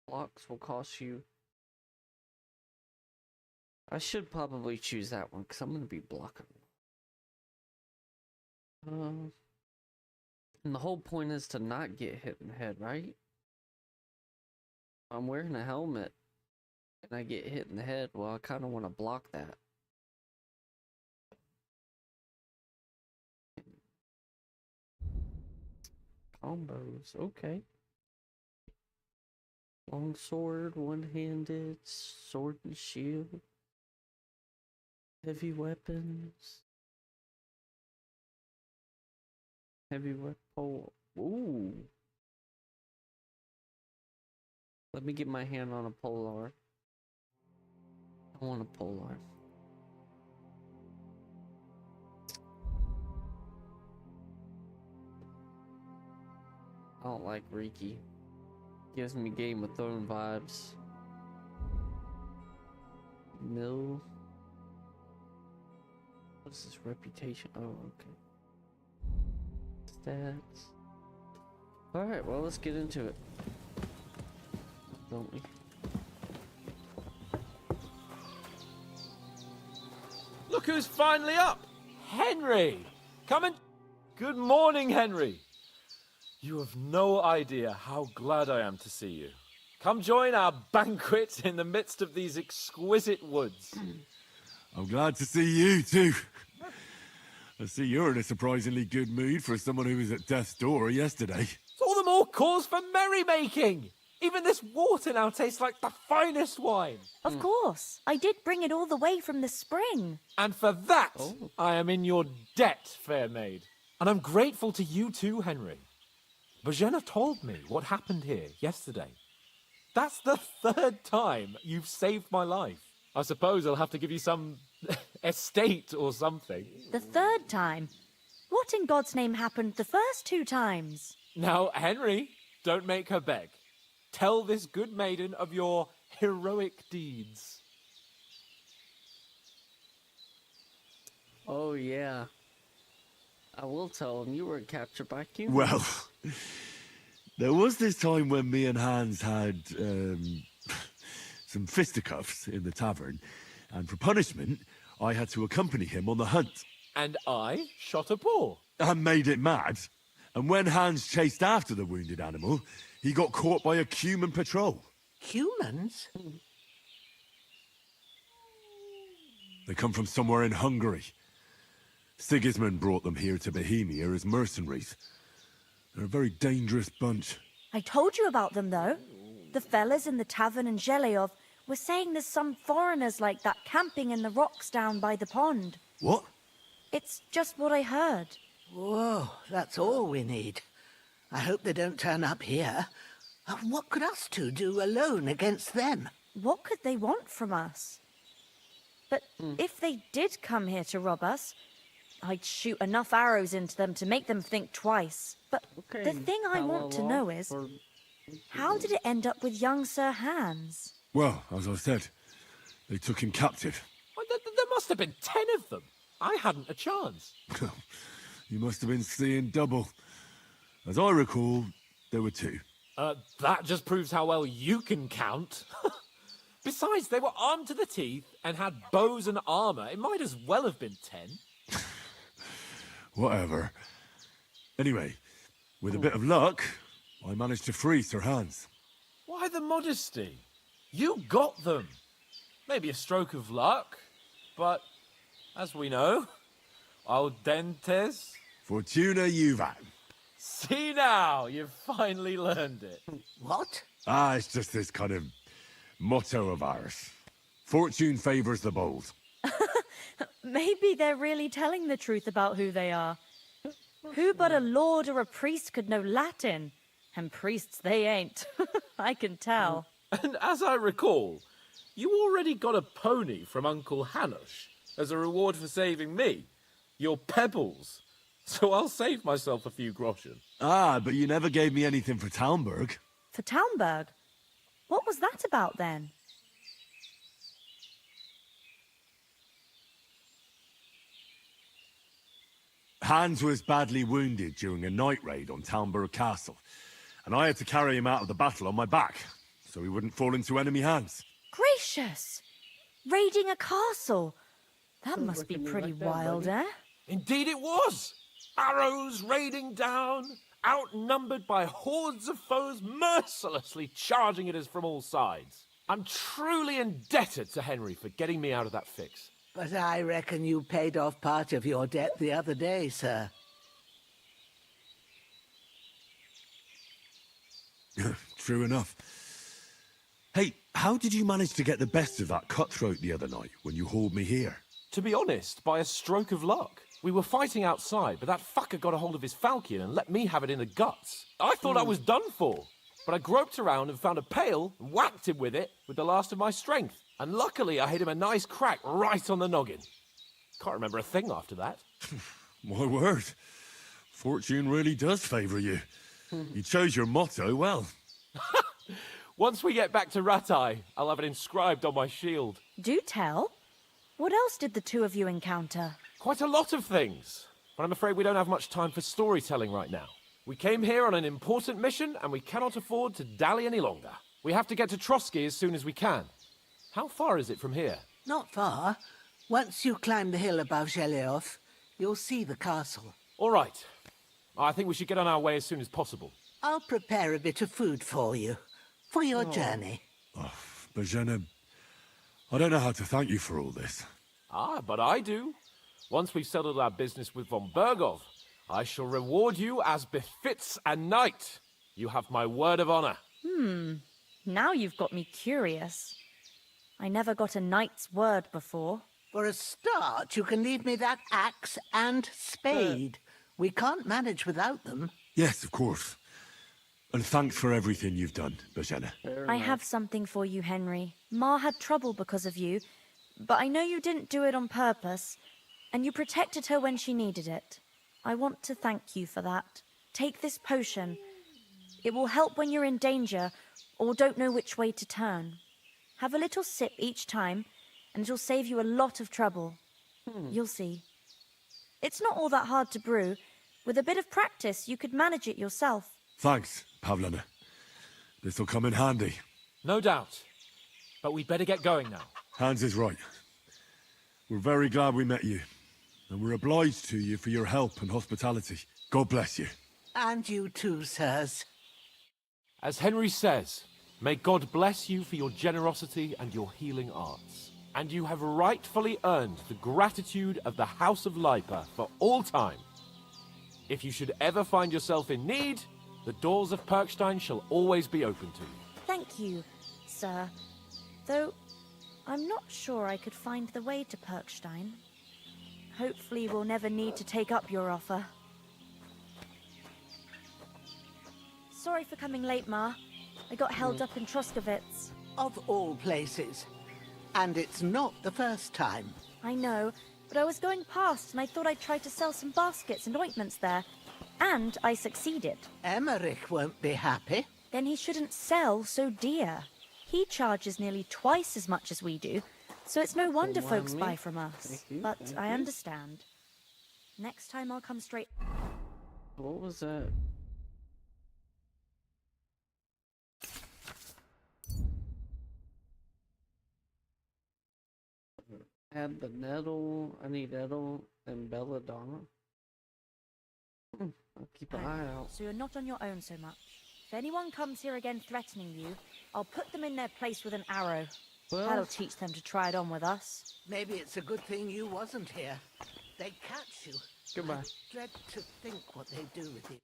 Blocks will cost you. I should probably choose that one because I'm gonna be blocking. And the whole point is to not get hit in the head, right? I'm wearing a helmet and I get hit in the head. Well, I kind of want to block that. Combos, okay. Long sword, one-handed, sword and shield. Heavy weapons. Heavy weapon. Oh, ooh. Let me get my hand on a polar. I want a polar. I don't like Riki. Gives me Game of Thrones vibes. Mill. What's this reputation? Oh, okay. Stats. Alright, well, let's get into it. Don't we? Look who's finally up! Henry! Come and... Good morning, Henry! You have no idea how glad I am to see you. Come join our banquet in the midst of these exquisite woods. I'm glad to see you too. I see you're in a surprisingly good mood for someone who was at death's door yesterday. It's all the more cause for merrymaking! Even this water now tastes like the finest wine. Of course. I did bring it all the way from the spring. And for that, I am in your debt, fair maid. And I'm grateful to you too, Henry. Bojena told me what happened here yesterday. That's the 3rd time you've saved my life. I suppose I'll have to give you some estate or something. The 3rd time? What in God's name happened the first 2 times? Now, Henry, don't make her beg. Tell this good maiden of your heroic deeds. Oh, yeah. I will tell him you were captured by Kingdoem. Well, there was this time when me and Hans had some fisticuffs in the tavern, and for punishment, I had to accompany him on the hunt. And I shot a boar. And made it mad. And when Hans chased after the wounded animal, he got caught by a human patrol. Humans? They come from somewhere in Hungary. Sigismund brought them here to Bohemia as mercenaries. They're a very dangerous bunch. I told you about them, though. The fellas in the tavern in Zheleyov were saying there's some foreigners like that camping in the rocks down by the pond. What? It's just what I heard. Whoa, that's all we need. I hope they don't turn up here. What could us two do alone against them? What could they want from us? But if they did come here to rob us, I'd shoot enough arrows into them to make them think twice. But the thing I want to know is, how did it end up with young Sir Hans? Well, as I said, they took him captive. Well, there must have been 10 of them. I hadn't a chance. You must have been seeing double. As I recall, there were 2. That just proves how well you can count. Besides, they were armed to the teeth and had bows and armor. It might as well have been 10. Whatever. Anyway, with a bit of luck, I managed to free Sir Hans. Why the modesty? You got them. Maybe a stroke of luck. but as we know, al dentes. Fortuna juvat. See now, you've finally learned it. What? Ah, it's just this kind of motto of ours. Fortune favors the bold. Maybe they're really telling the truth about who they are. Who but a lord or a priest could know Latin? And priests they ain't. I can tell. And as I recall, you already got a pony from Uncle Hanush as a reward for saving me. Your pebbles. So I'll save myself a few groschen. Ah, but you never gave me anything for Talmberg. For Talmberg? What was that about then? Hans was badly wounded during a night raid on Talmberg Castle, and I had to carry him out of the battle on my back, so he wouldn't fall into enemy hands. Gracious! Raiding a castle? That must be pretty wild, eh? Indeed it was! Arrows raining down, outnumbered by hordes of foes mercilessly charging at us from all sides. I'm truly indebted to Henry for getting me out of that fix. But I reckon you paid off part of your debt the other day, sir. True enough. Hey, how did you manage to get the best of that cutthroat the other night when you hauled me here? To be honest, by a stroke of luck. We were fighting outside, but that fucker got a hold of his falchion and let me have it in the guts. I thought I was done for, but I groped around and found a pail and whacked him with it with the last of my strength. And luckily, I hit him a nice crack right on the noggin. Can't remember a thing after that. My word. Fortune really does favour you. You chose your motto well. Once we get back to Ratai, I'll have it inscribed on my shield. Do tell. What else did the two of you encounter? Quite a lot of things. But I'm afraid we don't have much time for storytelling right now. We came here on an important mission, and we cannot afford to dally any longer. We have to get to Trotsky as soon as we can. How far is it from here? Not far. Once you climb the hill above Zheleov, you'll see the castle. All right. I think we should get on our way as soon as possible. I'll prepare a bit of food for you, for your journey. Oh, Bozhena, I don't know how to thank you for all this. Ah, but I do. Once we've settled our business with von Bergov, I shall reward you as befits a knight. You have my word of honor. Now you've got me curious. I never got a knight's word before. For a start, you can leave me that axe and spade. We can't manage without them. Yes, of course. And thanks for everything you've done, Bozhena. I have something for you, Henry. Ma had trouble because of you, but I know you didn't do it on purpose, and you protected her when she needed it. I want to thank you for that. Take this potion. It will help when you're in danger or don't know which way to turn. Have a little sip each time, and it'll save you a lot of trouble. You'll see. It's not all that hard to brew. With a bit of practice, you could manage it yourself. Thanks, Pavlana. This'll come in handy. No doubt. But we'd better get going now. Hans is right. We're very glad we met you. And we're obliged to you for your help and hospitality. God bless you. And you too, sirs. As Henry says, may God bless you for your generosity and your healing arts. And you have rightfully earned the gratitude of the House of Lipa for all time. If you should ever find yourself in need, the doors of Perkstein shall always be open to you. Thank you, sir. Though, I'm not sure I could find the way to Perkstein. Hopefully we'll never need to take up your offer. Sorry for coming late, Ma. I got held up in Troskovitz. Of all places. And it's not the first time. I know, but I was going past and I thought I'd try to sell some baskets and ointments there. And I succeeded. Emmerich won't be happy. Then he shouldn't sell so dear. He charges nearly twice as much as we do, so it's no wonder folks buy from us. But I understand. Next time I'll come straight... What was that? Add the nettle. I need nettle and belladonna. I'll keep an eye out. So you're not on your own so much. If anyone comes here again threatening you, I'll put them in their place with an arrow. That'll teach them to try it on with us. Maybe it's a good thing you wasn't here. They'd catch you. Goodbye. I dread to think what they'd do with you.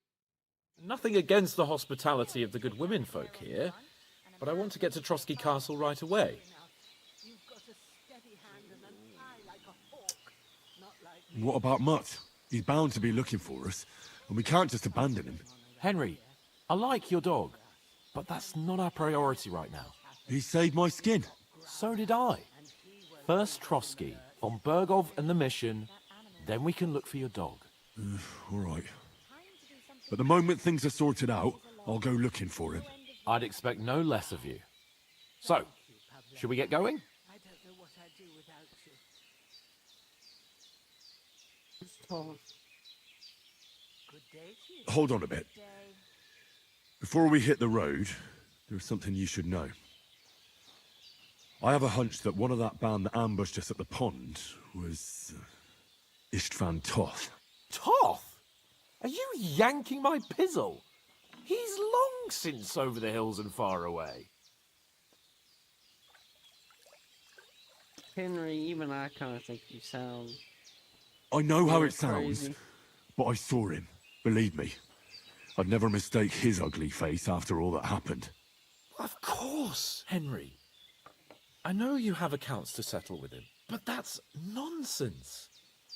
Nothing against the hospitality of the good women folk here, but I want to get to Trotsky Castle right away. What about Mutt? He's bound to be looking for us, and we can't just abandon him. Henry, I like your dog, but that's not our priority right now. He saved my skin. So did I. First Trotsky, von Bergov and the mission, then we can look for your dog. All right. But the moment things are sorted out, I'll go looking for him. I'd expect no less of you. So, should we get going? I don't know what I'd do without you. Good day to you. Hold on a bit. Before we hit the road, there's something you should know. I have a hunch that one of that band that ambushed us at the pond was Istvan Toth. Toth? Are you yanking my pizzle? He's long since over the hills and far away. Henry, even I kind of think you sound... I know how You're it sounds, crazy. but I saw him. Believe me. I'd never mistake his ugly face after all that happened. Of course, Henry. I know you have accounts to settle with him, but that's nonsense.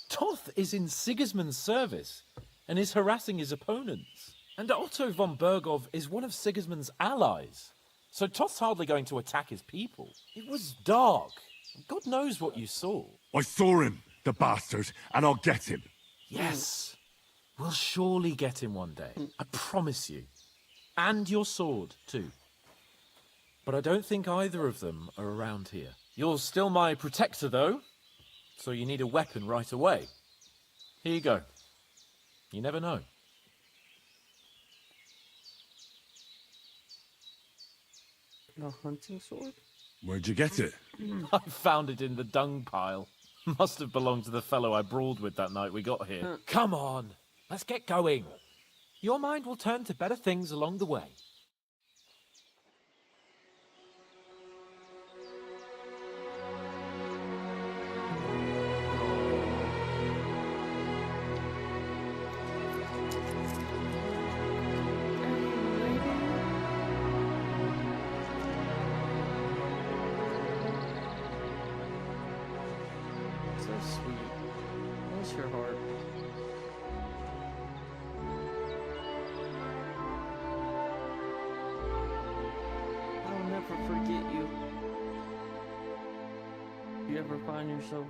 Toth is in Sigismund's service and is harassing his opponents. And Otto von Bergov is one of Sigismund's allies. So Toth's hardly going to attack his people. It was dark. God knows what you saw. I saw him, the bastard, and I'll get him. Yes. We'll surely get him one day. I promise you. And your sword, too. But I don't think either of them are around here. You're still my protector, though. So you need a weapon right away. Here you go. You never know. A hunting sword? Where'd you get it? I found it in the dung pile. Must have belonged to the fellow I brawled with that night we got here. Come on, let's get going. Your mind will turn to better things along the way. So sweet. Bless your heart. I'll never forget you. You ever find yourself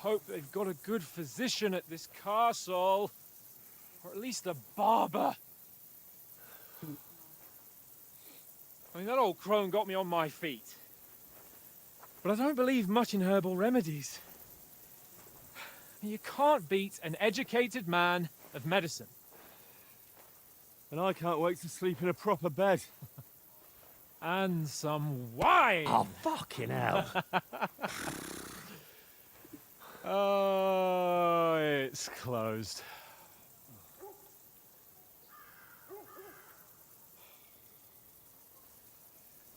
hope they've got a good physician at this castle. Or at least a barber. I mean, that old crone got me on my feet. But I don't believe much in herbal remedies. You can't beat an educated man of medicine. And I can't wait to sleep in a proper bed. And some wine! Oh, fucking hell. Oh, it's closed.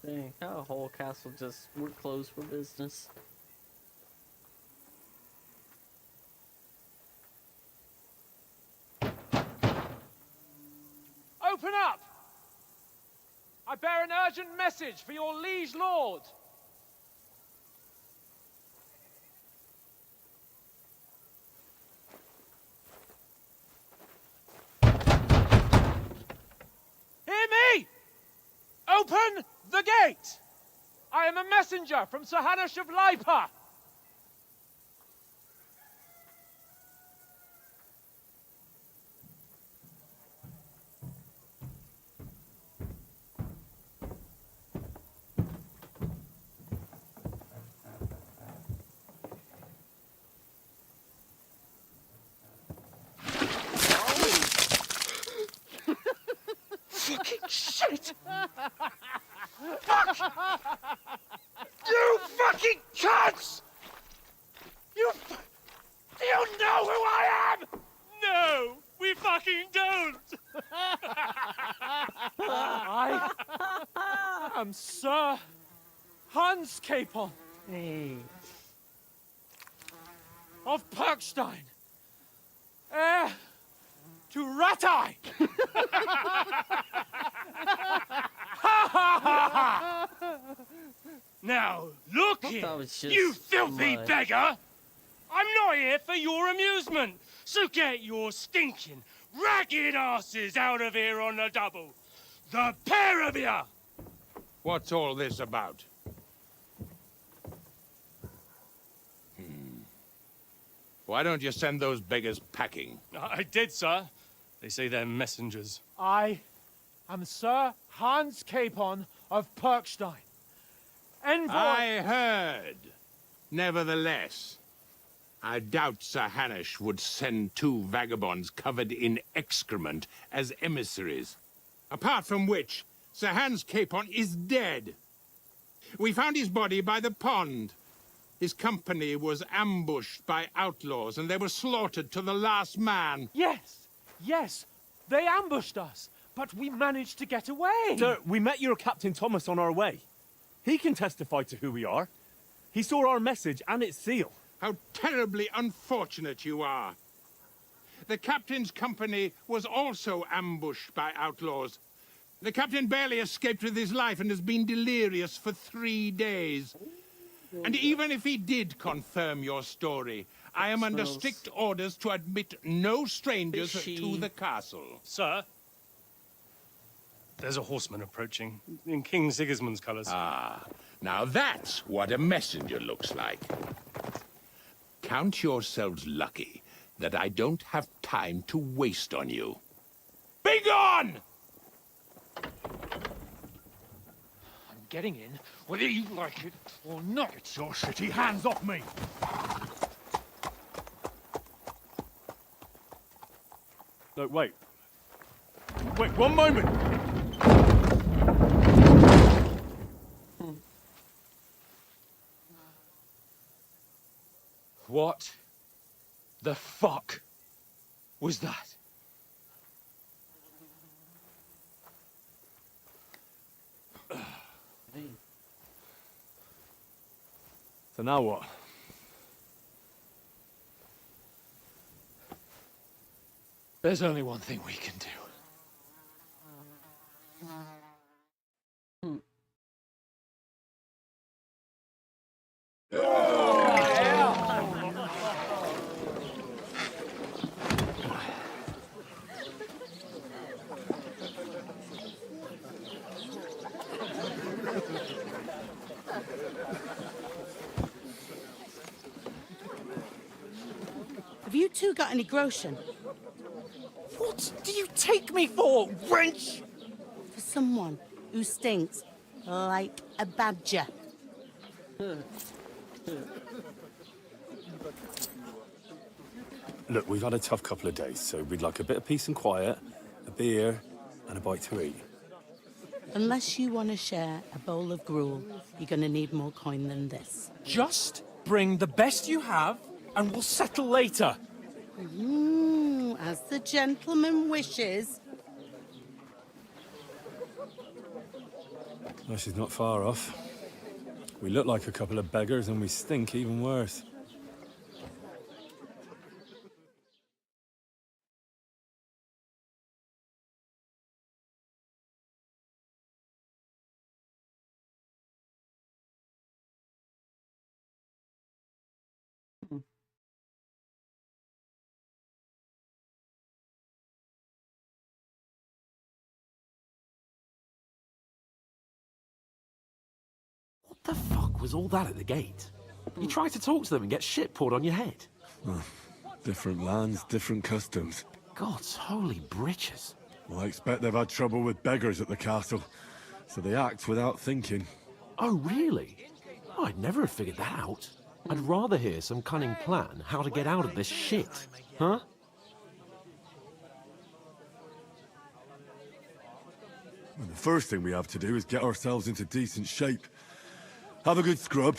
Dang, our whole castle just we're closed for business. Open up! I bear an urgent message for your liege lord. Hear me! Open the gate! I am a messenger from Sir Hanush of Lipa. Fucking shit! Fuck! You fucking cunts! Do you know who I am? No, we fucking don't! I am Sir Hans Capon. Hey. Of Perkstein. Heir to Ratai. Now, look here, That was just you filthy mud. beggar! I'm not here for your amusement, so get your stinking, ragged asses out of here on the double. The pair of you! What's all this about? Why don't you send those beggars packing? I did, sir. They say they're messengers. I am Sir Hans Capon of Perkstein. Envoy. I heard. Nevertheless, I doubt Sir Hanush would send two vagabonds covered in excrement as emissaries. Apart from which, Sir Hans Capon is dead. We found his body by the pond. His company was ambushed by outlaws, and they were slaughtered to the last man. Yes, yes, they ambushed us, but we managed to get away. Sir, we met your Captain Thomas on our way. He can testify to who we are. He saw our message and its seal. How terribly unfortunate you are. The captain's company was also ambushed by outlaws. The captain barely escaped with his life and has been delirious for 3 days. And even if he did confirm your story, I am under strict orders to admit no strangers to the castle. Sir, there's a horseman approaching, in King Sigismund's colours. Ah, now that's what a messenger looks like. Count yourselves lucky that I don't have time to waste on you. Be gone! I'm getting in, whether you like it or not. Get your shitty hands off me! No, wait. Wait, one moment! What the fuck was that? So now what? There's only one thing we can do. two got any groschen? What do you take me for, wench? For someone who stinks like a badger. Look, we've had a tough couple of days, so we'd like a bit of peace and quiet, a beer, and a bite to eat. Unless you want to share a bowl of gruel, you're going to need more coin than this. Just bring the best you have, and we'll settle later. As the gentleman wishes. Well, she's not far off. We look like a couple of beggars, and we stink even worse. What the fuck was all that at the gate? You try to talk to them and get shit poured on your head. Well, different lands, different customs. God's holy britches. Well, I expect they've had trouble with beggars at the castle, so they act without thinking. Oh, really? I'd never have figured that out. I'd rather hear some cunning plan how to get out of this shit. Huh? Well, the first thing we have to do is get ourselves into decent shape. Have a good scrub,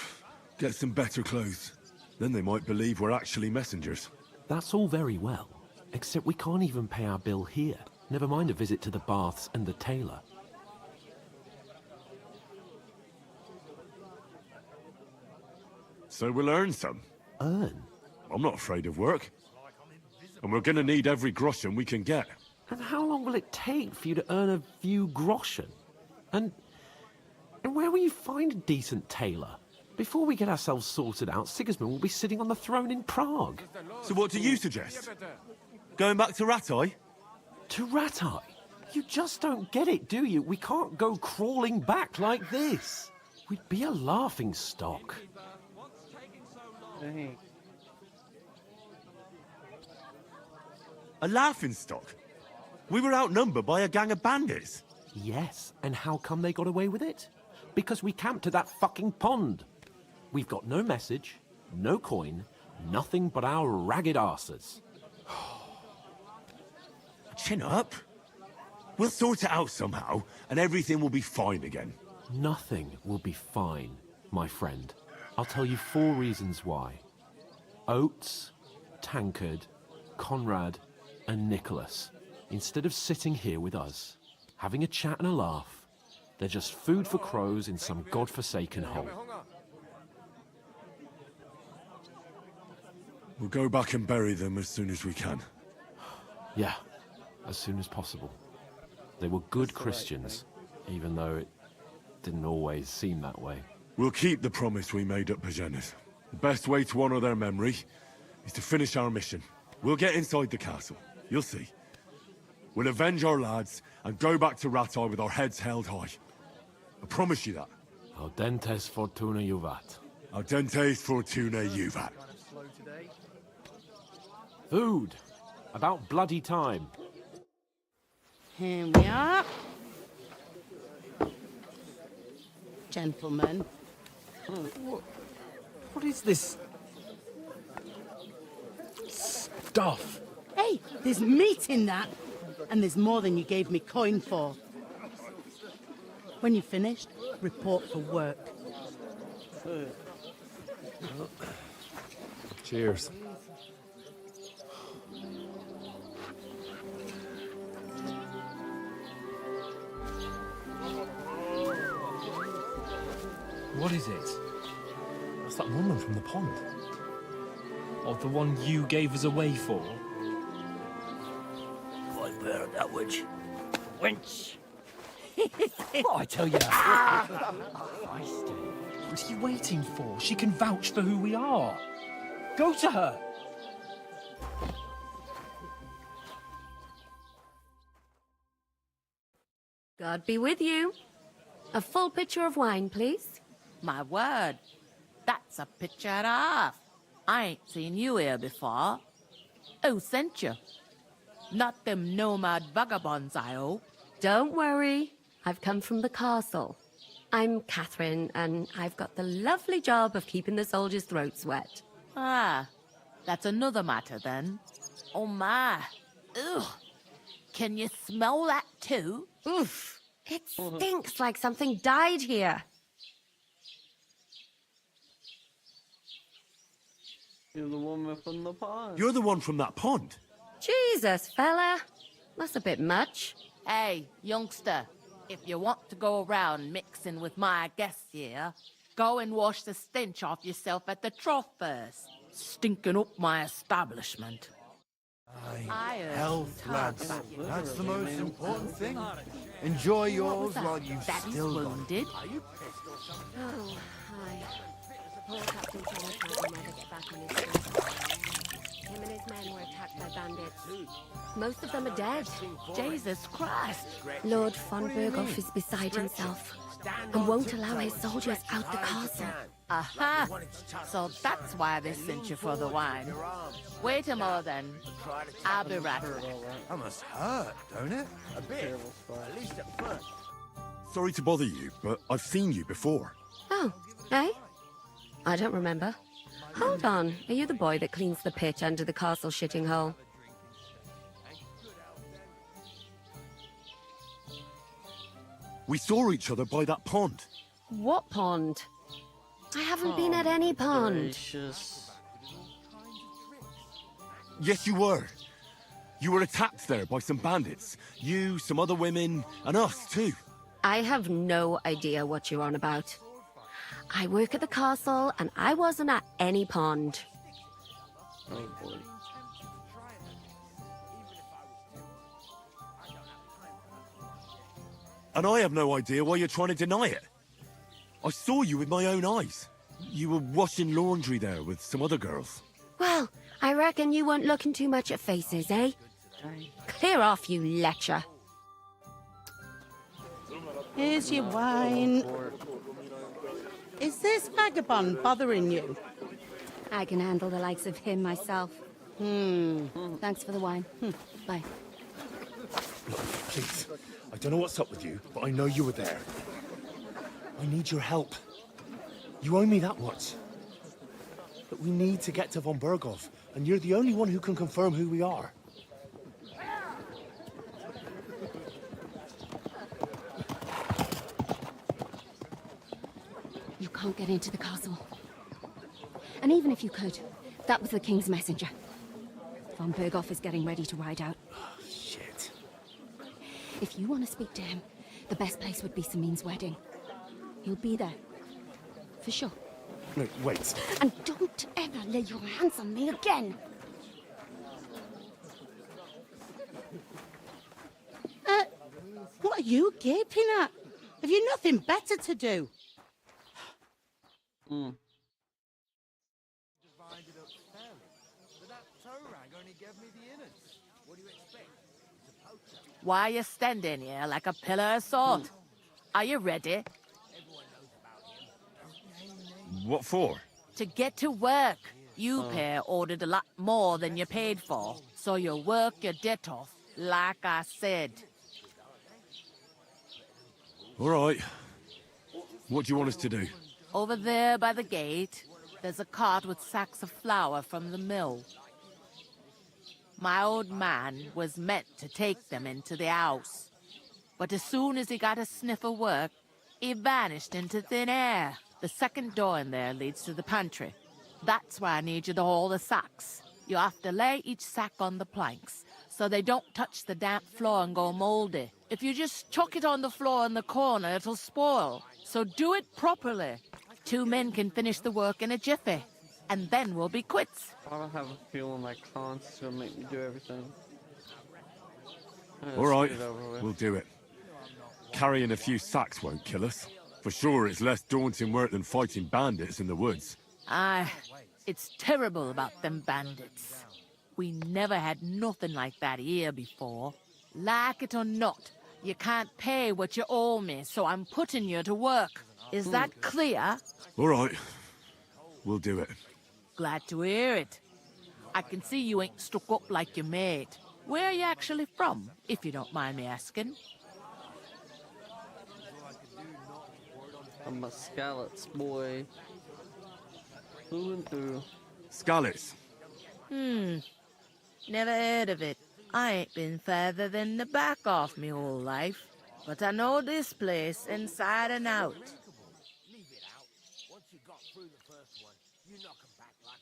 get some better clothes. Then they might believe we're actually messengers. That's all very well, except we can't even pay our bill here. Never mind a visit to the baths and the tailor. So we'll earn some. Earn? I'm not afraid of work. And we're gonna need every groschen we can get. And how long will it take for you to earn a few groschen? And where will you find a decent tailor? Before we get ourselves sorted out, Sigismund will be sitting on the throne in Prague. So what do you suggest? Going back to Rattay? To Rattay? You just don't get it, do you? We can't go crawling back like this. We'd be a laughing stock. Dang. A laughing stock? We were outnumbered by a gang of bandits. Yes, and how come they got away with it? Because we camped at that fucking pond. We've got no message, no coin, nothing but our ragged arses. Chin up. We'll sort it out somehow, and everything will be fine again. Nothing will be fine, my friend. I'll tell you 4 reasons why. Oates, Tankard, Conrad, and Nicholas, instead of sitting here with us, having a chat and a laugh, they're just food for crows in some godforsaken hole. We'll go back and bury them as soon as we can. Yeah, as soon as possible. They were good Christians, even though it didn't always seem that way. We'll keep the promise we made at Pagenes. The best way to honor their memory is to finish our mission. We'll get inside the castle. You'll see. We'll avenge our lads and go back to Rattay with our heads held high. I promise you that. Audentes fortuna juvat. Audentes fortuna juvat. Food. About bloody time. Here we are. Gentlemen. What is this stuff? Hey, there's meat in that. And there's more than you gave me coin for. When you're finished, report for work. Cheers. What is it? It's that woman from the pond. Or the one you gave us away for. I've heard that witch. Wench. What I tell you. What are you waiting for? She can vouch for who we are. Go to her. God be with you. A full pitcher of wine, please. My word, that's a pitcher and a half. I ain't seen you here before. Who sent you? Not them nomad vagabonds, I hope. Don't worry. I've come from the castle. I'm Catherine, and I've got the lovely job of keeping the soldiers' throats wet. Ah, that's another matter then. Oh my. Ugh. Can you smell that too? Oof. It stinks like something died here. You're the woman from the pond. You're the one from that pond. Jesus, fella. That's a bit much. Hey, youngster. If you want to go around mixing with my guests here, go and wash the stench off yourself at the trough first. Stinking up my establishment. Health, lads. That's the most important thing. Enjoy yours while you've still wounded. Oh, hi. Poor Captain Thomas will never get back on his feet. Him and his men were attacked by bandits. Most of them are dead. Jesus Christ. Lord von Berghoff is beside himself and won't allow his soldiers out the castle. Aha! So that's why they sent you for the wine. Wait a moment then. I'll be right back. That must hurt, don't it? A bit. At least at first. Sorry to bother you, but I've seen you before. Oh, eh? I don't remember. Hold on. Are you the boy that cleans the pitch under the castle shitting hole? We saw each other by that pond. What pond? I haven't been at any pond. Gracious. Yes, you were. You were attacked there by some bandits. You, some other women, and us too. I have no idea what you're on about. I work at the castle, and I wasn't at any pond. Oh boy. And I have no idea why you're trying to deny it. I saw you with my own eyes. You were washing laundry there with some other girls. Well, I reckon you weren't looking too much at faces, eh? Clear off, you lecher. Here's your wine. Is this vagabond bothering you? I can handle the likes of him myself. Thanks for the wine. Bye. Please, I don't know what's up with you, but I know you were there. I need your help. You owe me that much. But we need to get to von Berghoff, and you're the only one who can confirm who we are. You can't get into the castle. And even if you could, that was the king's messenger. Von Berghoff is getting ready to ride out. Shit. If you want to speak to him, the best place would be Samin's wedding. He'll be there. For sure. No, wait. And don't ever lay your hands on me again! What are you gaping at? Have you nothing better to do? Why are you standing here like a pillar of salt? Are you ready? What for? To get to work. You pair ordered a lot more than you paid for, so you work your debt off, like I said. All right. What do you want us to do? Over there by the gate, there's a cart with sacks of flour from the mill. My old man was meant to take them into the house. But as soon as he got a sniff of work, he vanished into thin air. The second door in there leads to the pantry. That's where I need you to haul the sacks. You have to lay each sack on the planks, so they don't touch the damp floor and go moldy. If you just chuck it on the floor in the corner, it'll spoil. So do it properly. 2 men can finish the work in a jiffy, and then we'll be quits. I don't have a feeling like Khan's gonna make me do everything. All right, we'll do it. Carrying a few sacks won't kill us. For sure, it's less daunting work than fighting bandits in the woods. Aye, it's terrible about them bandits. We never had nothing like that here before. Like it or not, you can't pay what you owe me, so I'm putting you to work. Is that clear? All right, we'll do it. Glad to hear it. I can see you ain't stuck up like your mate. Where are you actually from, if you don't mind me asking? I'm a Scallops boy. Through and through. Scallops. Never heard of it. I ain't been further than the back off me whole life. But I know this place inside and out.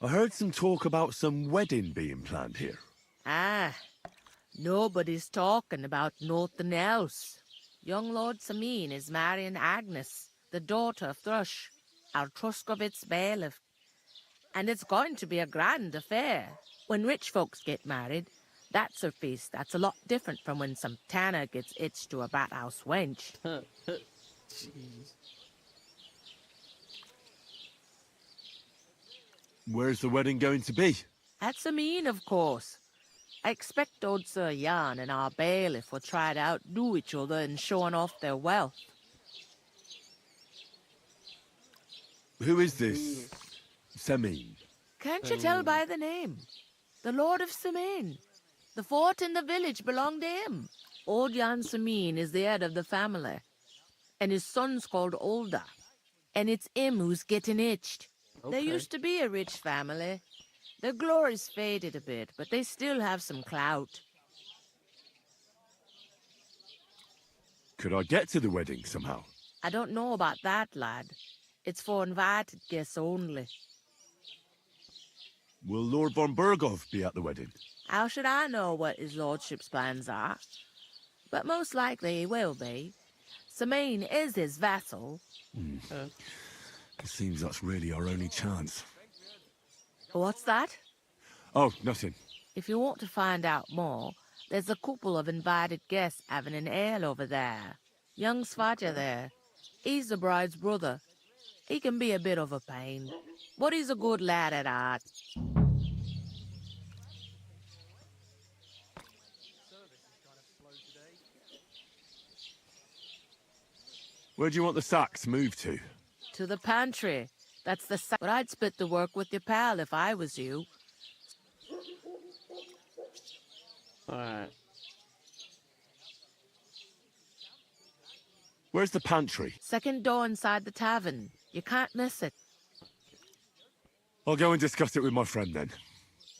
I heard some talk about some wedding being planned here. Ah, nobody's talking about nothing else. Young Lord Sameen is marrying Agnes, the daughter of Thrush, our Truscovitz bailiff. And it's going to be a grand affair. When rich folks get married, that's a feast that's a lot different from when some tanner gets hitched to a bathouse wench. Jeez. Where's the wedding going to be? At Sameen, of course. I expect old Sir Jan and our bailiff will try to outdo each other in showing off their wealth. Who is this Semeen? Can't you tell by the name? The Lord of Sameen. The fort and the village belong to him. Old Jan Sameen is the head of the family, and his son's called Olda. And it's him who's getting itched. They used to be a rich family. Their glory's faded a bit, but they still have some clout. Could I get to the wedding somehow? I don't know about that, lad. It's for invited guests only. Will Lord von Berghoff be at the wedding? How should I know what his lordship's plans are? But most likely he will be. Sameen is his vassal. It seems that's really our only chance. What's that? Oh, nothing. If you want to find out more, there's a couple of invited guests having an ale over there. Young Svaja there. He's the bride's brother. He can be a bit of a pain, but he's a good lad at heart. Where do you want the sacks moved to? To the pantry. That's the but I'd split the work with your pal if I was you. Alright. Where's the pantry? Second door inside the tavern. You can't miss it. I'll go and discuss it with my friend then.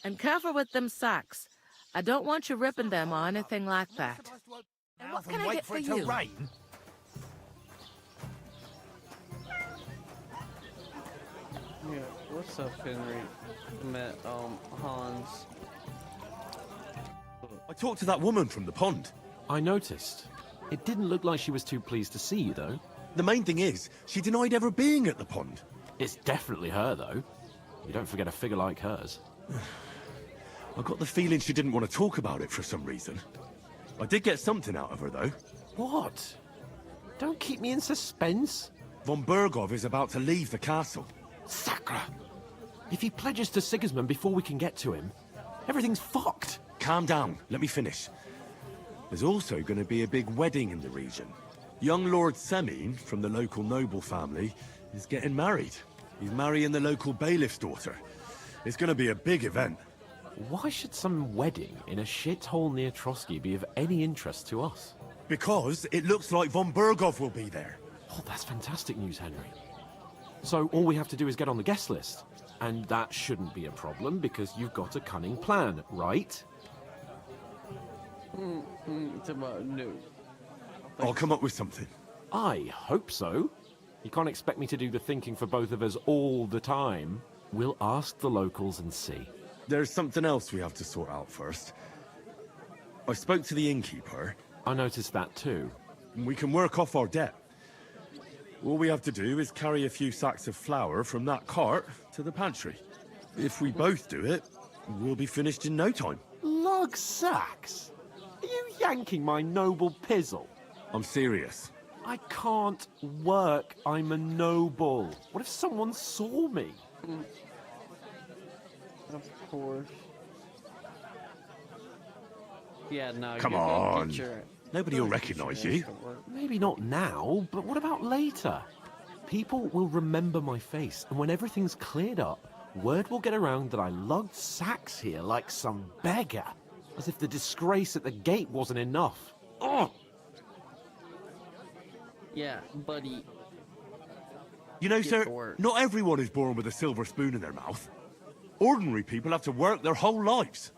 And careful with them sacks. I don't want you ripping them or anything like that. And what can I get for you? Yeah, what's up, Henry? Met, Hans. I talked to that woman from the pond. I noticed. It didn't look like she was too pleased to see you, though. The main thing is, she denied ever being at the pond. It's definitely her, though. You don't forget a figure like hers. I got the feeling she didn't want to talk about it for some reason. I did get something out of her, though. What? Don't keep me in suspense. Von Berghoff is about to leave the castle. Sacra! If he pledges to Sigismund before we can get to him, everything's fucked. Calm down. Let me finish. There's also going to be a big wedding in the region. Young Lord Semeen, from the local noble family, is getting married. He's marrying the local bailiff's daughter. It's going to be a big event. Why should some wedding in a shithole near Trotsky be of any interest to us? Because it looks like von Berghoff will be there. Oh, that's fantastic news, Henry. So all we have to do is get on the guest list. And that shouldn't be a problem because you've got a cunning plan, right? It's about no. I'll come up with something. I hope so. You can't expect me to do the thinking for both of us all the time. We'll ask the locals and see. There's something else we have to sort out first. I spoke to the innkeeper. I noticed that too. We can work off our debt. All we have to do is carry a few sacks of flour from that cart to the pantry. If we both do it, we'll be finished in no time. Lug sacks? Are you yanking my noble pizzle? I'm serious. I can't work. I'm a noble. What if someone saw me? Of course. Yeah, no. Come you're gonna on. get your- Nobody will recognize you. Maybe not now, but what about later? People will remember my face, and when everything's cleared up, Word will get around that I lugged sacks here like some beggar, as if the disgrace at the gate wasn't enough. Ugh! Yeah, buddy. You know, Get sir, to work. not everyone is born with a silver spoon in their mouth. Ordinary people have to work their whole lives.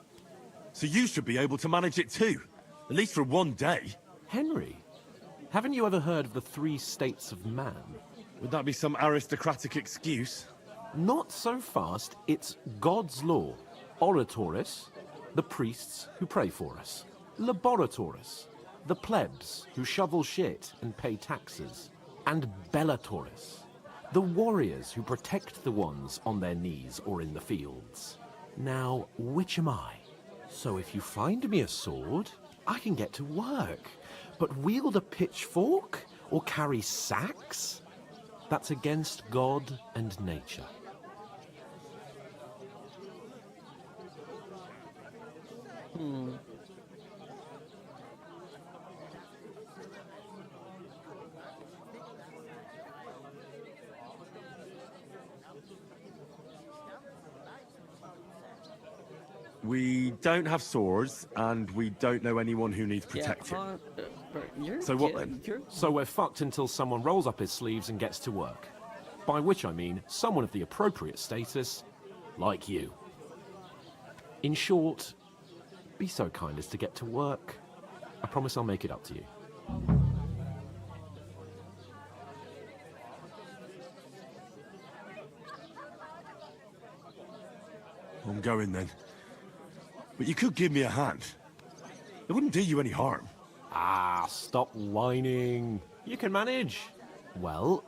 So you should be able to manage it too, at least for one day. Henry, haven't you ever heard of the 3 states of man? Would that be some aristocratic excuse? Not so fast. It's God's law. Oratoris, the priests who pray for us. Laboratoris, the plebs who shovel shit and pay taxes. And Bellatoris, the warriors who protect the ones on their knees or in the fields. Now, which am I? So if you find me a sword, I can get to work. But wield a pitchfork or carry sacks? That's against God and nature. We don't have swords, and we don't know anyone who needs protecting. So what then? So we're fucked until someone rolls up his sleeves and gets to work. By which I mean someone of the appropriate status, like you. In short, be so kind as to get to work. I promise I'll make it up to you. I'm going then. But you could give me a hand. It wouldn't do you any harm. Ah, stop whining. You can manage. Well,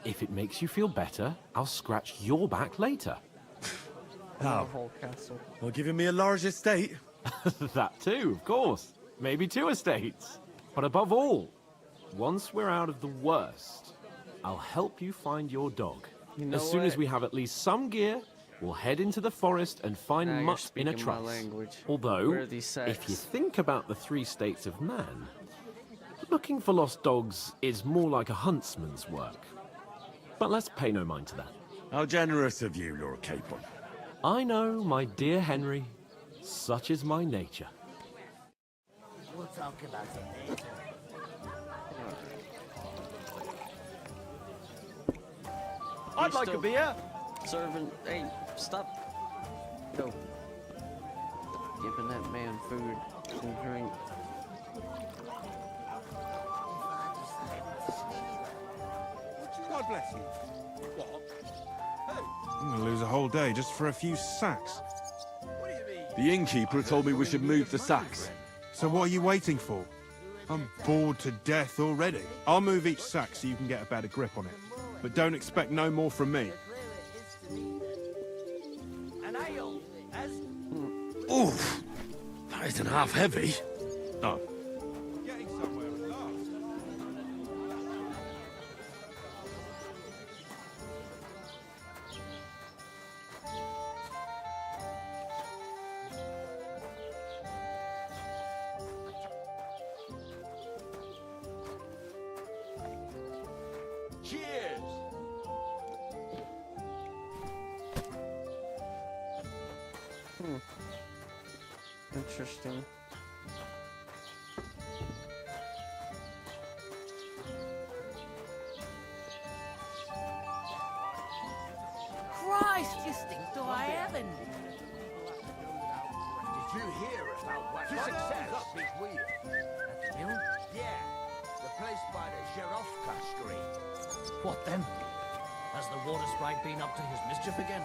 if it makes you feel better, I'll scratch your back later. How? Whole castle. Well, giving me a large estate? That too, of course. Maybe 2 estates. But above all, once we're out of the worst, I'll help you find your dog. You know as soon as what? we have at least some gear, we'll head into the forest and find Now you're mutt in a speaking my truss. language. Although, Where are these if you sacks? think about the 3 states of man, looking for lost dogs is more like a huntsman's work. But let's pay no mind to that. How generous of you, Lord Capon. I know, my dear Henry. Such is my nature. We'll talk about it later. I'd like a beer. Serving. Hey, stop. Go. Giving that man food and drink. God bless you. What? I'm gonna lose a whole day just for a few sacks. The innkeeper told me we should move the sacks. So what are you waiting for? I'm bored to death already. I'll move each sack so you can get a better grip on it. But don't expect no more from me. An ale, as Oof! That isn't half heavy. Oh. Getting somewhere at last. Cheers! Interesting. Christ, you stink to high heaven. Did you hear about what success up his wheel? at the mill. Yeah, the place by the Zherovka Street. What then? Has the water sprite been up to his mischief again?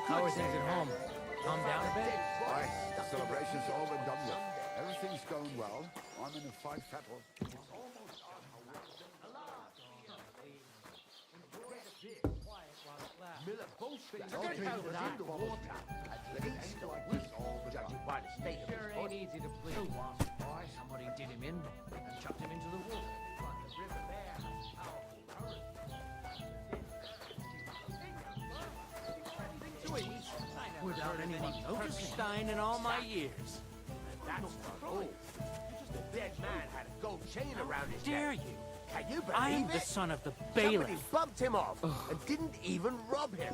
How are things at home? Calm down a bit? Why, the celebration's all been done with. Everything's going well. I'm in a fight fettle. Miller boasting to get out of the water. At least like this all the time. By the state of Sure ain't easy to please. Somebody did him in and chucked him into the water. Without anyone noticing. Stein in all my years. That's not all. The dead man had a gold chain around his neck. Dare you? Can you believe I am it? the son of the Somebody bailiff. bumped him off and didn't even rob him.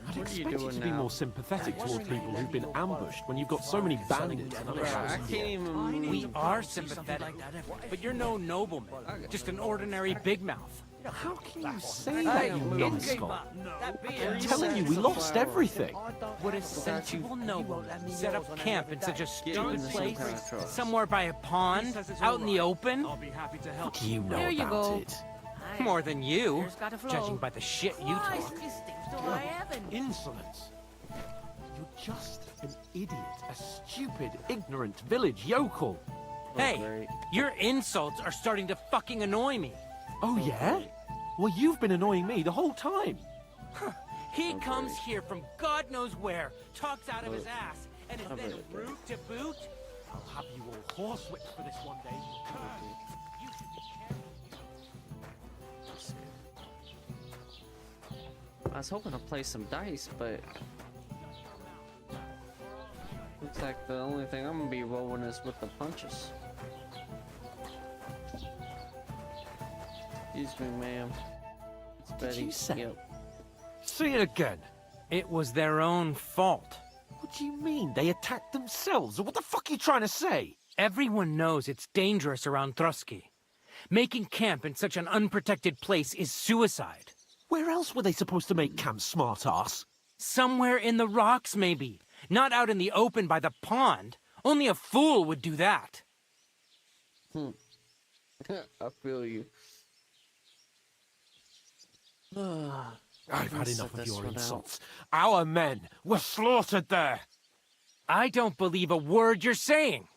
I'd What are you expect you doing to be now? more sympathetic towards people who've been ambushed when you've got so many bandits in the I house. can't even. We are sympathetic, but you're no nobleman, just an ordinary big mouth. How can you say that, you numbskull? I'm telling you, we lost everything. Would a sensible nobleman set up camp in such a stupid this place? some kind of trouble. Somewhere by a pond? Out in the open? What do you know There you about go. it? More than you, Here's gotta flow. judging by the shit you Christ, talk. this stinks to high heaven. Insolence. You're just an idiot, a stupid, ignorant village yokel. Hey, your insults are starting to fucking annoy me. Oh, yeah? Well, you've been annoying me the whole time. He comes here from God knows where, talks out of his ass, and is then rude to boot. I'll have you all horsewhipped for this one day. You should be I was hoping to play some dice, but looks like the only thing I'm gonna be rolling is with the punches. Excuse me, ma'am. It's Betty. you say? Yep. Say it again. It was their own fault. What do you mean? They attacked themselves? What the fuck are you trying to say? Everyone knows it's dangerous around Trusky. Making camp in such an unprotected place is suicide. Where else were they supposed to make camp, smartass? Somewhere in the rocks, maybe. Not out in the open by the pond. Only a fool would do that. I feel you. I've had enough of your insults. Our men were slaughtered there. I don't believe a word you're saying.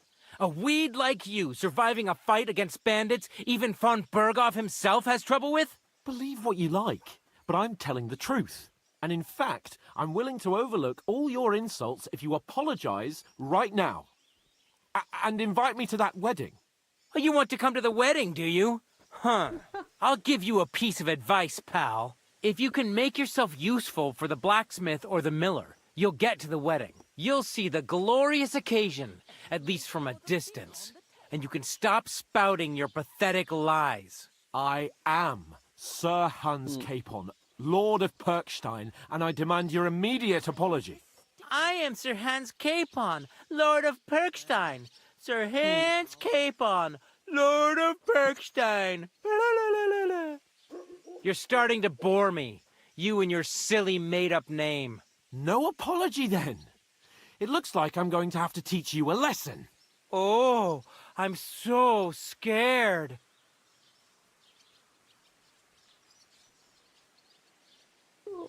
A weed like you surviving a fight against bandits even von Berghoff himself has trouble with? Believe what you like, but I'm telling the truth. And in fact, I'm willing to overlook all your insults if you apologize right now. And invite me to that wedding. Oh, you want to come to the wedding, do you? Huh. I'll give you a piece of advice, pal. If you can make yourself useful for the blacksmith or the miller, you'll get to the wedding. You'll see the glorious occasion, at least from a distance. And you can stop spouting your pathetic lies. I am Sir Hans Capon, Lord of Perkstein, and I demand your immediate apology. I am Sir Hans Capon, Lord of Perkstein. Sir Hans Capon, Lord of Perkstein. You're starting to bore me. You and your silly made-up name. No apology, then. It looks like I'm going to have to teach you a lesson. Oh, I'm so scared.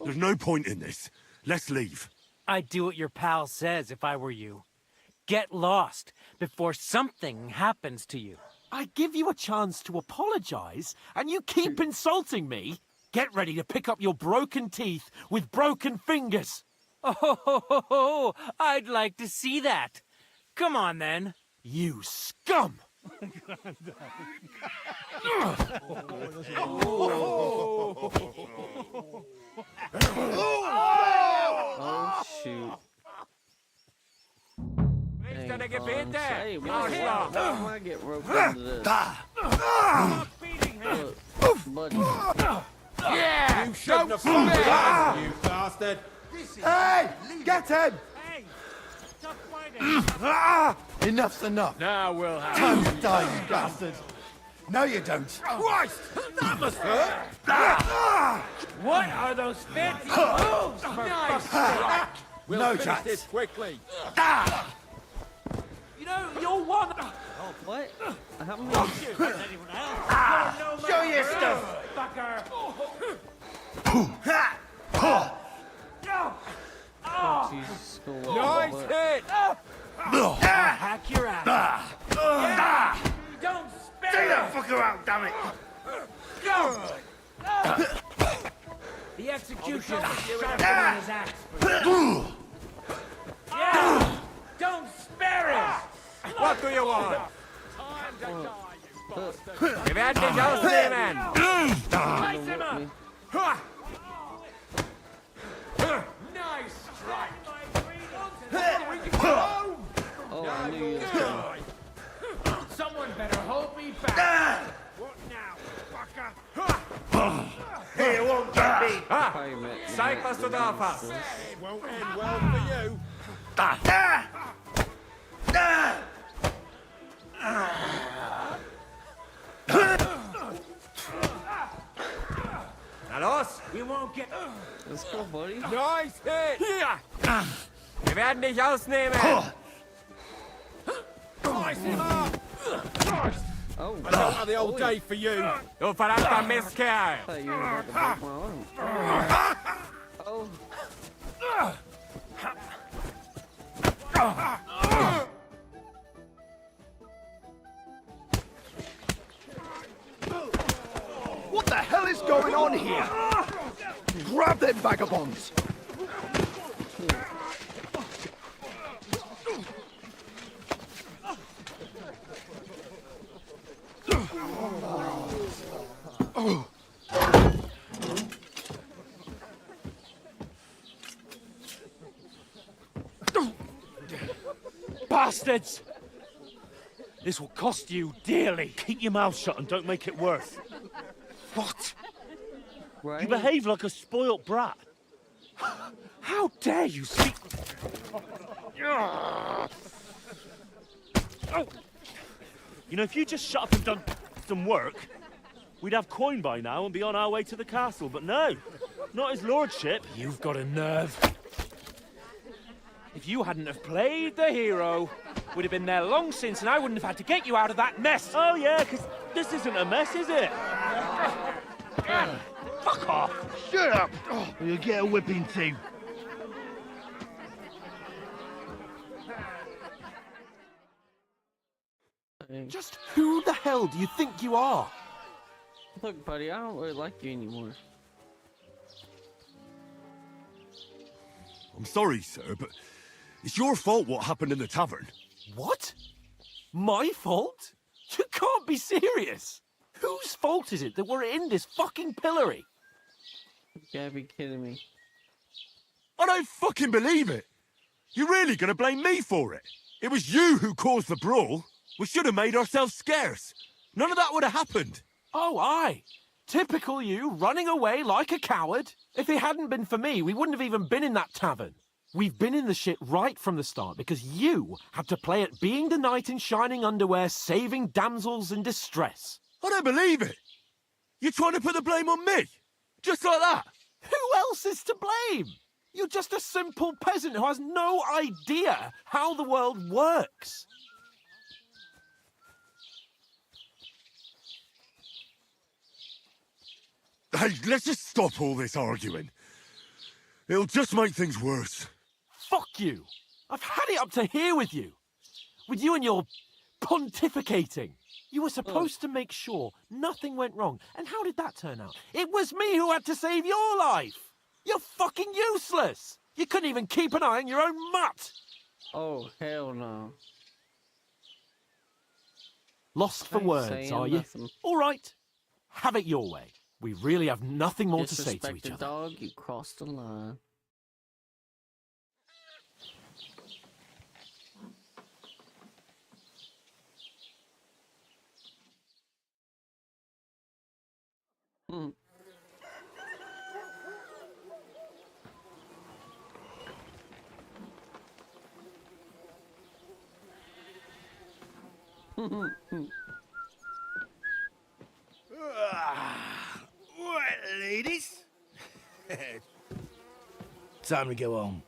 There's no point in this. Let's leave. I'd do what your pal says if I were you. Get lost before something happens to you. I give you a chance to apologize, and you keep insulting me? Get ready to pick up your broken teeth with broken fingers. Oh, I'd like to see that. Come on, then. You scum! Oh, shoot. Hey, why am I get roped into this? Look, buddy. Yeah! You shouldn't have fought me, you bastard! Hey! Get him! Hey! Stop fighting! Enough's enough. Now we'll have Don't die, you bastard. No, you don't. Christ! That must hurt! What are those fancy moves? Nice! We'll No finish chance. this quickly. You know, you're one. Oh, what? How many? Show your stuff. Fucker! Oh, Jesus, go Nice on, hit! Hack your ass. Yeah. Don't spare Take it! that fucker out, damn it. The executioner sharpened his axe. Yeah! Don't spare it! What do you want? We've had to go see man. Slice him up! Nice strike! Oh, I knew you was coming. Someone better hold me back! What now, fucker? Here won't get me. Zeig, was du drauf hast. It won't end well for you. Na los! We won't get... Let's go, buddy. Nice hit! Hier! Wir werden dich ausnehmen! Slice him up! Oh, Another the old day for you. Du verdammter Mistkerl! thought you were about to break my arm. Oh. What the hell is going on here? Grab them vagabonds! Bastards! This will cost you dearly. Keep your mouth shut and don't make it worse. What? Right? You behave like a spoilt brat. How dare you speak... You know, if you just shut up and done some work, we'd have coin by now and be on our way to the castle, but no. Not his lordship. You've got a nerve. If you hadn't have played the hero, we'd have been there long since and I wouldn't have had to get you out of that mess. Oh, yeah, because this isn't a mess, is it? Fuck off. Shut up! Or you'll get a whipping too. Just who the hell do you think you are? Look, buddy, I don't really like you anymore. I'm sorry, sir, but it's your fault what happened in the tavern. What? My fault? You can't be serious. Whose fault is it that we're in this fucking pillory? You gotta be kidding me. I don't fucking believe it. You're really gonna blame me for it? It was you who caused the brawl. We should have made ourselves scarce. None of that would have happened. Oh, aye. Typical you, running away like a coward. If it hadn't been for me, we wouldn't have even been in that tavern. We've been in the shit right from the start because you had to play at being the knight in shining underwear, saving damsels in distress. I don't believe it. You're trying to put the blame on me? Just like that? Who else is to blame? You're just a simple peasant who has no idea how the world works. Hey, let's just stop all this arguing. It'll just make things worse. Fuck you. I've had it up to here with you. With you and your pontificating. You were supposed to make sure nothing went wrong. And how did that turn out? It was me who had to save your life. You're fucking useless. You couldn't even keep an eye on your own mutt. Oh, hell no. Lost for words, are you? All right. Have it your way. We really have nothing more to say to each other. Dog, you crossed the line. Right, ladies. Time to go home.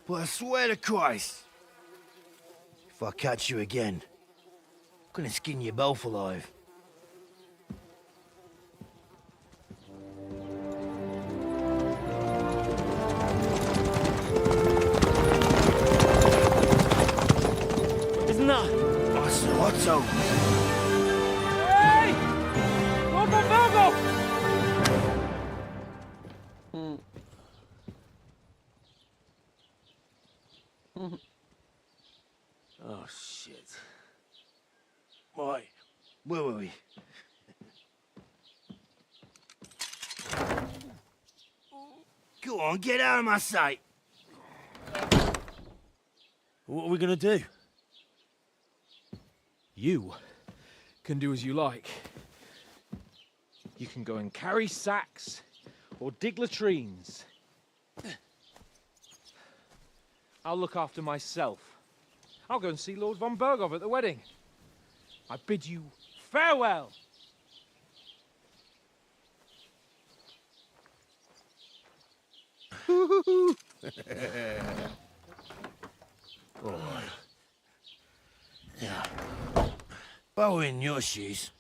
But I swear to Christ, if I catch you again, I'm gonna skin you both alive. Isn't that? What's up? Hey! Lord Virgo! Oh, shit. Right, where were we? Go on, get out of my sight. What are we gonna do? You can do as you like. You can go and carry sacks or dig latrines. I'll look after myself. I'll go and see Lord von Bergov at the wedding. I bid you farewell. Oh. Yeah. If I were in your shoes,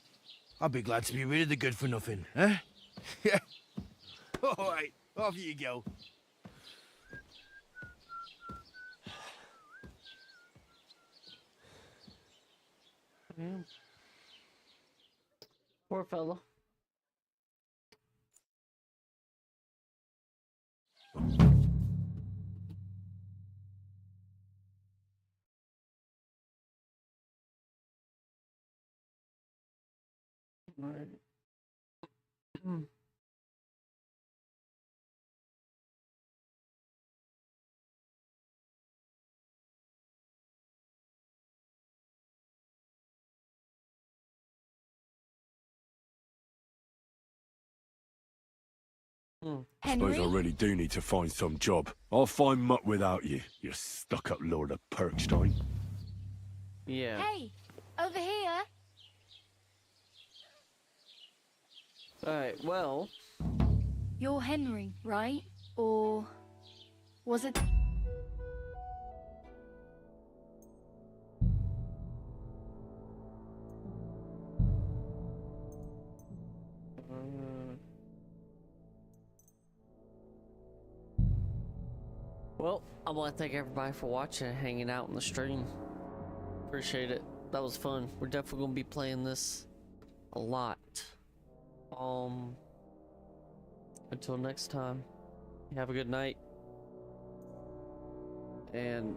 I'd be glad to be rid of the good for nothing, eh? Yeah. All right, off you go. Poor fella. Right. Suppose I really do need to find some job. I'll find muck without you, you stuck-up Lord of Perkstein. Yeah. Hey, over here. Alright, well. You're Henry, right? Or was it? Well, I want to thank everybody for watching and hanging out in the stream. Appreciate it. That was fun. We're definitely going to be playing this a lot. Until next time, have a good night. And